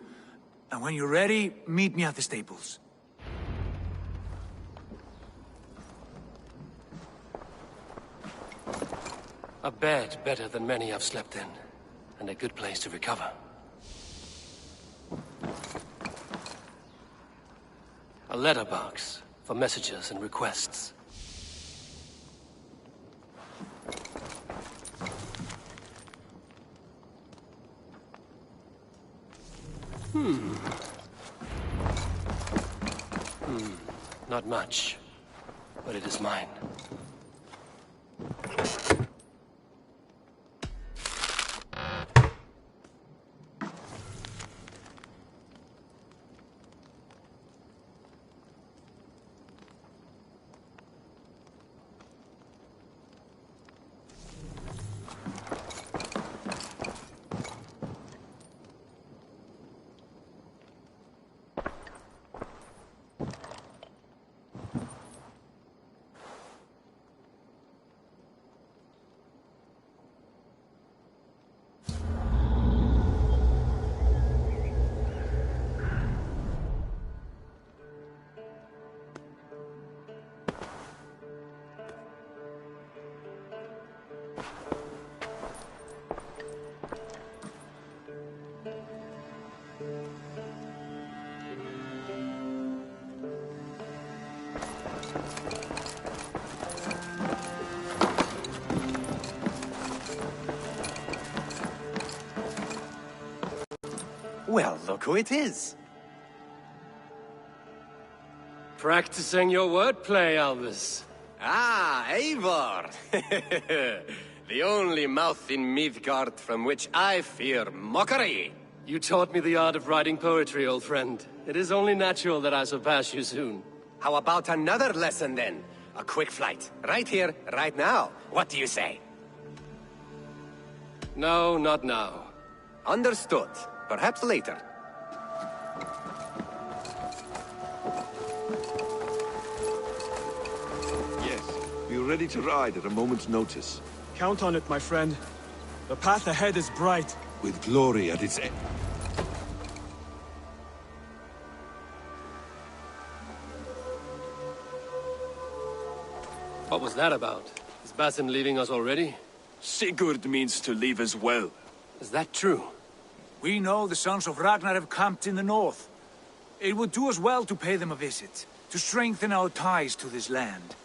and when you're ready, meet me at the stables. A bed better than many I've slept in, and a good place to recover. A letterbox for messages and requests. Not much, but it is mine. Well, look who it is. Practicing your wordplay, Albus. Ah, Eivor! The only mouth in Midgard from which I fear mockery. You taught me the art of writing poetry, old friend. It is only natural that I surpass you soon. How about another lesson, then? A quick flight. Right here, right now. What do you say? No, not now. Understood. Perhaps later. Yes, we are ready to ride at a moment's notice. Count on it, my friend. The path ahead is bright. With glory at its end. What was that about? Is Basim leaving us already? Sigurd means to leave as well. Is that true? We know the sons of Ragnar have camped in the north. It would do us well to pay them a visit, to strengthen our ties to this land.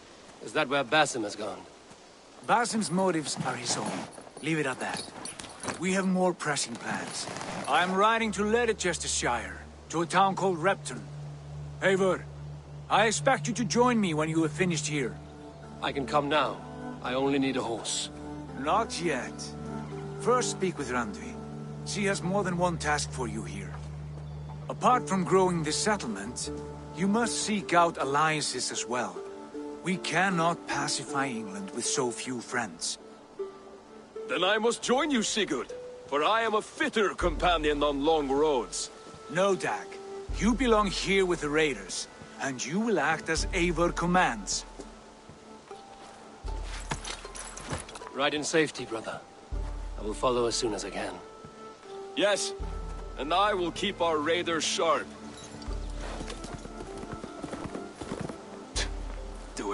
Is that where Basim has gone? Basim's motives are his own. Leave it at that. We have more pressing plans. I'm riding to Leicestershire, to a town called Repton. Eivor, I expect you to join me when you have finished here. I can come now. I only need a horse. Not yet. First speak with Randvi. She has more than one task for you here. Apart from growing this settlement, you must seek out alliances as well. We cannot pacify England with so few friends. Then I must join you, Sigurd, for I am a fitter companion on long roads. No, Dag. You belong here with the raiders, and you will act as Eivor commands. Ride in safety, brother. I will follow as soon as I can. Yes, and I will keep our raiders sharp.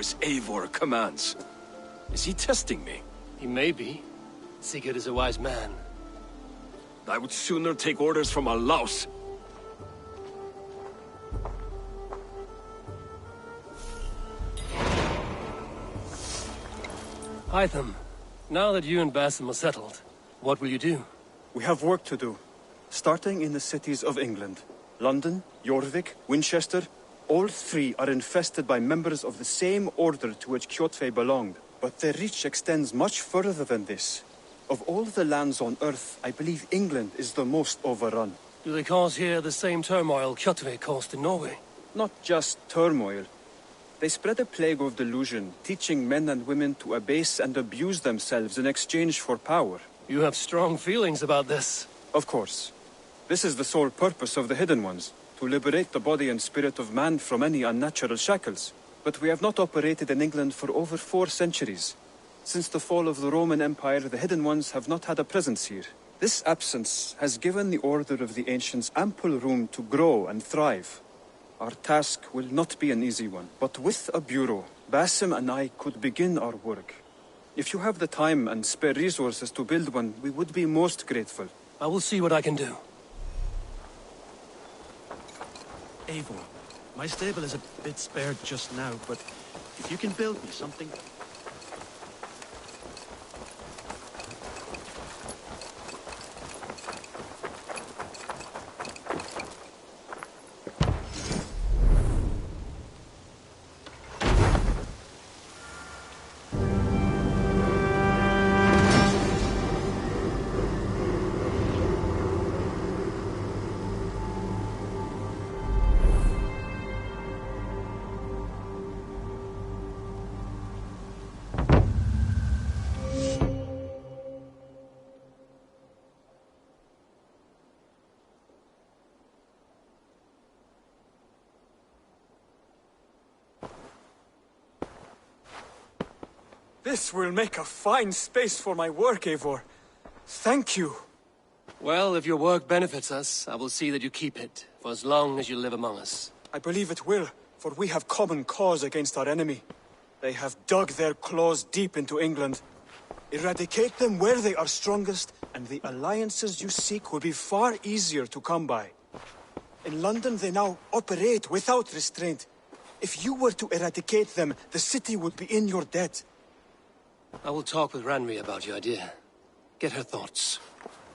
as Eivor commands. Is he testing me? He may be. Sigurd is a wise man. I would sooner take orders from a louse. Hytham, now that you and Basim are settled, what will you do? We have work to do, starting in the cities of England. London, Jorvik, Winchester, all three are infested by members of the same order to which Kjotve belonged. But their reach extends much further than this. Of all the lands on Earth, I believe England is the most overrun. Do they cause here the same turmoil Kjotve caused in Norway? Not just turmoil. They spread a plague of delusion, teaching men and women to abase and abuse themselves in exchange for power. You have strong feelings about this. Of course. This is the sole purpose of the Hidden Ones, to liberate the body and spirit of man from any unnatural shackles. But we have not operated in England for over 4 centuries. Since the fall of the Roman Empire, the Hidden Ones have not had a presence here. This absence has given the Order of the Ancients ample room to grow and thrive. Our task will not be an easy one, but with a bureau, Basim and I could begin our work. If you have the time and spare resources to build one, we would be most grateful. I will see what I can do. Eivor, my stable is a bit spared just now, but if you can build me something... This will make a fine space for my work, Eivor. Thank you. Well, if your work benefits us, I will see that you keep it, for as long as you live among us. I believe it will, for we have common cause against our enemy. They have dug their claws deep into England. Eradicate them where they are strongest, and the alliances you seek will be far easier to come by. In London, they now operate without restraint. If you were to eradicate them, the city would be in your debt. I will talk with Ranri about your idea. Get her thoughts.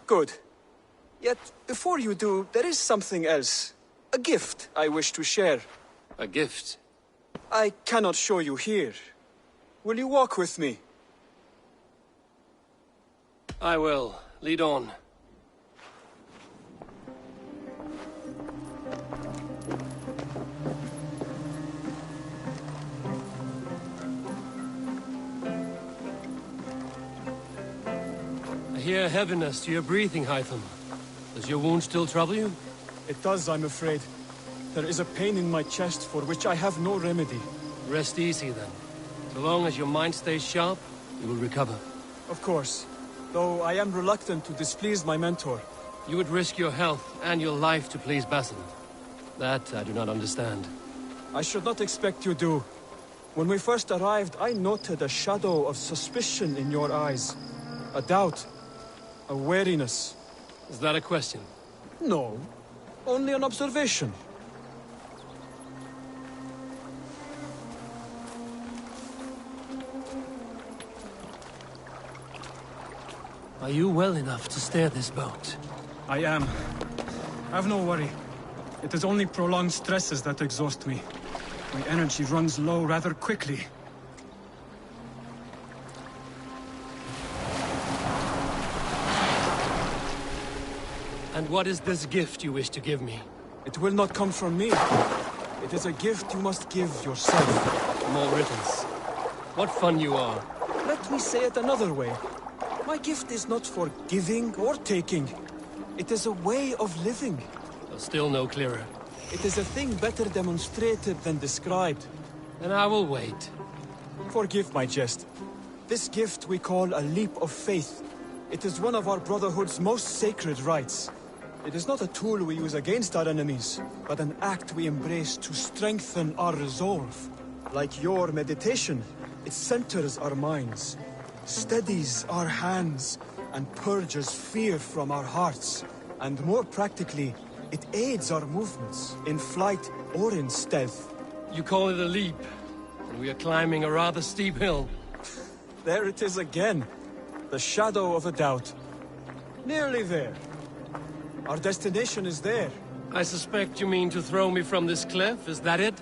Good. Yet, before you do, there is something else. A gift I wish to share. A gift? I cannot show you here. Will you walk with me? I will. Lead on. I hear heaviness to your breathing, Hytham. Does your wound still trouble you? It does, I'm afraid. There is a pain in my chest for which I have no remedy. Rest easy, then. So long as your mind stays sharp, you will recover. Of course. Though I am reluctant to displease my mentor. You would risk your health and your life to please Basim. That I do not understand. I should not expect you do. When we first arrived, I noted a shadow of suspicion in your eyes. A doubt. A wariness. Is that a question? No. Only an observation. Are you well enough to steer this boat? I am. Have no worry. It is only prolonged stresses that exhaust me. My energy runs low rather quickly. And what is this gift you wish to give me? It will not come from me. It is a gift you must give yourself. More riddles. What fun you are. Let me say it another way. My gift is not for giving or taking. It is a way of living. Still no clearer. It is a thing better demonstrated than described. Then I will wait. Forgive my jest. This gift we call a leap of faith. It is one of our Brotherhood's most sacred rites. It is not a tool we use against our enemies, but an act we embrace to strengthen our resolve. Like your meditation, it centers our minds, steadies our hands, and purges fear from our hearts. And more practically, it aids our movements, in flight or in stealth. You call it a leap, and we are climbing a rather steep hill. There it is again. The shadow of a doubt. Nearly there. Our destination is there. I suspect you mean to throw me from this cliff, is that it?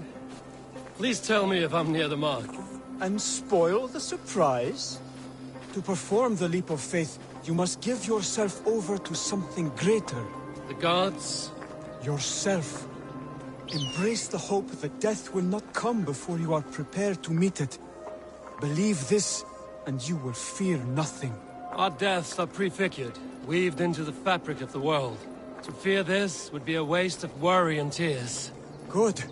Please tell me if I'm near the mark. And spoil the surprise? To perform the leap of faith, you must give yourself over to something greater. The gods? Yourself. Embrace the hope that death will not come before you are prepared to meet it. Believe this, and you will fear nothing. Our deaths are prefigured, weaved into the fabric of the world. To fear this would be a waste of worry and tears. Good.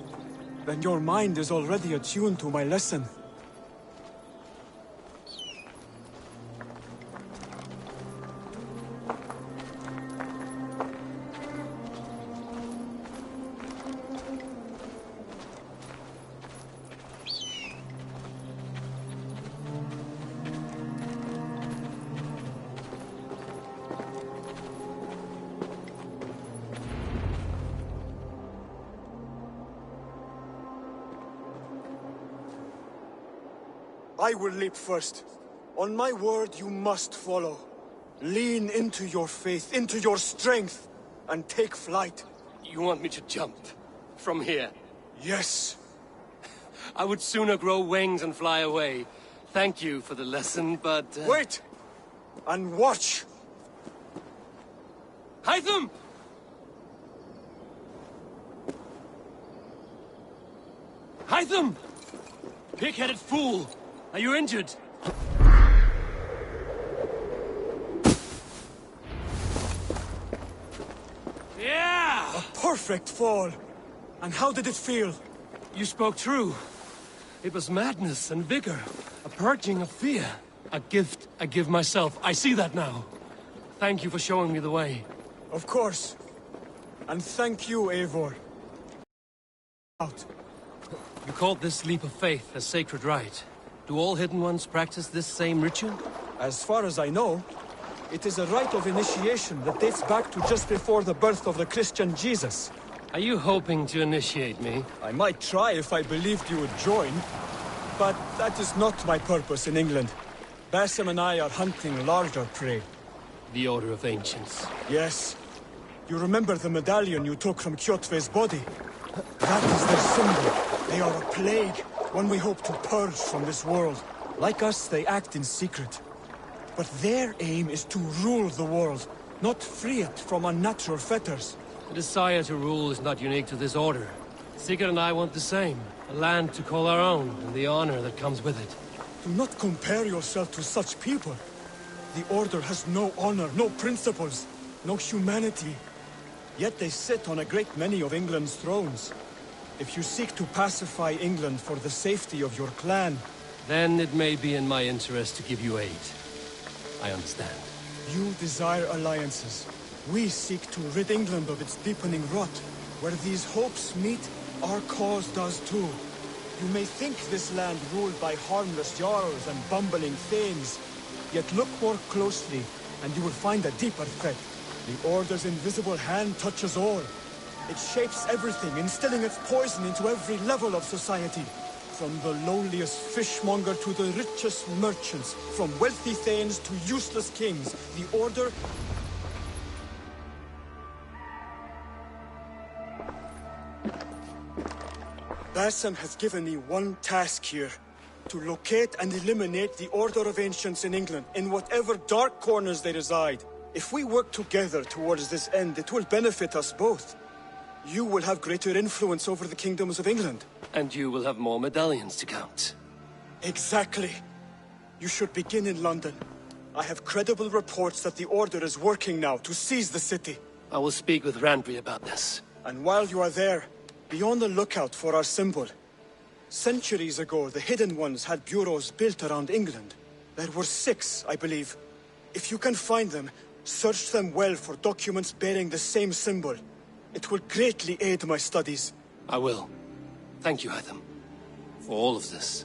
Then your mind is already attuned to my lesson. I will leap first. On my word, you must follow. Lean into your faith, into your strength, and take flight. You want me to jump? From here? Yes. I would sooner grow wings and fly away. Thank you for the lesson, but... Wait! And watch! Hytham! Hytham! Pig-headed fool! Are you injured? Yeah! A perfect fall! And how did it feel? You spoke true. It was madness and vigor. A purging of fear. A gift I give myself. I see that now. Thank you for showing me the way. Of course. And thank you, Eivor. Out. You called this leap of faith a sacred rite. Do all Hidden Ones practice this same ritual? As far as I know, it is a rite of initiation that dates back to just before the birth of the Christian Jesus. Are you hoping to initiate me? I might try if I believed you would join. But that is not my purpose in England. Basim and I are hunting larger prey. The Order of Ancients. Yes. You remember the medallion you took from Kjotve's body? That is their symbol. They are a plague, one we hope to purge from this world. Like us, they act in secret. But their aim is to rule the world, not free it from unnatural fetters. The desire to rule is not unique to this order. Sigurd and I want the same. A land to call our own, and the honor that comes with it. Do not compare yourself to such people. The Order has no honor, no principles, no humanity. Yet they sit on a great many of England's thrones. If you seek to pacify England for the safety of your clan... Then it may be in my interest to give you aid. I understand. You desire alliances. We seek to rid England of its deepening rot. Where these hopes meet, our cause does too. You may think this land ruled by harmless jarls and bumbling thanes. Yet look more closely, and you will find a deeper threat. The Order's invisible hand touches all. It shapes everything, instilling its poison into every level of society. From the lowliest fishmonger to the richest merchants, from wealthy thanes to useless kings, the Order... Basim has given me one task here. To locate and eliminate the Order of Ancients in England, in whatever dark corners they reside. If we work together towards this end, it will benefit us both. You will have greater influence over the kingdoms of England. And you will have more medallions to count. Exactly. You should begin in London. I have credible reports that the Order is working now to seize the city. I will speak with Randvi about this. And while you are there, be on the lookout for our symbol. Centuries ago, the Hidden Ones had bureaus built around England. There were 6, I believe. If you can find them, search them well for documents bearing the same symbol. It will greatly aid my studies. I will. Thank you, Hytham. for all of this.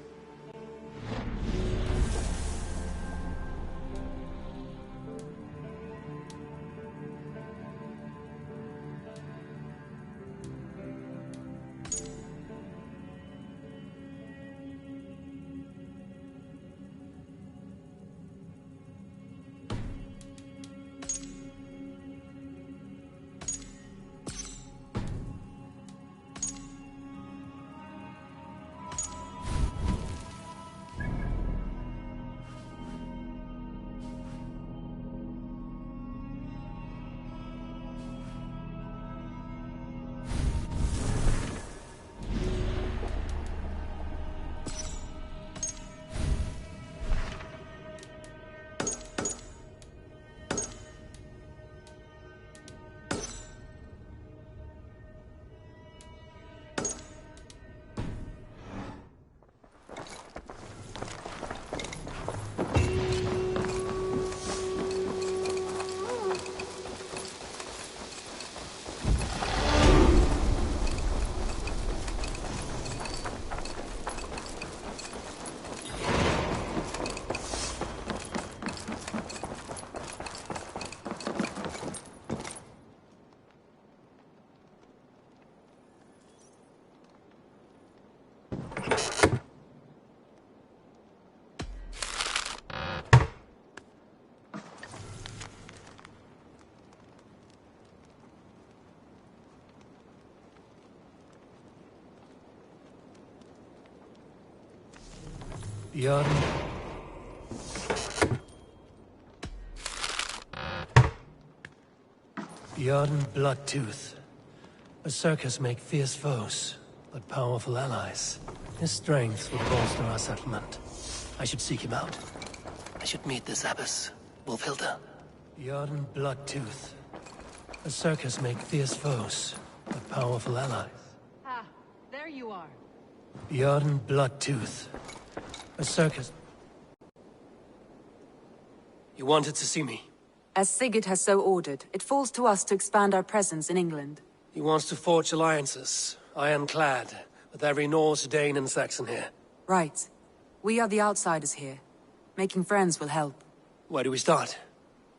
Bjorn. Bjorn Bloodtooth. Berserkers make fierce foes, but powerful allies. His strength would bolster our settlement. I should seek him out. I should meet this abbess, Wolfhilda. Bjorn Bloodtooth. Berserkers make fierce foes, but powerful allies. Ah, there you are. Bjorn Bloodtooth. Berserkers. You wanted to see me? As Sigurd has so ordered, it falls to us to expand our presence in England. He wants to forge alliances, ironclad, with every Norse, Dane, and Saxon here. Right. We are the outsiders here. Making friends will help. Where do we start?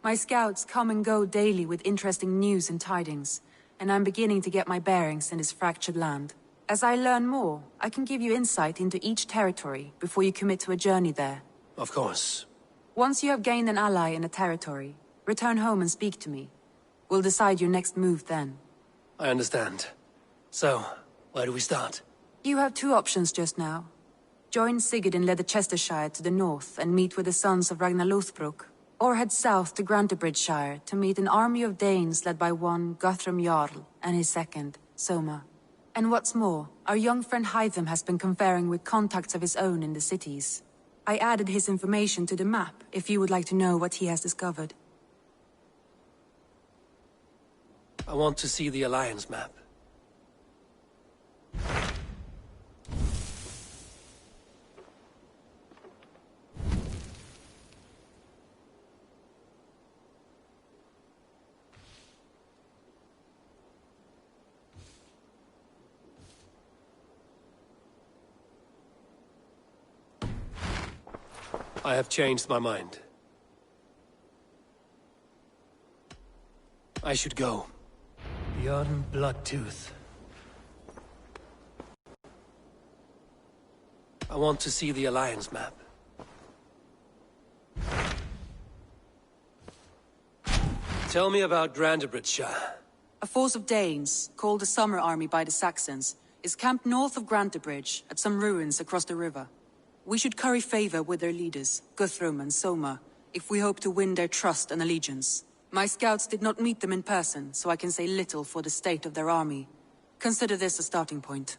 My scouts come and go daily with interesting news and tidings, and I'm beginning to get my bearings in this fractured land. As I learn more, I can give you insight into each territory before you commit to a journey there. Of course. Once you have gained an ally in a territory, return home and speak to me. We'll decide your next move then. I understand. So, where do we start? You have two options just now. Join Sigurd in Leicestershire to the north and meet with the sons of Ragnar Lothbrok, or head south to Grantebridgeshire to meet an army of Danes led by one Guthrum Jarl and his second, Soma. And what's more, our young friend Hytham has been conferring with contacts of his own in the cities. I added his information to the map, if you would like to know what he has discovered. I want to see the Alliance map. I have changed my mind. I should go. Bjorn Bloodtooth. I want to see the Alliance map. Tell me about Grantebridgeshire. A force of Danes, called the Summer Army by the Saxons, is camped north of Grantebridge at some ruins across the river. We should curry favor with their leaders, Guthrum and Soma, if we hope to win their trust and allegiance. My scouts did not meet them in person, so I can say little for the state of their army. Consider this a starting point.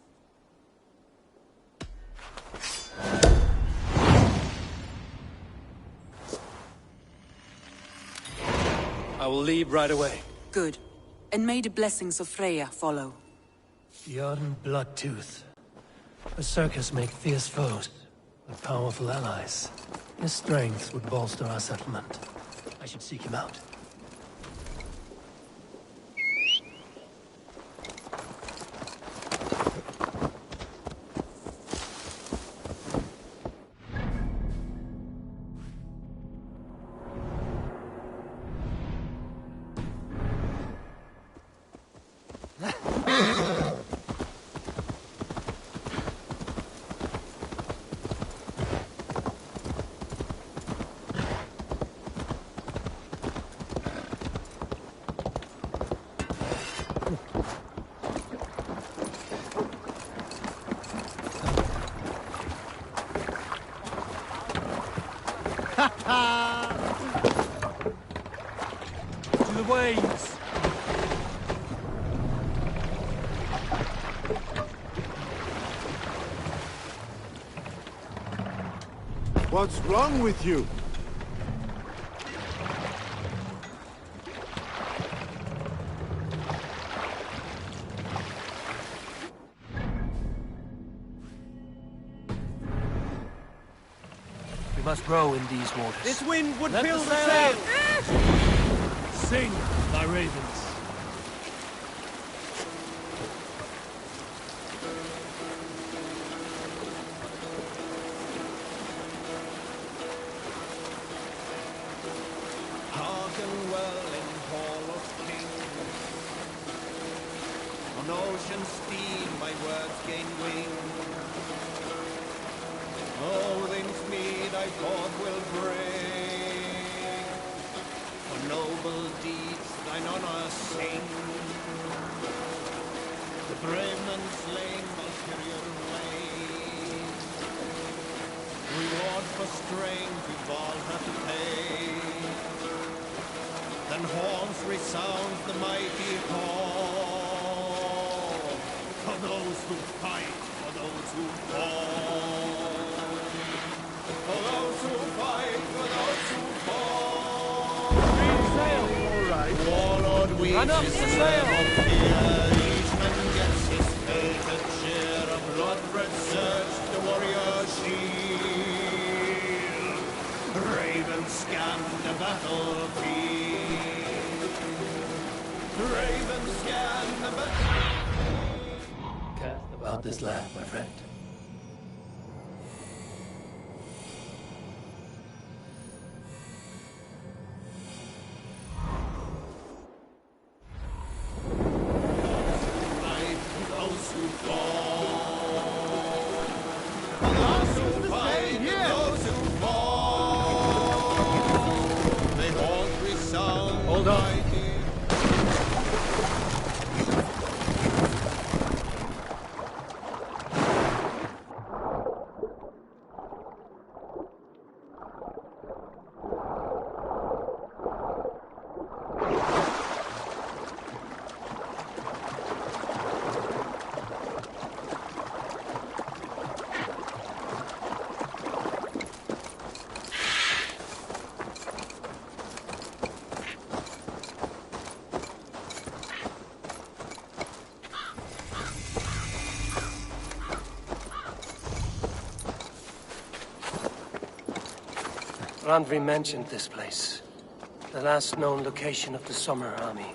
I will leave right away. Good. And may the blessings of Freya follow. Bjorn Bloodtooth. Berserkers make fierce foes, but powerful allies. His strength would bolster our settlement. I should seek him out. To the waves! What's wrong with you? We must row in these waters. This wind would Let fill the the sail. sail! Sing, my ravens. Hearken well in hall of kings. On ocean steed my words gain wing. Odin's mead I thought will bring. For noble deeds thine honor sing. The brave men slain ulterior ways. Reward for strength we all have to pay. Then horns resound the mighty call. For those who fight, for those who fall. For those who fight, for those who fall. Sail! All right. Warlord weaves Run up his the sail sail! of fear. Each man gets his fated share of blood-red surge, the warrior shield. Ravens scan the battlefield. Ravens scan the battlefield. Cast about this land, my friend. Those who fall. Those who fight, those who fall. They all resound. Hold on. Randvi mentioned this place. The last known location of the Summer Army.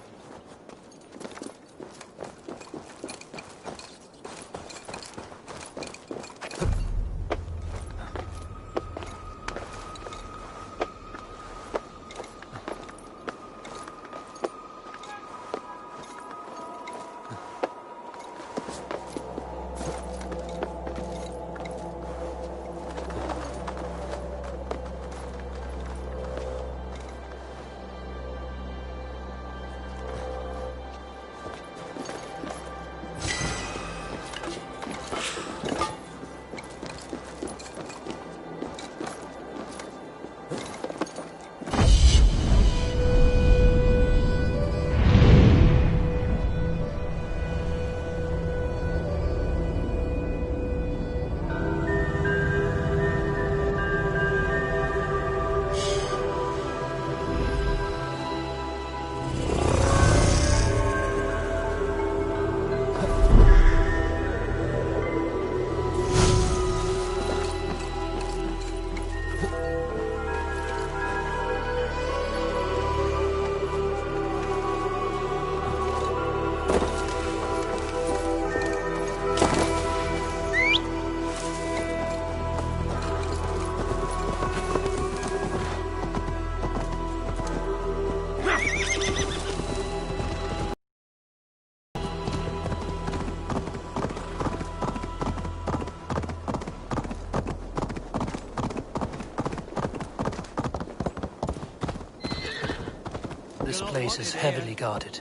This place is heavily guarded.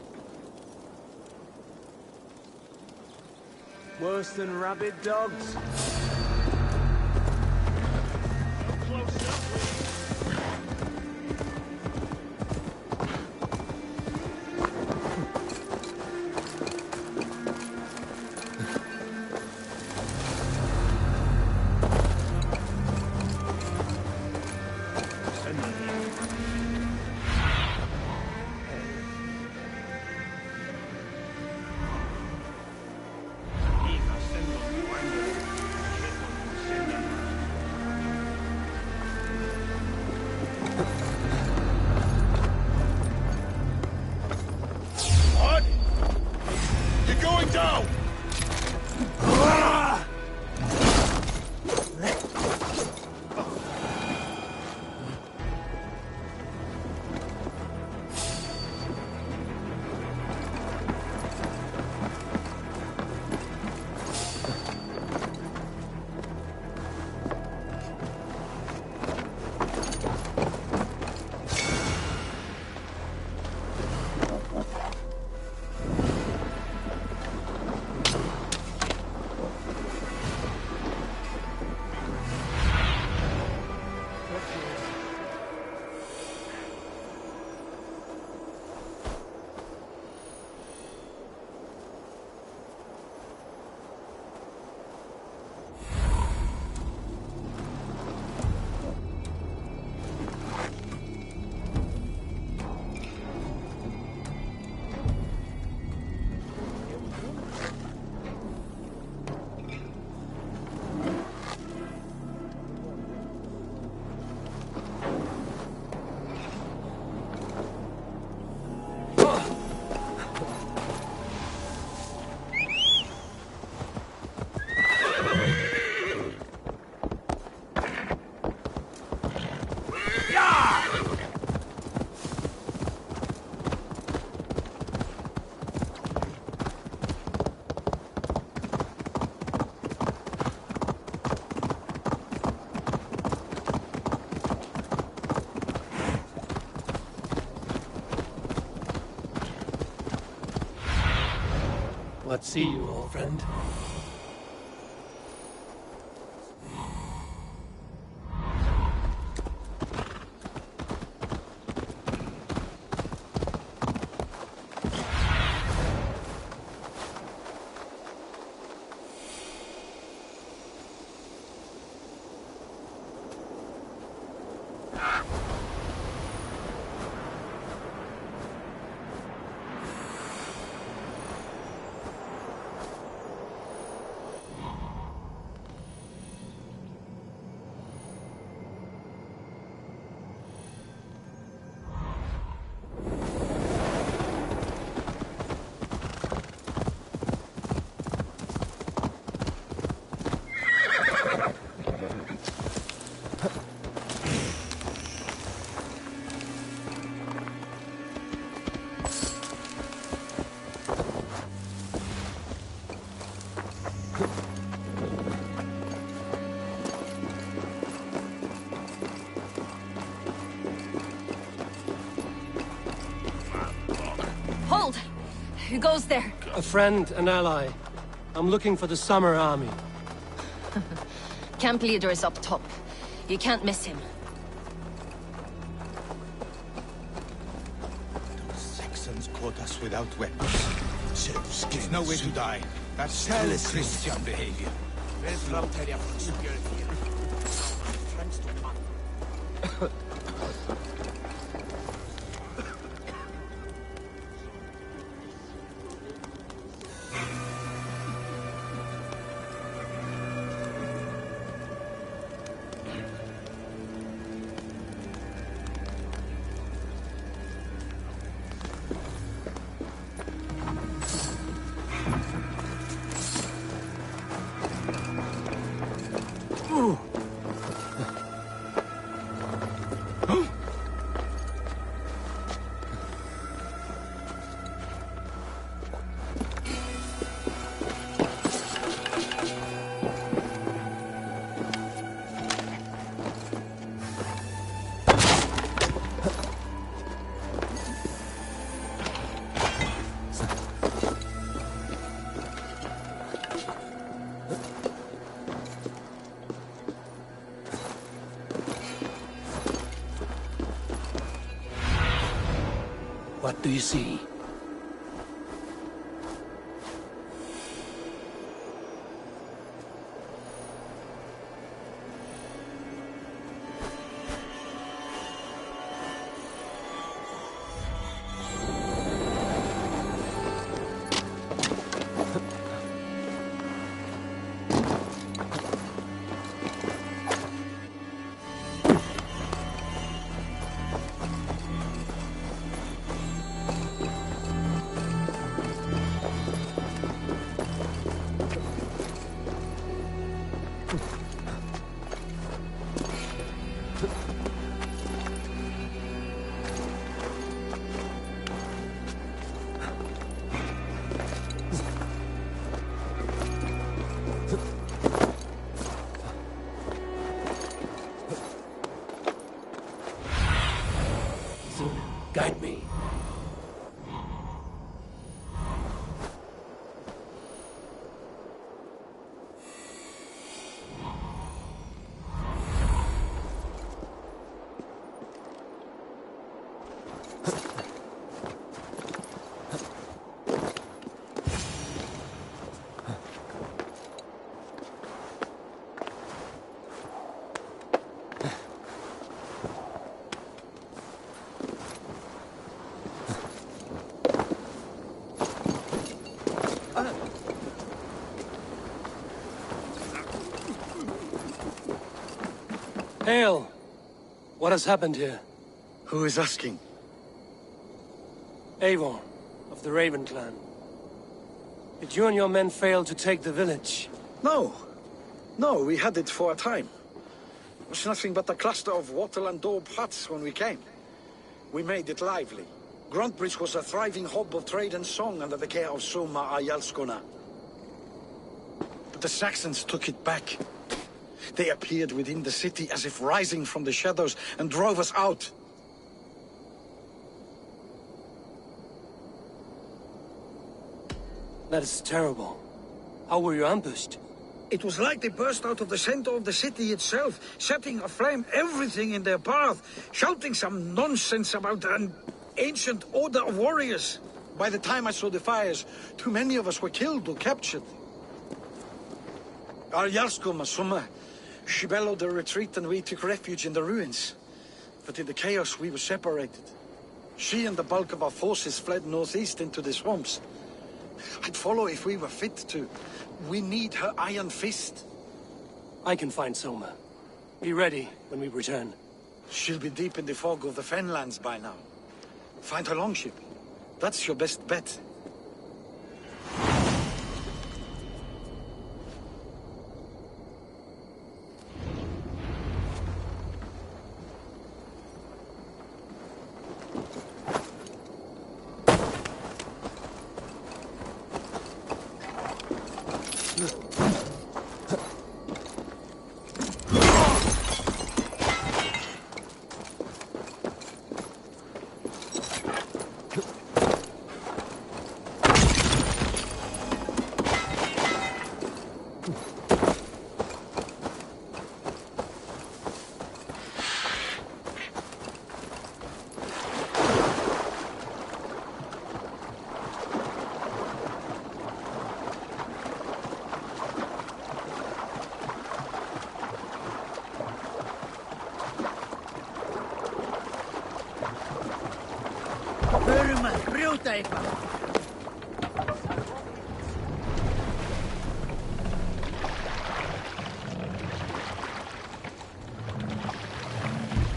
Worse than rabid dogs. What see you, old friend? Hold! Who goes there? A friend, an ally. I'm looking for the Summer Army. Camp leader is up top. You can't miss him. Those Saxons caught us without weapons. There's no way to die. That's true Christian behavior. What do you see? Guide me. Hail! What has happened here? Who is asking? Eivor, of the Raven clan. Did you and your men fail to take the village? No. No, we had it for a time. It was nothing but a cluster of wattle and daub huts when we came. We made it lively. Gruntbridge was a thriving hub of trade and song under the care of Soma Ayalskona. But the Saxons took it back. They appeared within the city as if rising from the shadows and drove us out. That is terrible. How were you ambushed? It was like they burst out of the center of the city itself, setting aflame everything in their path, shouting some nonsense about an ancient order of warriors. By the time I saw the fires, too many of us were killed or captured. Our Yarsko Masuma, she bellowed a retreat and we took refuge in the ruins. But in the chaos we were separated. She and the bulk of our forces fled northeast into the swamps. I'd follow if we were fit to. We need her iron fist. I can find Soma. Be ready when we return. She'll be deep in the fog of the Fenlands by now. Find her longship. That's your best bet.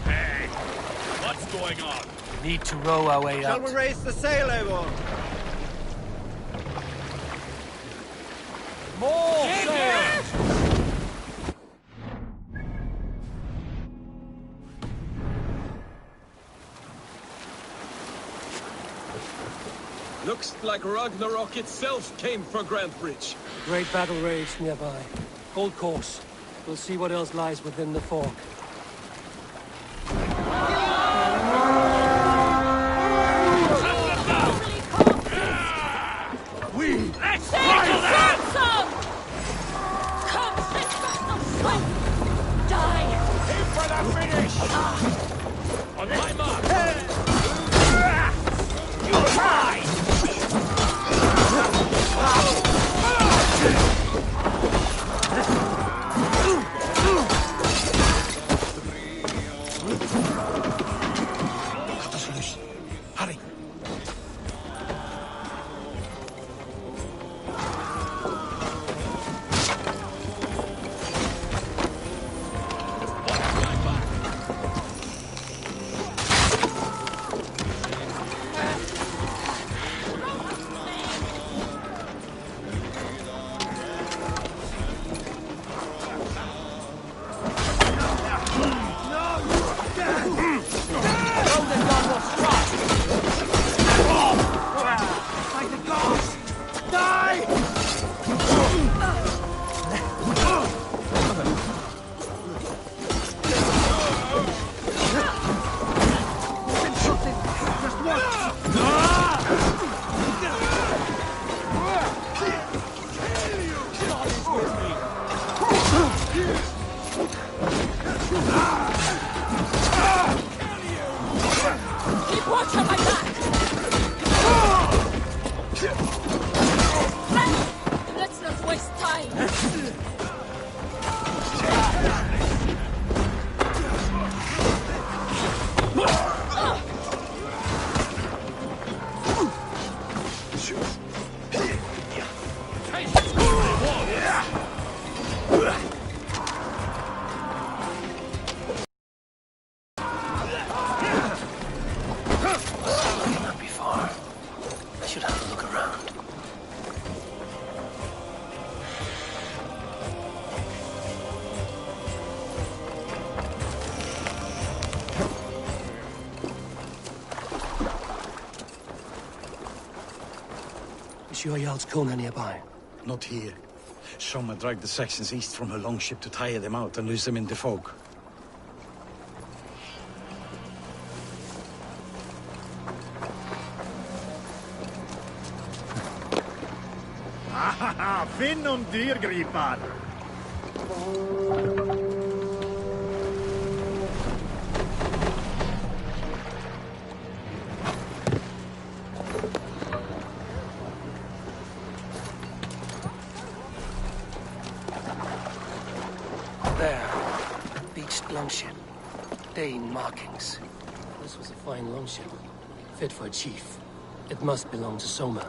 Hey, what's going on? Need to row our way Shall out. we raise the sail, Eivor? More sail! Looks like Ragnarok itself came for Grantbridge. Great battle raged nearby. Hold course. We'll see what else lies within the fog. Let's tackle that! Come, die! Aim for the finish! On my mark! Keep watch on my back! Let's not waste time! Not be far. I should have a look around. Is your Jarl's Kona nearby? Not here. Soma dragged the Saxons east from her longship to tire them out and lose them in the fog. Finn und dyrgripar! There. Beached longship. Dane markings. This was a fine longship. Fit for a chief. It must belong to Soma.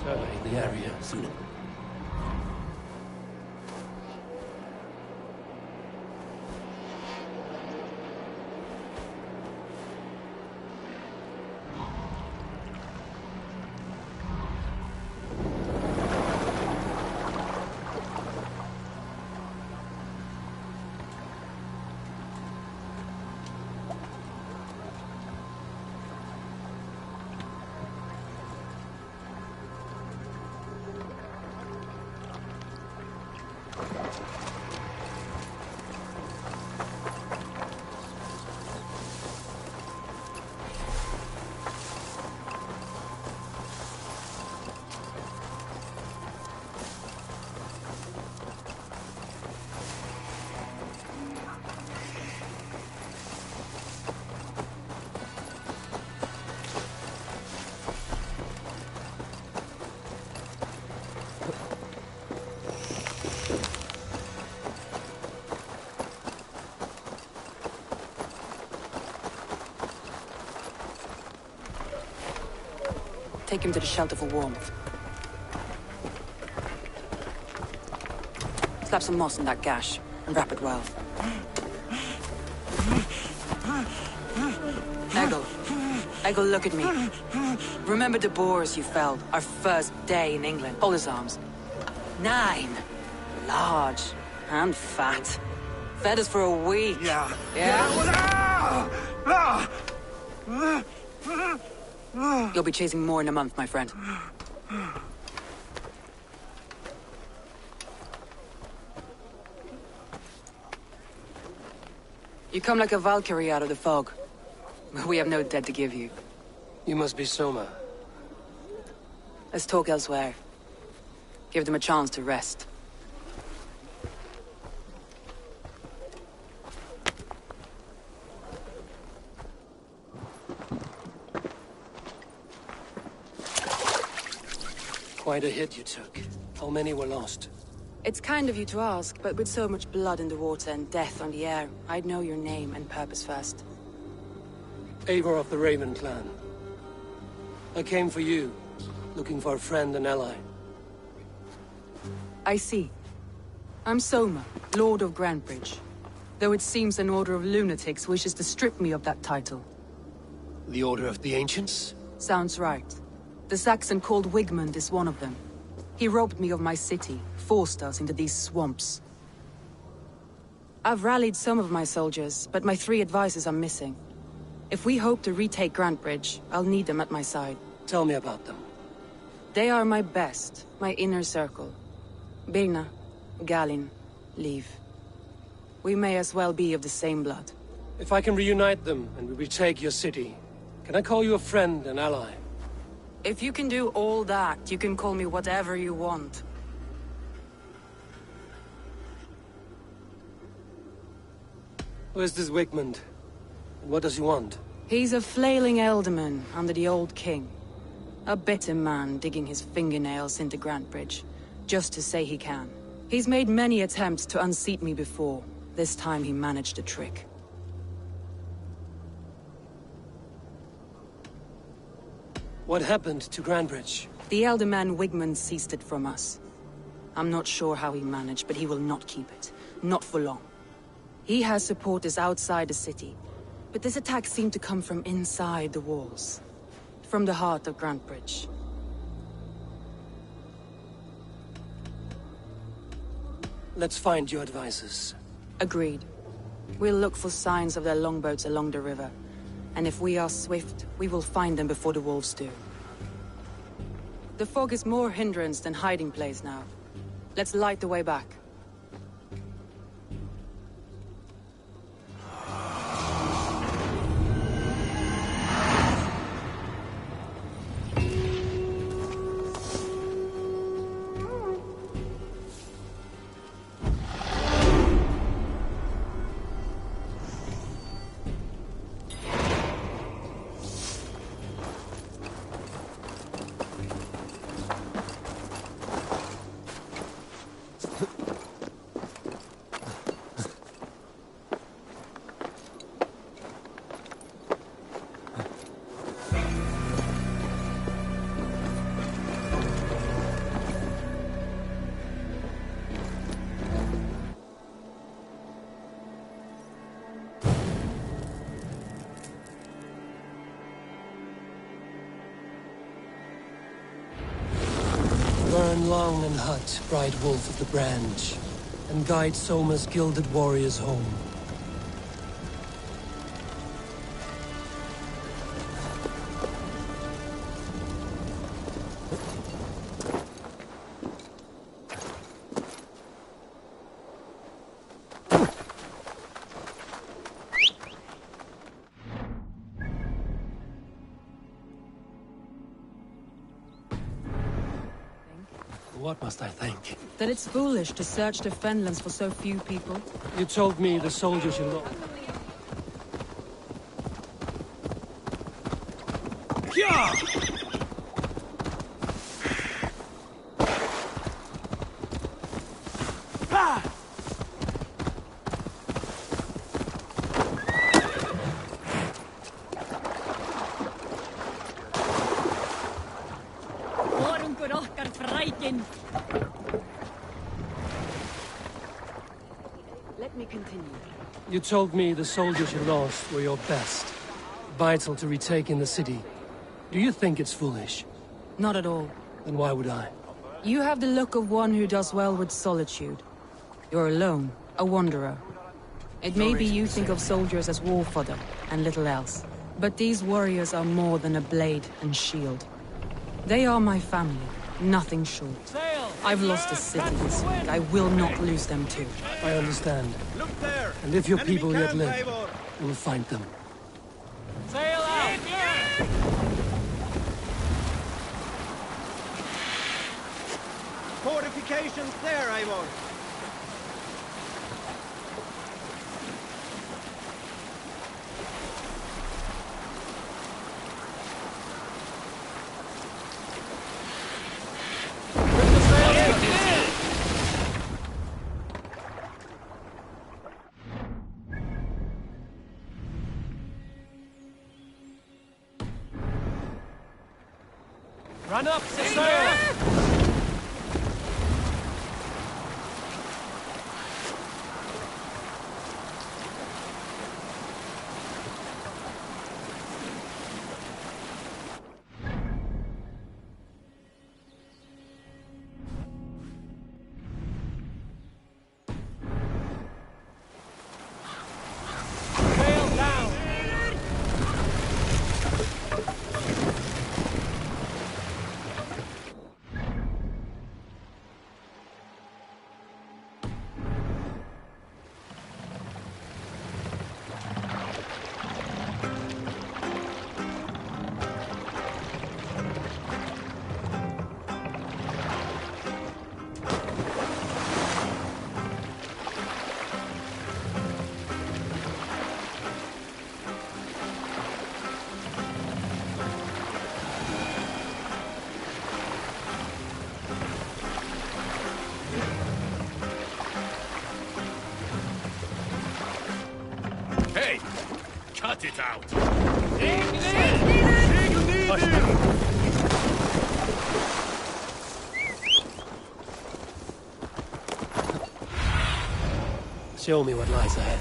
Surveying the area soon. Take him to the shelter for warmth. Slap some moss in that gash, and wrap it well. Eggle, look at me. Remember the boars you felled, our first day in England? Hold his arms. 9. Large. And fat. Fed us for a week. Yeah. You'll be chasing more in a month, my friend. You come like a Valkyrie out of the fog. But we have no dead to give you. You must be Soma. Let's talk elsewhere. Give them a chance to rest. Quite a hit you took. How many were lost? It's kind of you to ask, but with so much blood in the water and death on the air, I'd know your name and purpose first. Eivor of the Raven clan. I came for you, looking for a friend and ally. I see. I'm Soma, Lord of Grantebridge. Though it seems an order of lunatics wishes to strip me of that title. The Order of the Ancients? Sounds right. The Saxon called Wigmund is one of them. He robbed me of my city, forced us into these swamps. I've rallied some of my soldiers, but my 3 advisors are missing. If we hope to retake Grantebridge, I'll need them at my side. Tell me about them. They are my best, my inner circle. Birna, Galin, Liv. We may as well be of the same blood. If I can reunite them and we retake your city, can I call you a friend and ally? If you can do all that, you can call me whatever you want. Who is this Wigmund? And what does he want? He's a flailing elderman under the old king. A bitter man digging his fingernails into Grantebridge, just to say he can. He's made many attempts to unseat me before. This time he managed a trick. What happened to Grantebridge? The elderman Wigmund seized it from us. I'm not sure how he managed, but he will not keep it. Not for long. He has supporters outside the city, but this attack seemed to come from inside the walls. From the heart of Grantebridge. Let's find your advisors. Agreed. We'll look for signs of their longboats along the river. And if we are swift, we will find them before the wolves do. The fog is more hindrance than hiding place now. Let's light the way back. Burn long and hot, bright wolf of the branch, and guide Soma's gilded warriors home. What must I think? That it's foolish to search the Fenlands for so few people. You told me the soldiers you lost. Yeah! Let me continue. You told me the soldiers you lost were your best. Vital to retaking the city. Do you think it's foolish? Not at all. Then why would I? You have the look of one who does well with solitude. You're alone, a wanderer. It may be you think of soldiers as war fodder, and little else. But these warriors are more than a blade and shield. They are my family, nothing short. I've lost a city this week. I will not lose them too. I understand. Look there! And if your Enemy people yet camp, live, Eivor! we will find them. Sail out! Fortifications there, Eivor! Run up, sail! Hey! Cut it out! Show me what lies ahead.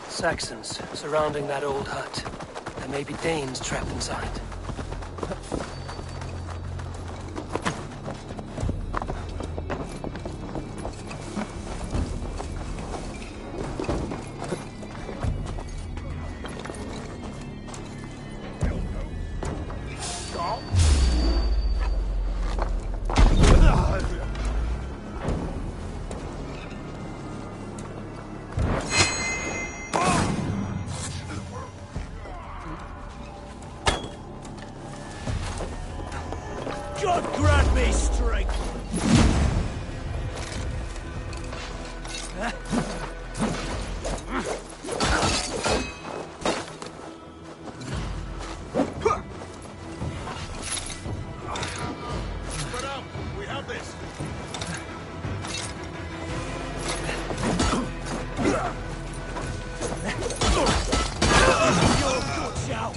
Saxons surrounding that old hut. There may be Danes trapped inside. God grant me strength! Spread out! We have this! You're a good shout!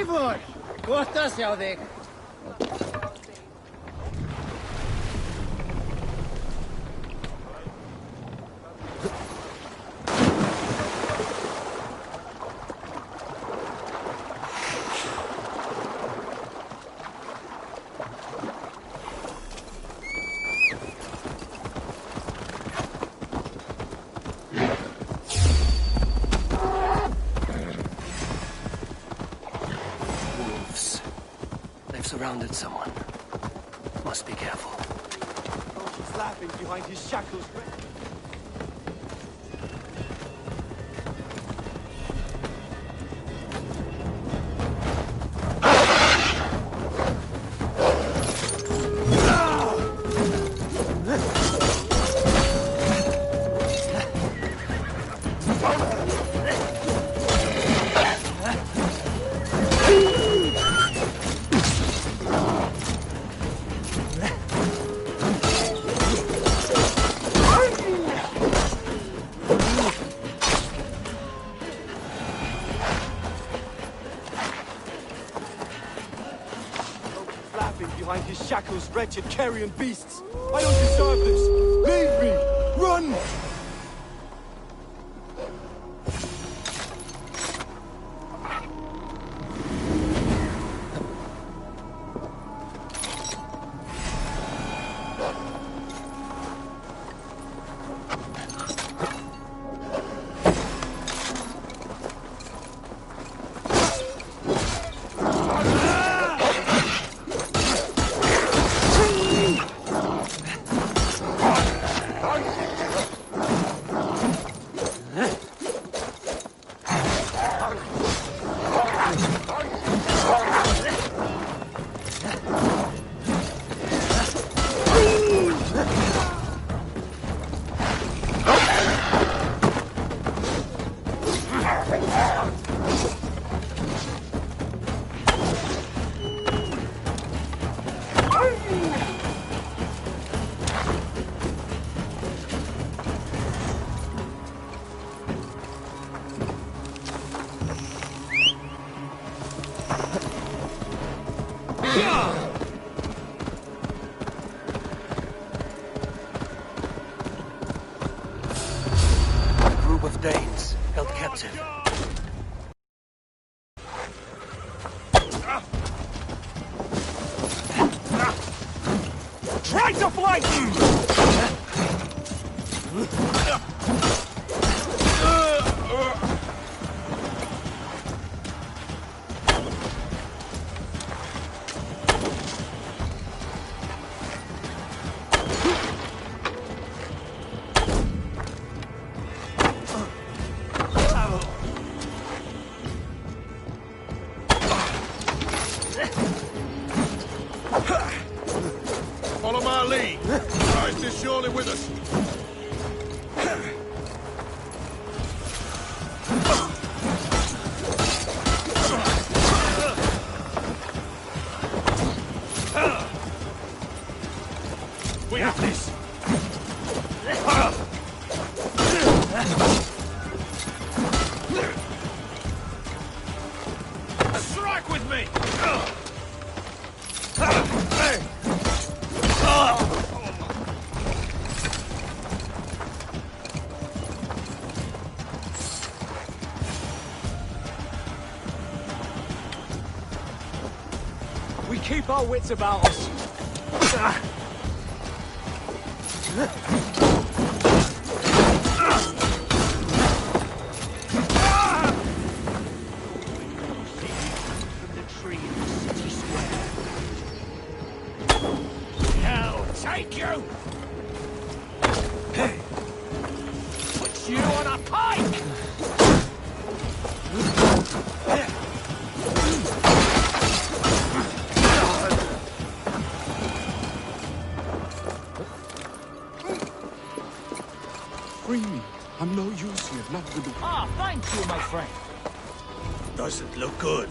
Eivor! Gott að sjá þig. Surrounded someone. Must be careful. Oh, he's laughing behind his shackles. Behind his shackles, wretched carrion beasts! I don't deserve this! Leave me! Run! Danes held captive. Try to flank! Follow my lead. Christ is surely with us. We have this. Strike with me. We keep our wits about us. Hell, take you! Put you on a pike! Free me. I'm no use here, not with the... Ah, thank you, my friend. Doesn't look good.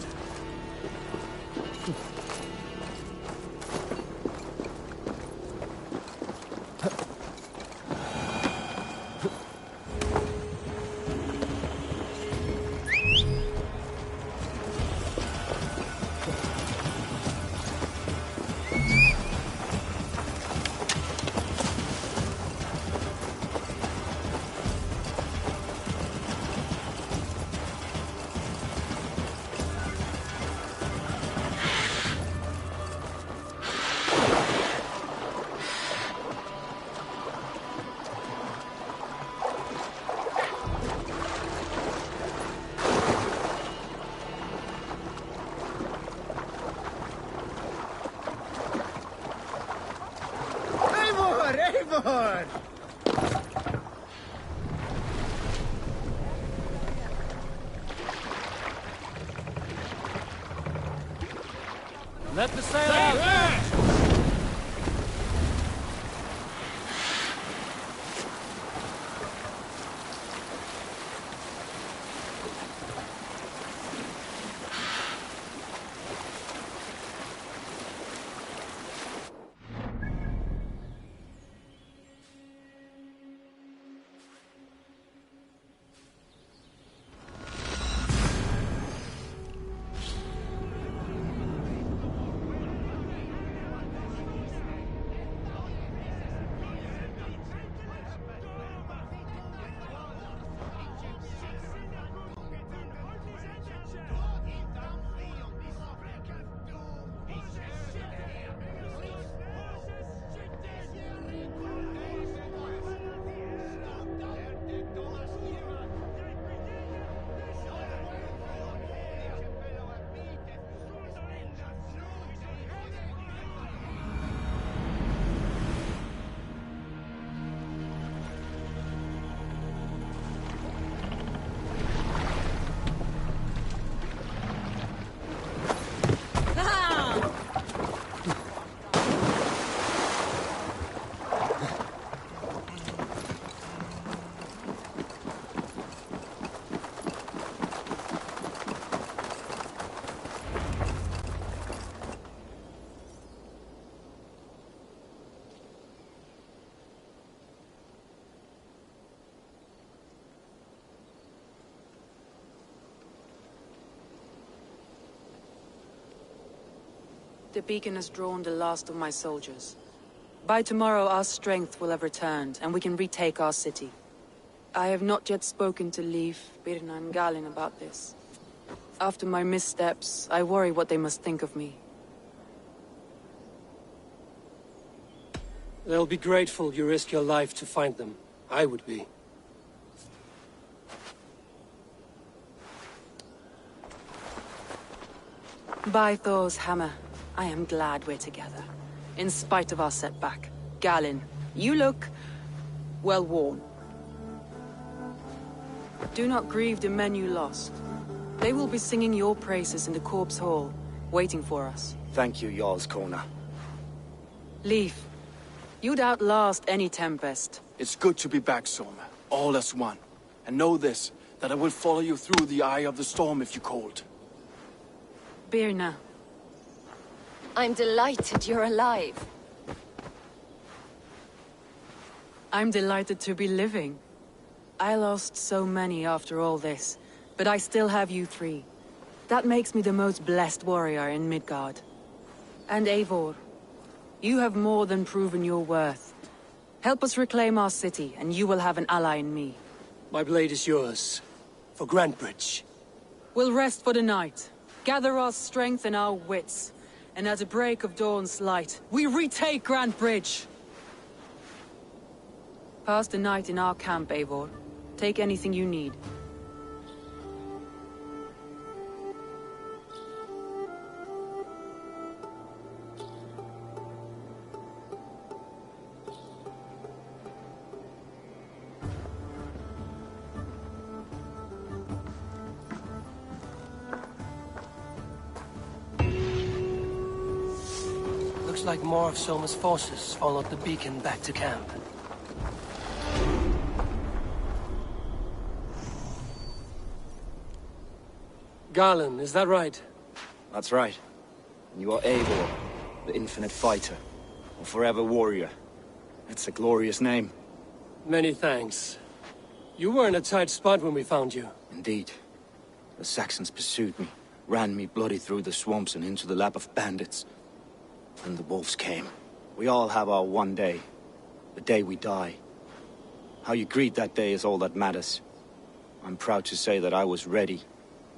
aboard! Let the sail out! The beacon has drawn the last of my soldiers. By tomorrow our strength will have returned, and we can retake our city. I have not yet spoken to Leif, Birna and Galin about this. After my missteps, I worry what they must think of me. They'll be grateful you risked your life to find them. I would be. By Thor's hammer, I am glad we're together. In spite of our setback. Galin, you look well worn. Do not grieve the men you lost. They will be singing your praises in the Corpse Hall, waiting for us. Thank you, Jarl's Kona. Leif, you'd outlast any tempest. It's good to be back, Soma. All as one. And know this, that I will follow you through the eye of the storm if you called. Birna. I'm delighted you're alive. I'm delighted to be living. I lost so many after all this, but I still have you three. That makes me the most blessed warrior in Midgard. And Eivor, you have more than proven your worth. Help us reclaim our city, and you will have an ally in me. My blade is yours. For Grantebridge. We'll rest for the night. Gather our strength and our wits. And at the break of dawn's light, we retake Grantebridge! Pass the night in our camp, Eivor. Take anything you need. Looks like more of Soma's forces followed the beacon back to camp. Garland, is that right? That's right. And you are Eivor, the infinite fighter, a forever warrior. It's a glorious name. Many thanks. You were in a tight spot when we found you. Indeed. The Saxons pursued me, ran me bloody through the swamps and into the lap of bandits. And the wolves came. We all have our one day. The day we die. How you greet that day is all that matters. I'm proud to say that I was ready.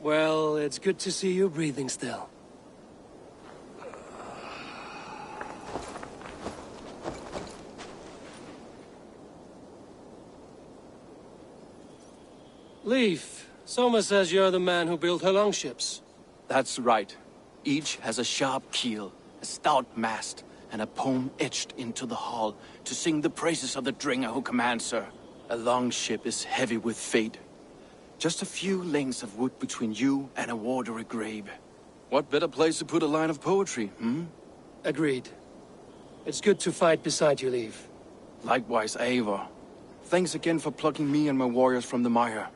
Well, it's good to see you breathing still. Leif, Soma says you're the man who built her longships. That's right. Each has a sharp keel, a stout mast, and a poem etched into the hull to sing the praises of the Dringer who commands her. A long ship is heavy with fate. Just a few lengths of wood between you and a watery grave. What better place to put a line of poetry, hmm? Agreed. It's good to fight beside you, Leif. Likewise, Eivor. Thanks again for plucking me and my warriors from the mire.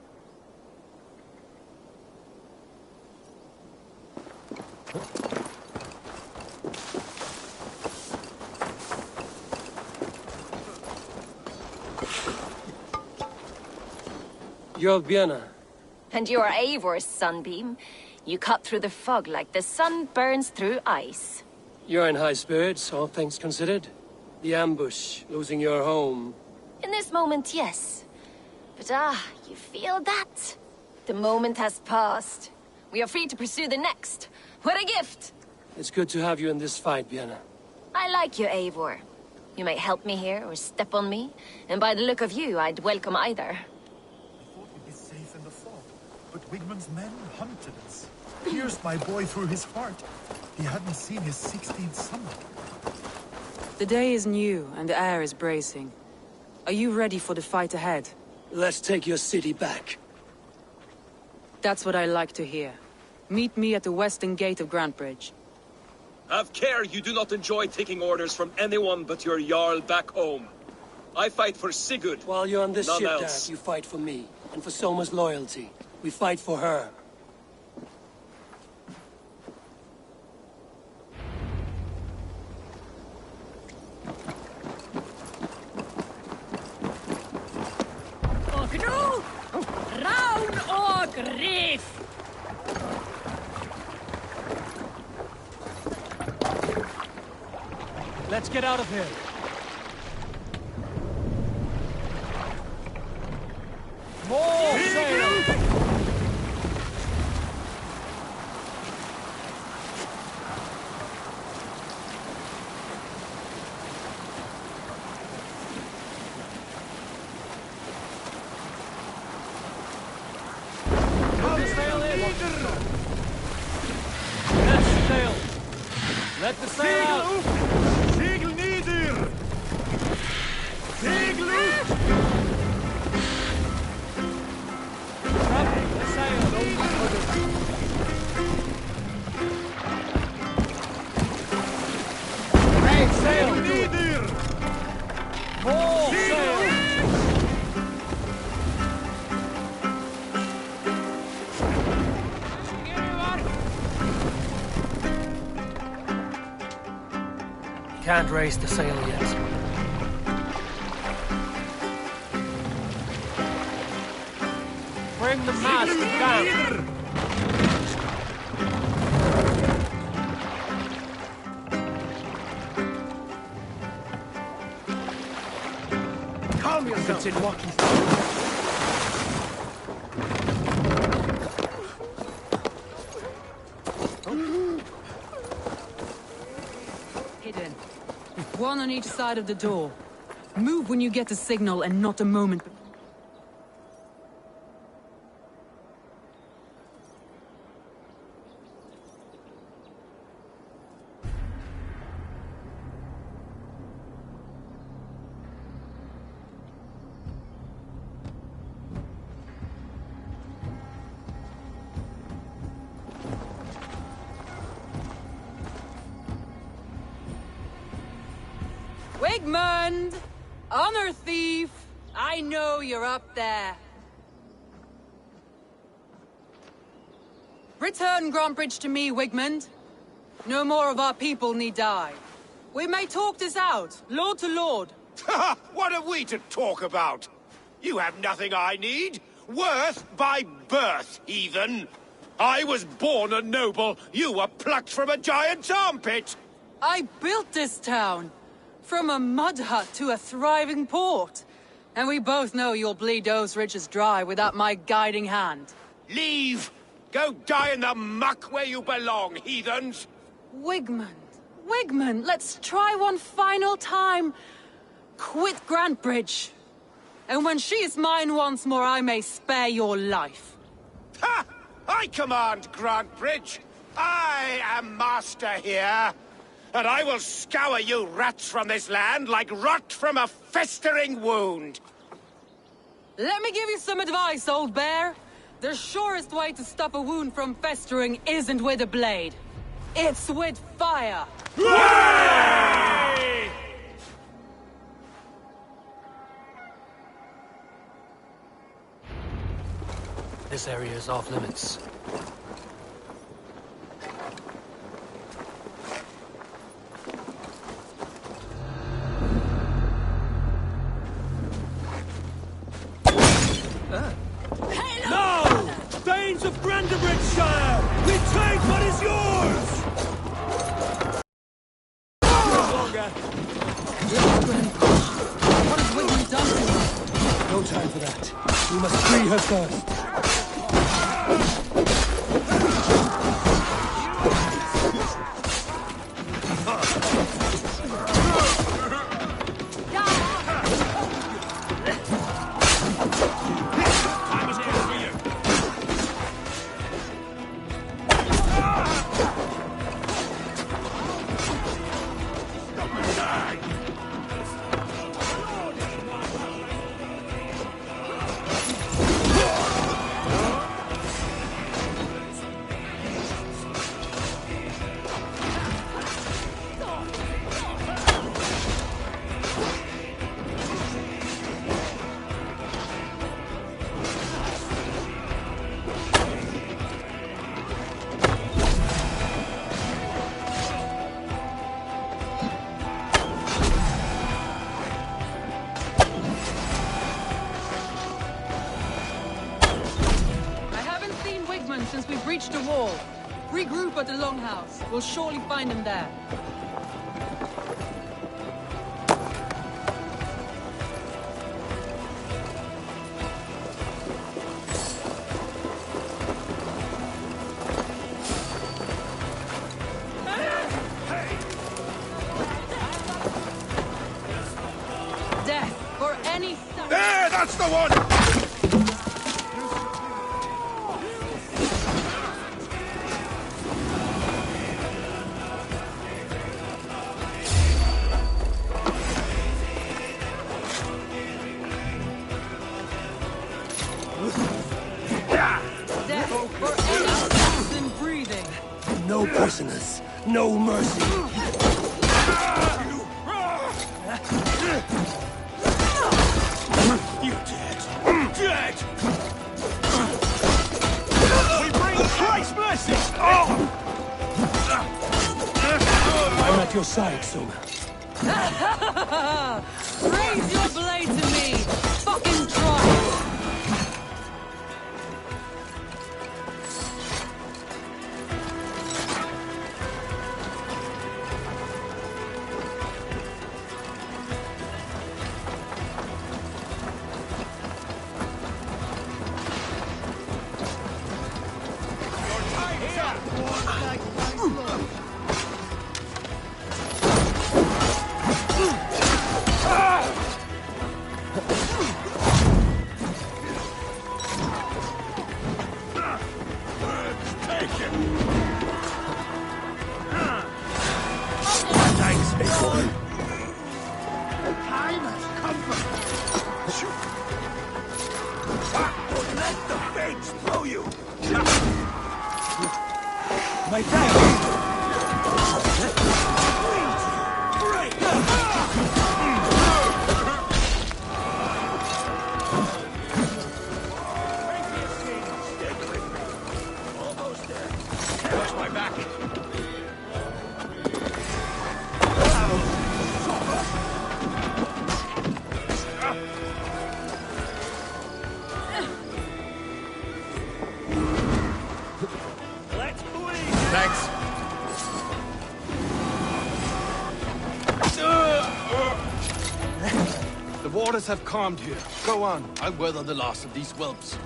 You're Björna. And you're Eivor's sunbeam. You cut through the fog like the sun burns through ice. You're in high spirits, all things considered. The ambush, losing your home. In this moment, yes. But you feel that? The moment has passed. We are free to pursue the next. What a gift! It's good to have you in this fight, Björna. I like you, Eivor. You may help me here or step on me, and by the look of you, I'd welcome either. I thought we'd be safe in the fog, but Wigmund's men hunted us. Pierced my boy through his heart. He hadn't seen his 16th summer. The day is new, and the air is bracing. Are you ready for the fight ahead? Let's take your city back. That's what I like to hear. Meet me at the western gate of Grantbridge. Have care you do not enjoy taking orders from anyone but your Jarl back home. I fight for Sigurd. While you're on this none ship, else. Dad, you fight for me, and for Soma's loyalty. We fight for her. Ognu! Round og Reef! Let's get out of here. More sail! Let the sail out! Segel nieder! Segel ut! Drop the sail! Hey, sail! Nieder! More sail! Can't raise the sail yet. Bring the mast down! Calm yourself! Continue walking. Hidden. One on each side of the door. Move when you get a signal and not a moment. Wigmund! Honor thief! I know you're up there. Return Grantbridge to me, Wigmund. No more of our people need die. We may talk this out, lord to lord. What are we to talk about? You have nothing I need. Worth by birth, heathen. I was born a noble. You were plucked from a giant's armpit. I built this town. From a mud hut to a thriving port. And we both know you'll bleed those riches dry without my guiding hand. Leave! Go die in the muck where you belong, heathens! Wigmund, Wigmund, let's try one final time. Quit Grantbridge. And when she is mine once more, I may spare your life. Ha! I command Grantbridge. I am master here. and I will scour you rats from this land like rot from a festering wound. Let me give you some advice, old bear. The surest way to stop a wound from festering isn't with a blade. It's with fire. This area is off limits. No! Thanes of Brandenburgshire! Retake what is yours! What has Wigman done to her? No time for that. We must free her first. Since we breached the wall. Regroup at the Longhouse. We'll surely find him there. Death for any son. There, that's the one! No prisoners, no mercy. You dead! Dead! We bring Christ's blessing! I'm at your side, Soma. Raise your blade to me! Fucking try! My thanks! Watch my back. Let's bleed! Thanks. The waters have calmed here. Go on. I'll weather the last of these whelps.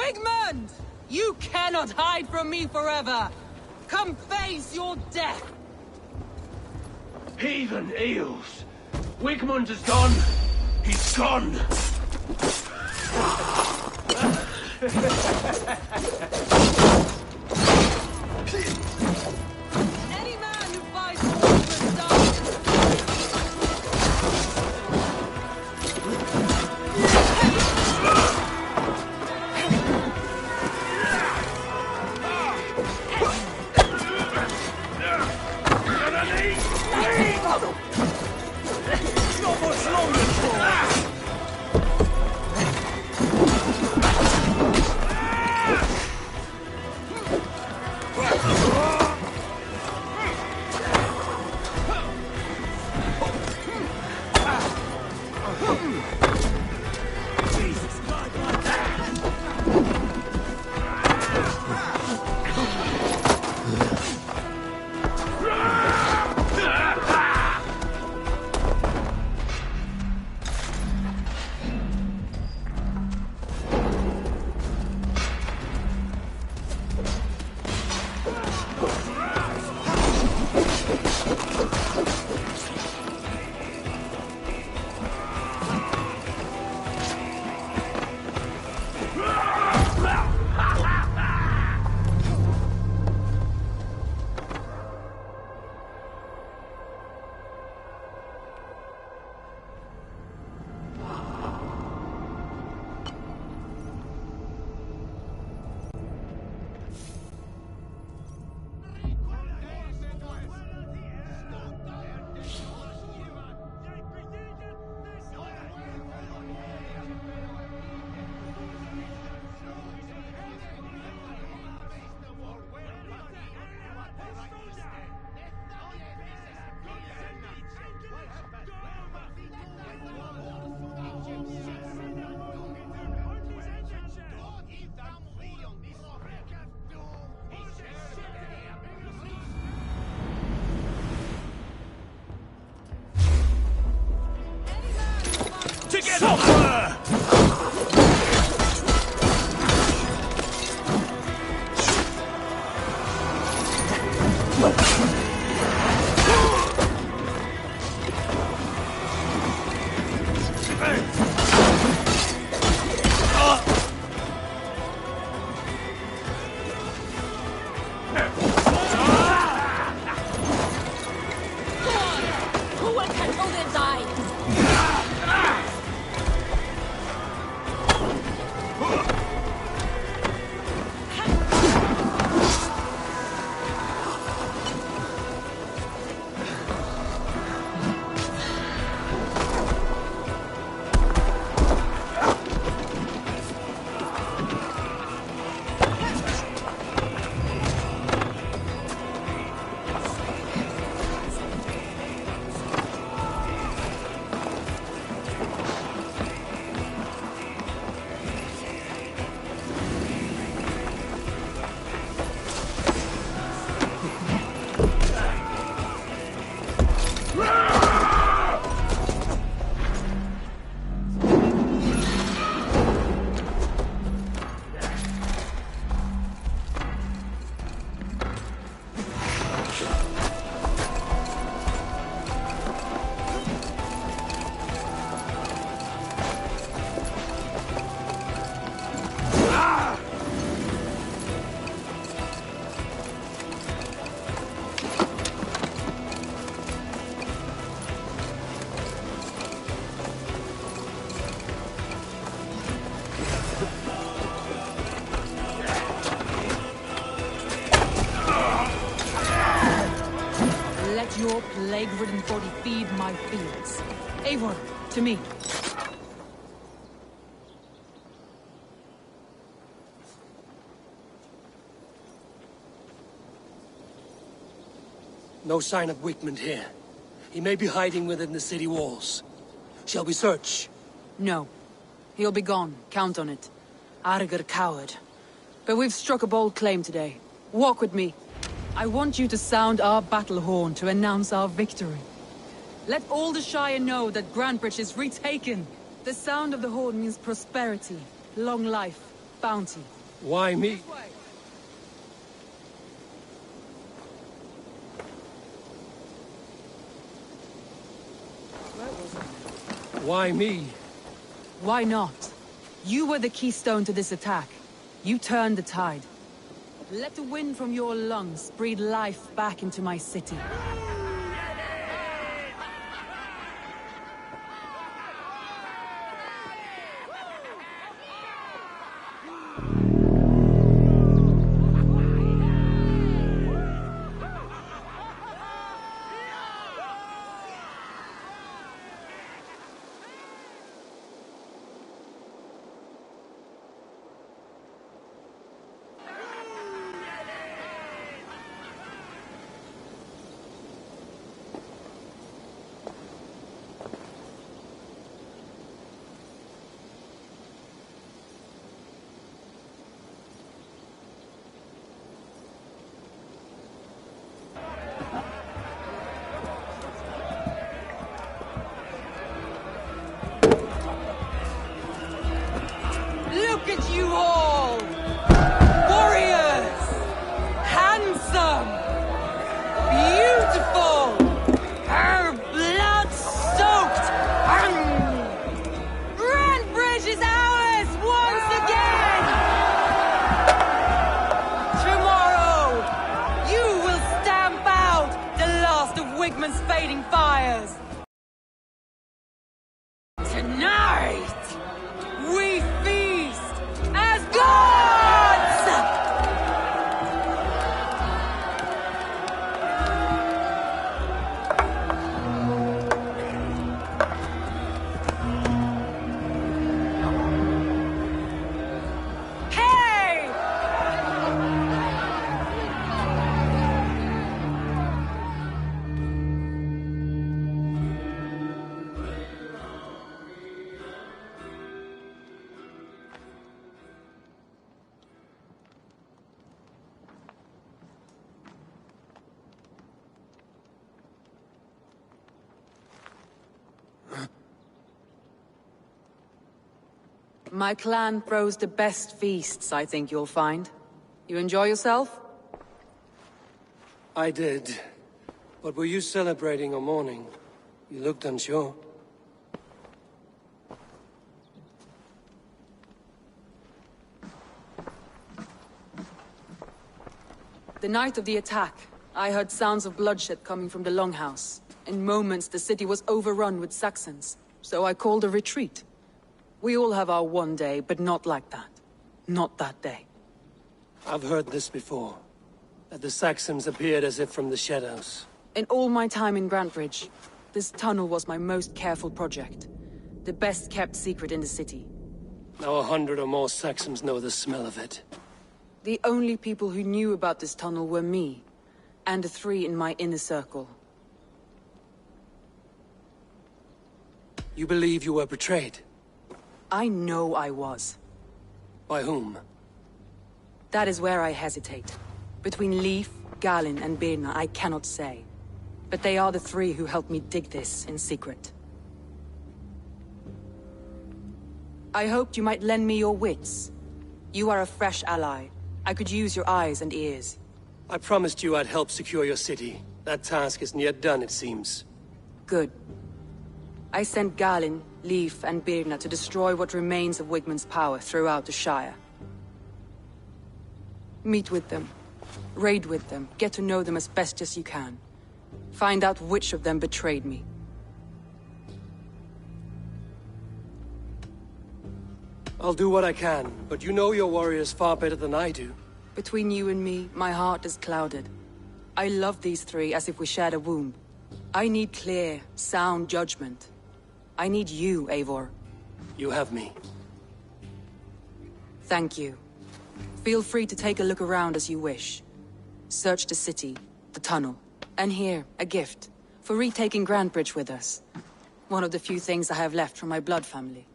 Wigmund! You cannot hide from me forever! Come face your death! Heathen eels! Wigmund is gone! He's gone! Any man who fights Wigmund dies! Not much longer, boy! Your plague-ridden body feed my fields. Eivor, to me. No sign of Wigmund here. He may be hiding within the city walls. Shall we search? No. He'll be gone. Count on it. Arger coward. But we've struck a bold claim today. Walk with me. I want you to sound our battle horn to announce our victory. Let all the Shire know that Grantebridge is retaken. The sound of the horn means prosperity, long life, bounty. Why me? Why me? Why not? You were the keystone to this attack. You turned the tide. Let the wind from your lungs breathe life back into my city. Look at you all! Warriors! Handsome! Beautiful! Blood-soaked! Grantbridge is ours once again! Tomorrow, you will stamp out the last of Wigman's fading fires! Tonight, we feast as gods! Hey! My clan throws the best feasts, I think you'll find. You enjoy yourself? I did. But were you celebrating or mourning? You looked unsure. The night of the attack, I heard sounds of bloodshed coming from the Longhouse. In moments, the city was overrun with Saxons, so I called a retreat. We all have our one day, but not like that. Not that day. I've heard this before. That the Saxons appeared as if from the shadows. In all my time in Grantbridge, this tunnel was my most careful project. The best kept secret in the city. Now 100 or more Saxons know the smell of it. The only people who knew about this tunnel were me, and the 3 in my inner circle. You believe you were betrayed? I know I was. By whom? That is where I hesitate. Between Leif, Galin, and Birna, I cannot say. But they are the 3 who helped me dig this in secret. I hoped you might lend me your wits. You are a fresh ally. I could use your eyes and ears. I promised you I'd help secure your city. That task isn't yet done, it seems. Good. I sent Galin, Leif, and Birna to destroy what remains of Wigman's power throughout the Shire. Meet with them. Raid with them. Get to know them as best as you can. Find out which of them betrayed me. I'll do what I can, but you know your warriors far better than I do. Between you and me, my heart is clouded. I love these 3 as if we shared a womb. I need clear, sound judgment. I need you, Eivor. You have me. Thank you. Feel free to take a look around as you wish. Search the city, the tunnel, and here, a gift, for retaking Grantbridge with us. One of the few things I have left from my blood family.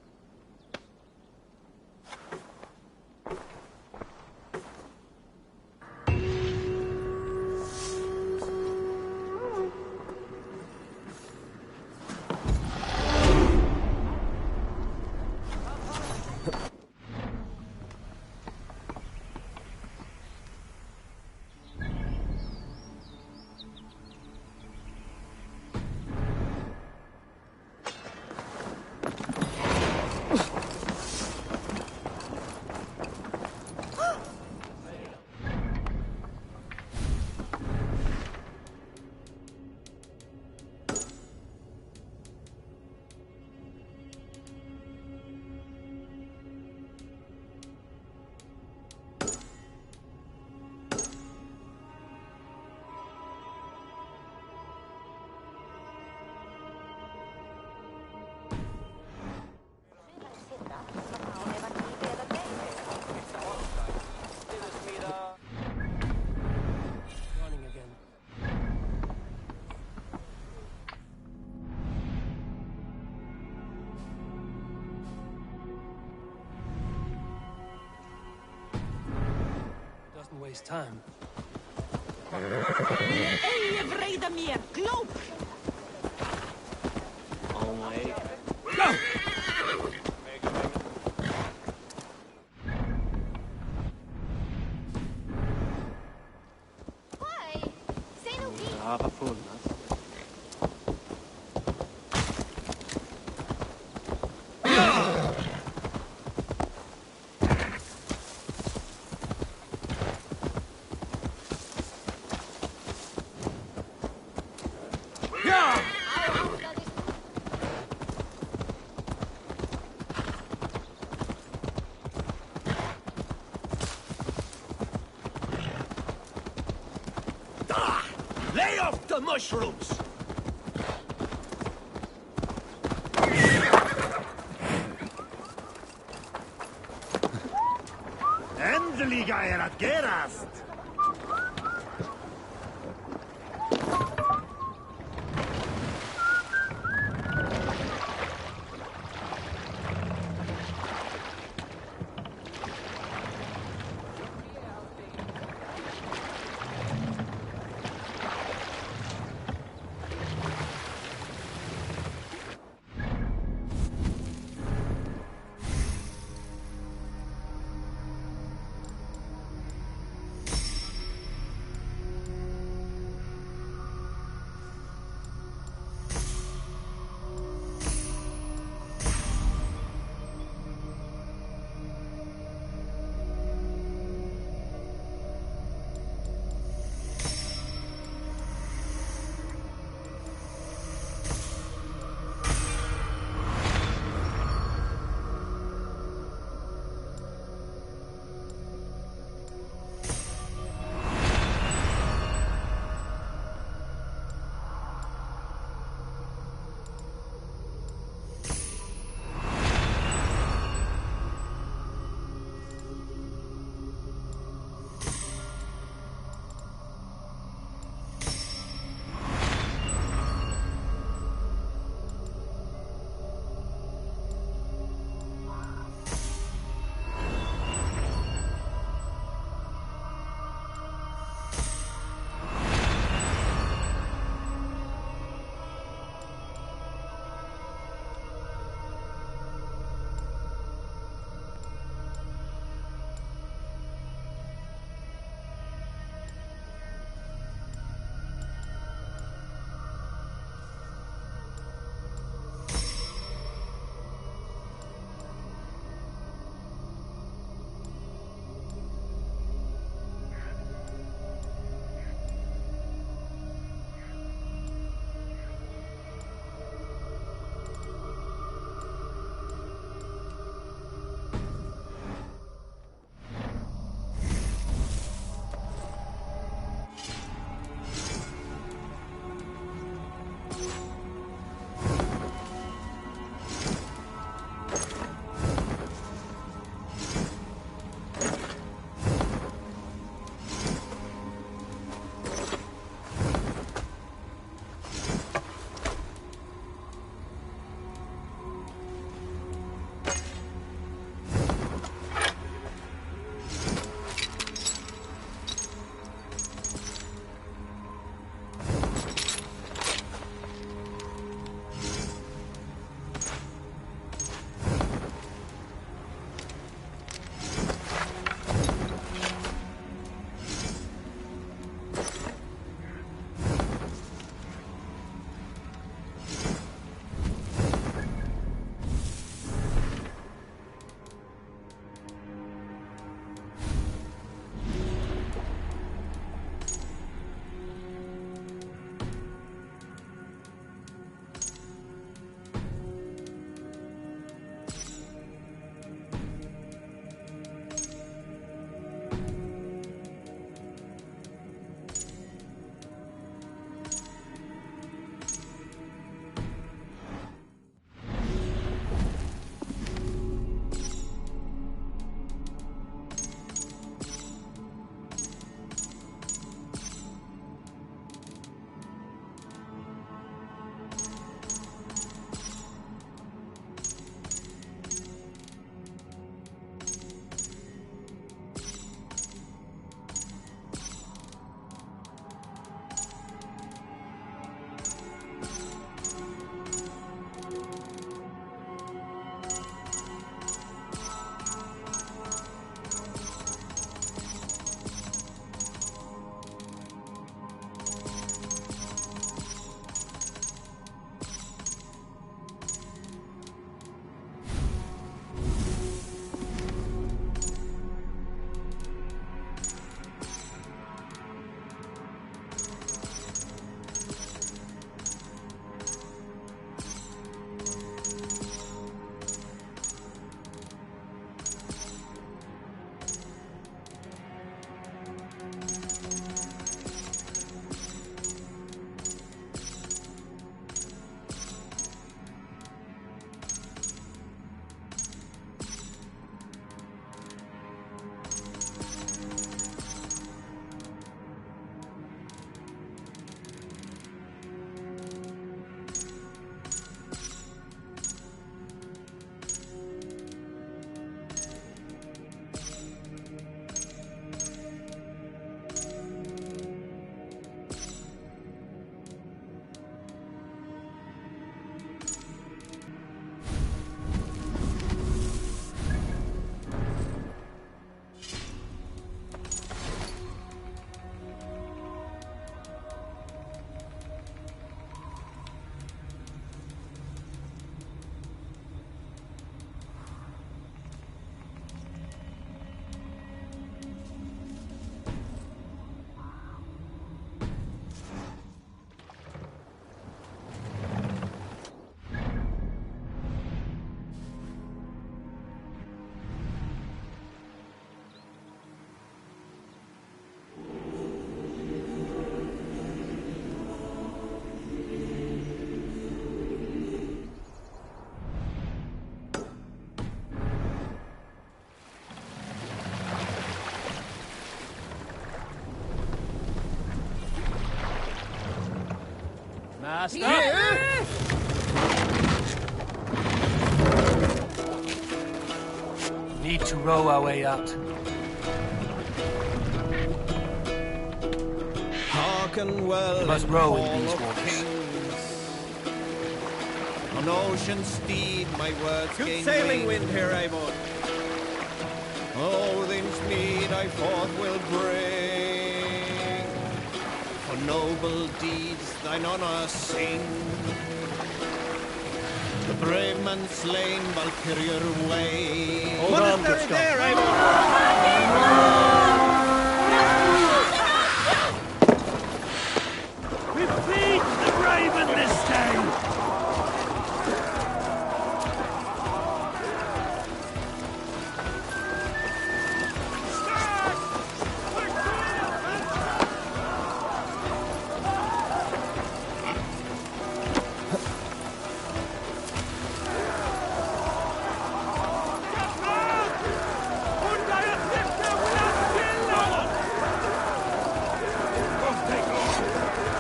waste time. Go! Lay off the mushrooms! Endeliga er att gerast! Faster! Need to row our way out. Hearken well, Must in row in hall these of waters. kings. On ocean steed, my words Good gain sailing wing. wind here, Eivor. Odin's mead I forth will bring. For noble deeds thine honor sing. The brave man slain, Valkyrier way. Hold on, good Scott. There, Eivor! We feed the raven this time!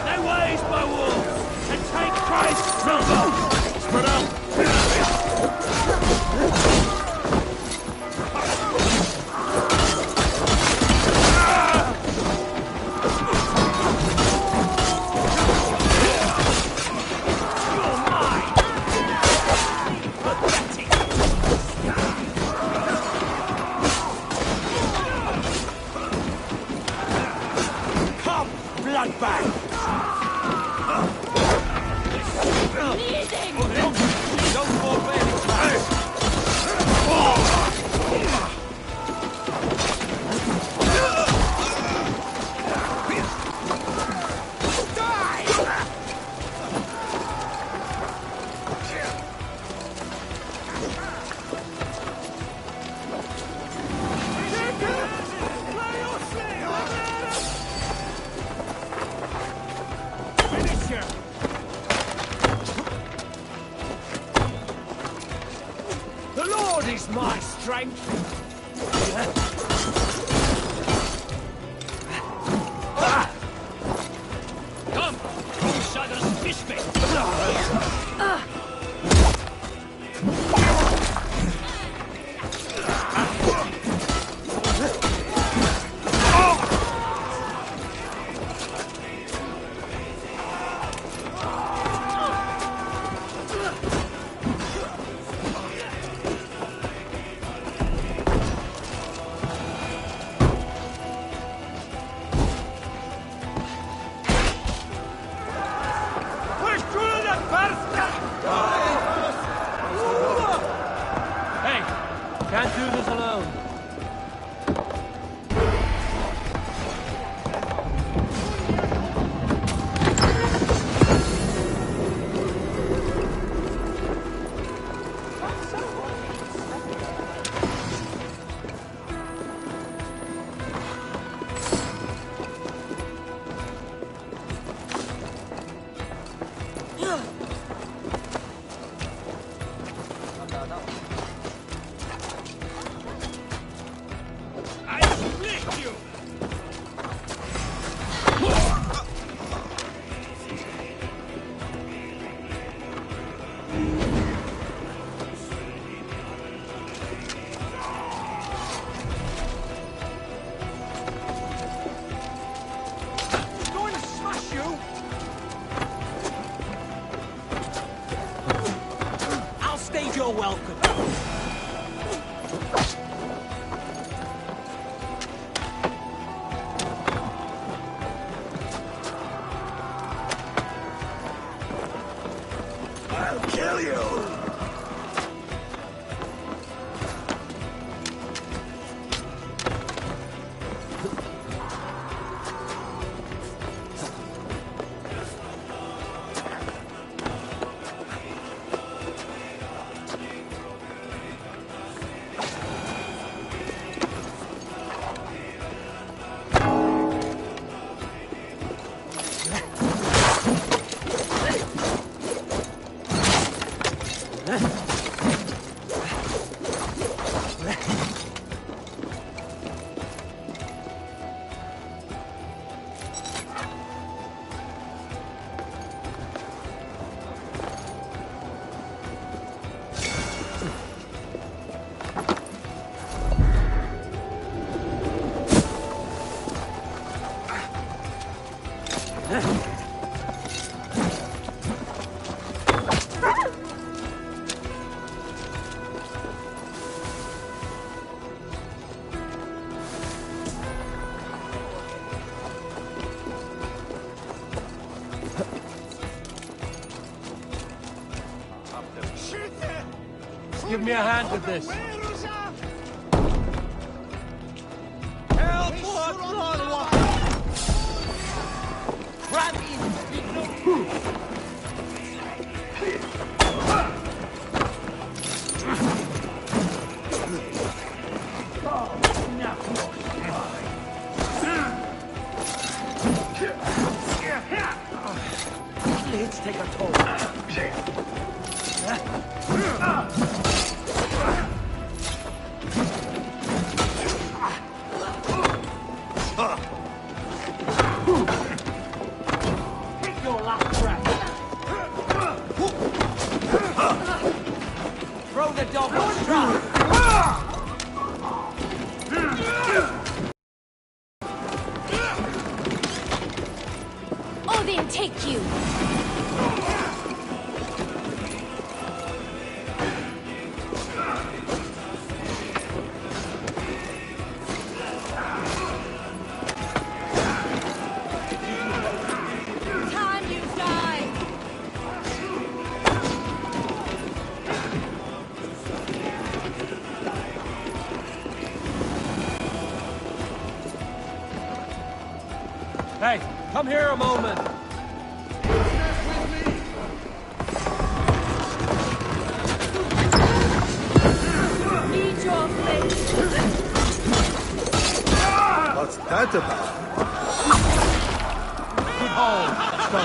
They ways, my wolves, and take Christ's silver! Spread out! Come, bloodbag! Don't fall back. The Lord is my strength! Come! Outsiders, fish me! Hey, can't do this alone. I split you! I'm going to smash you! I'll stage your welcome. I'll kill you! give me a hand with this. Let's take a toll. Take your last breath. Throw the dog on strap. Odin, take you! Time you die! Hey, come here a moment. Need your face. What's that about? Good hold. Let's go.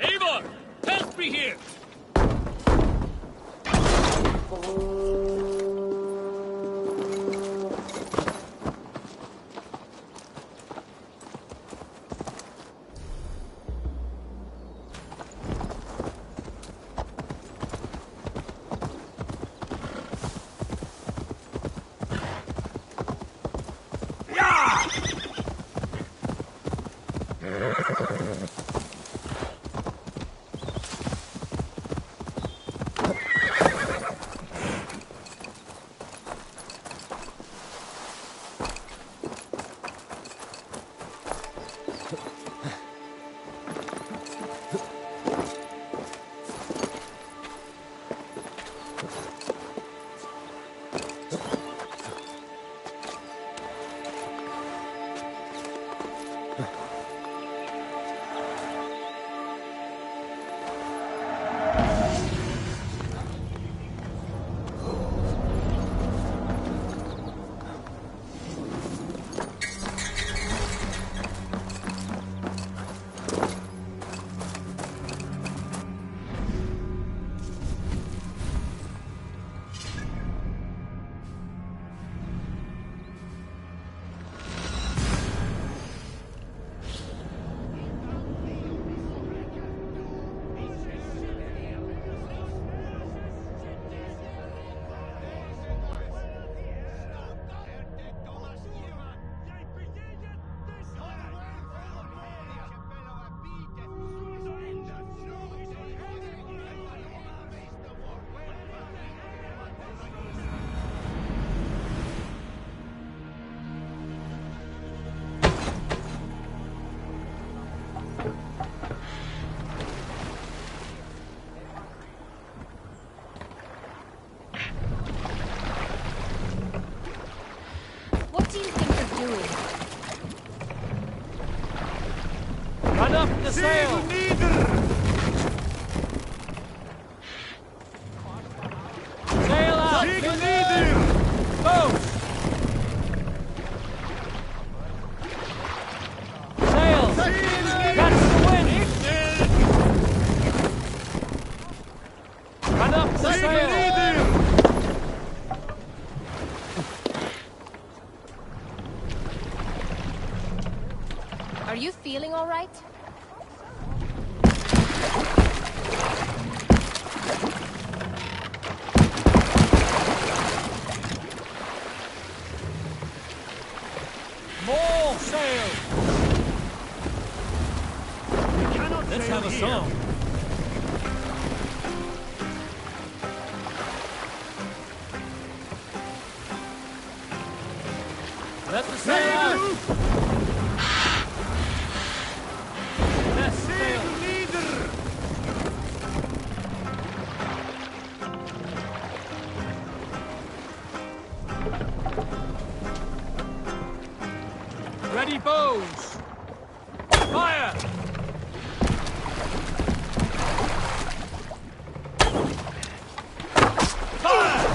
Eivor! Help me here! What do you think you're doing? Run up the sail! Are you feeling all right? More sail! We cannot Let's have a song. Let the sail out! Let's sail! Leader! Ready bows! Fire! Fire!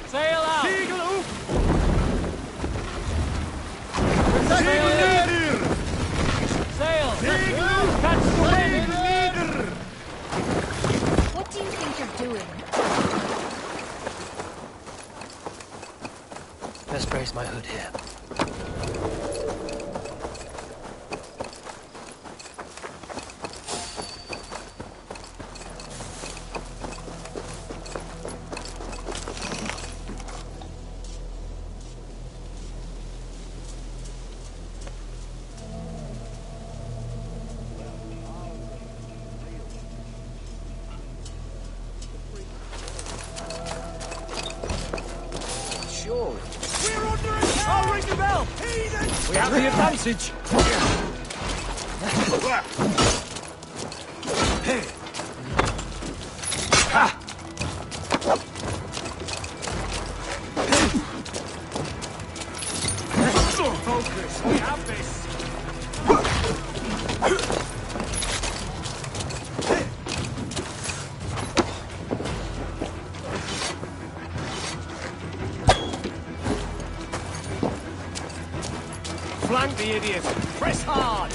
Sail out! Segel up! Sail in! Sail! Segel up! Catch the wind! Leader! What do you think you're doing? Best brace my hood here. Sure. We're under attack! I'll ring the bell! We have the advantage! Hey! Ha! Focus! We have this! Flank the idiot! Press hard!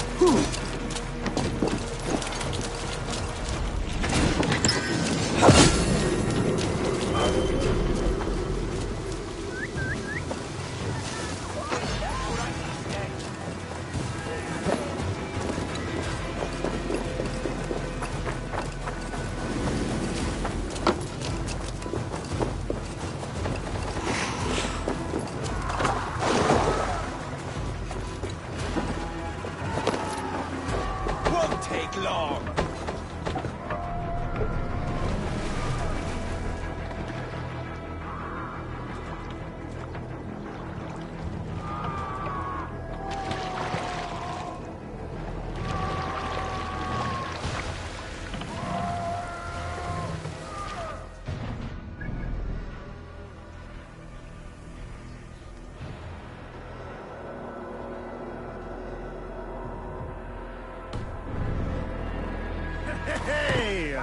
Won't take long. Hey!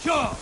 Sure!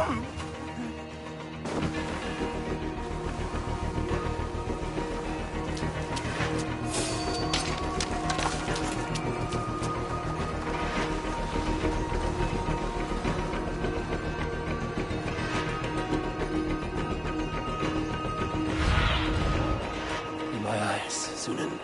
In my eyes, Sunan.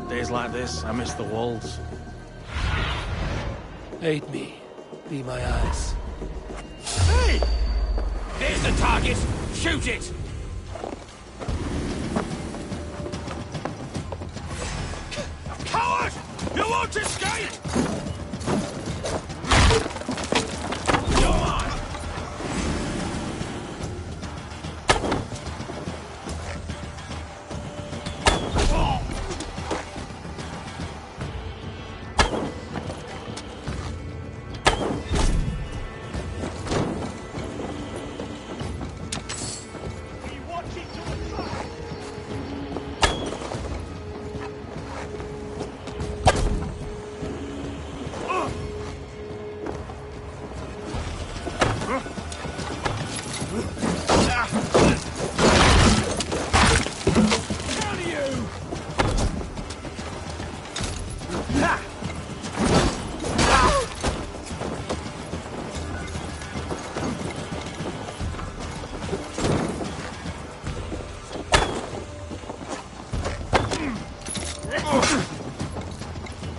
Days like this, I miss the walls. Aid me. Be my eyes. Hey! There's the target! Shoot it! Coward! You won't escape! You're mine!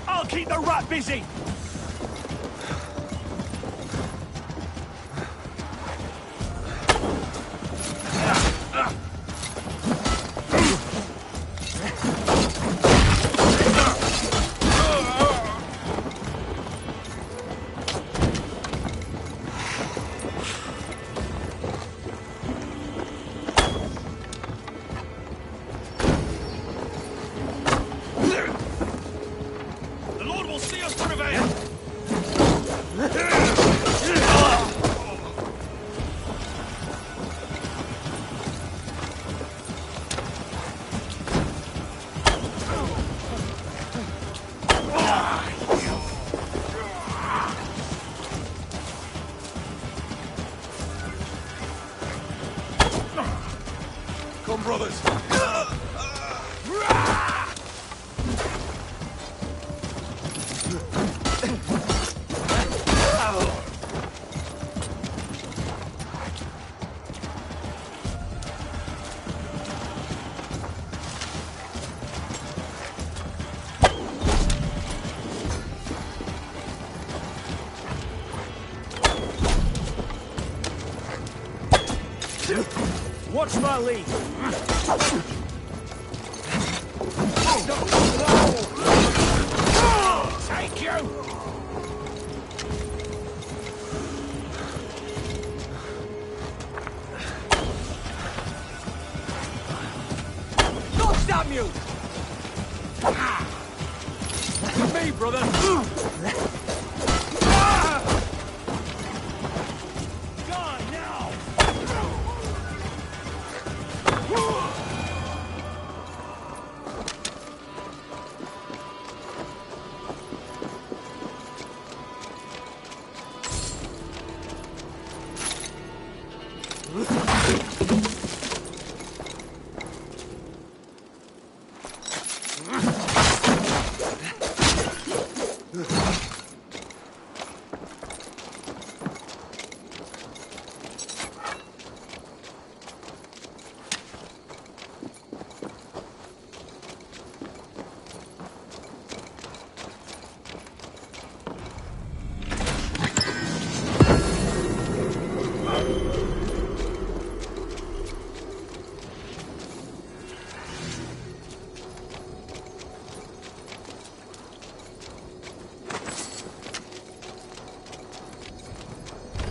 I'll keep the rat busy! on, brothers! Watch my lead. Take you! Don't stop you! Me, brother! Gone now!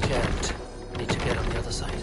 Can't. Need to get on the other side.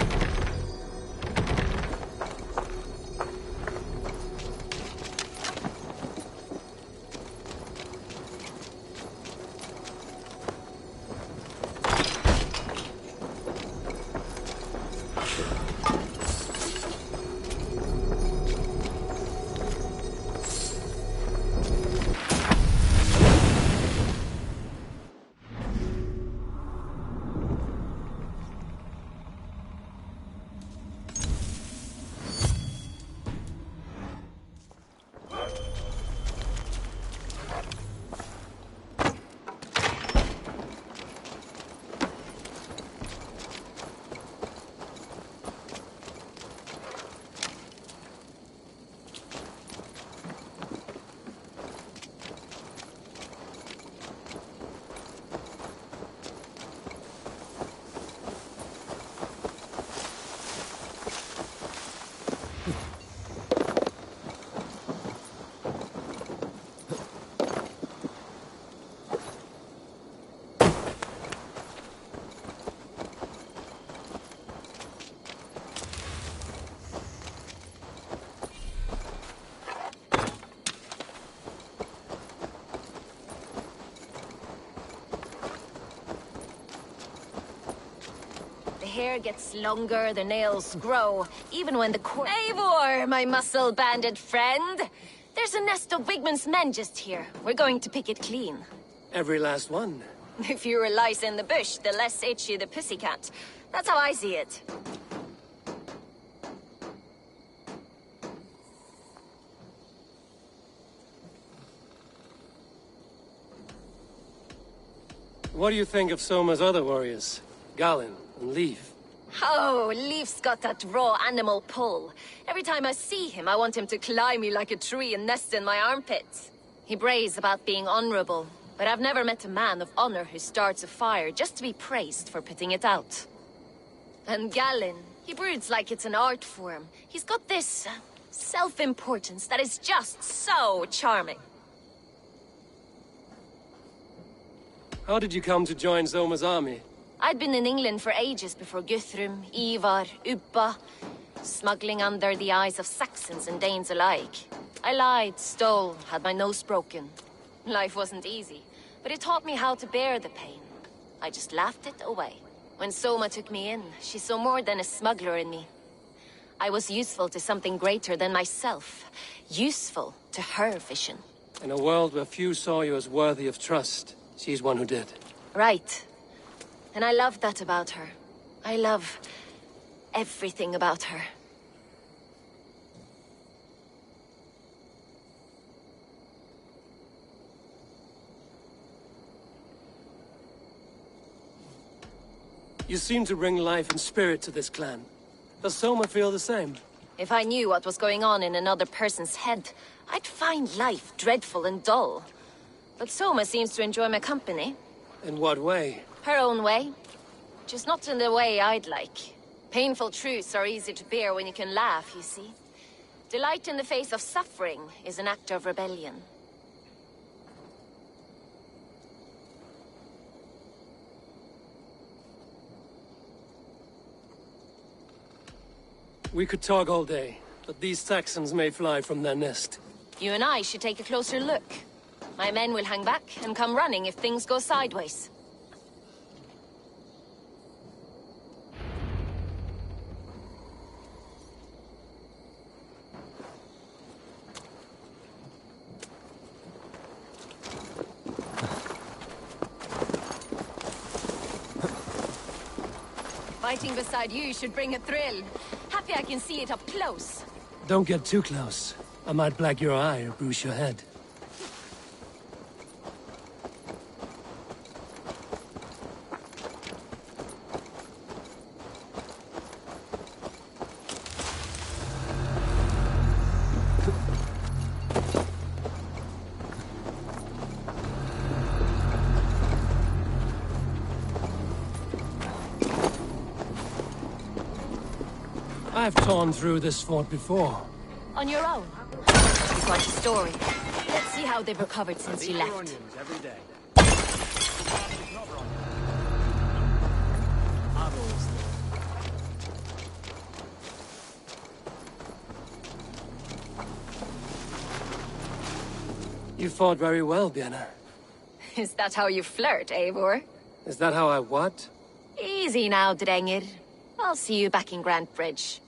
The hair gets longer, the nails grow, even when the core— Eivor, my muscle-banded friend! There's a nest of Wigman's men just here. We're going to pick it clean. Every last one. The fewer lice in the bush, the less itchy the pussycat. That's how I see it. What do you think of Soma's other warriors? Galin and Leaf? Oh, Leaf's got that raw animal pull. Every time I see him, I want him to climb me like a tree and nest in my armpits. He brays about being honorable, but I've never met a man of honor who starts a fire just to be praised for putting it out. And Galin, he broods like it's an art form. He's got this self-importance that is just so charming. How did you come to join Soma's army? I'd been in England for ages before Guthrum, Ivar, Ubba, smuggling under the eyes of Saxons and Danes alike. I lied, stole, had my nose broken. Life wasn't easy, but it taught me how to bear the pain. I just laughed it away. When Soma took me in, she saw more than a smuggler in me. I was useful to something greater than myself. Useful to her vision. In a world where few saw you as worthy of trust, she's one who did. Right. And I love that about her. I love everything about her. You seem to bring life and spirit to this clan. Does Soma feel the same? If I knew what was going on in another person's head, I'd find life dreadful and dull. But Soma seems to enjoy my company. In what way? Her own way. Just not in the way I'd like. Painful truths are easy to bear when you can laugh, you see. Delight in the face of suffering is an act of rebellion. We could talk all day, but these Saxons may fly from their nest. You and I should take a closer look. My men will hang back and come running if things go sideways. Fighting beside you should bring a thrill. Happy I can see it up close. Don't get too close. I might black your eye or bruise your head. I've torn through this fort before. On your own? It's quite a story. Let's see how they've recovered since you left. Every day. You fought very well, Bianna. Is that how you flirt, Eivor? Is that how I what? Easy now, Drengir. I'll see you back in Grant Bridge.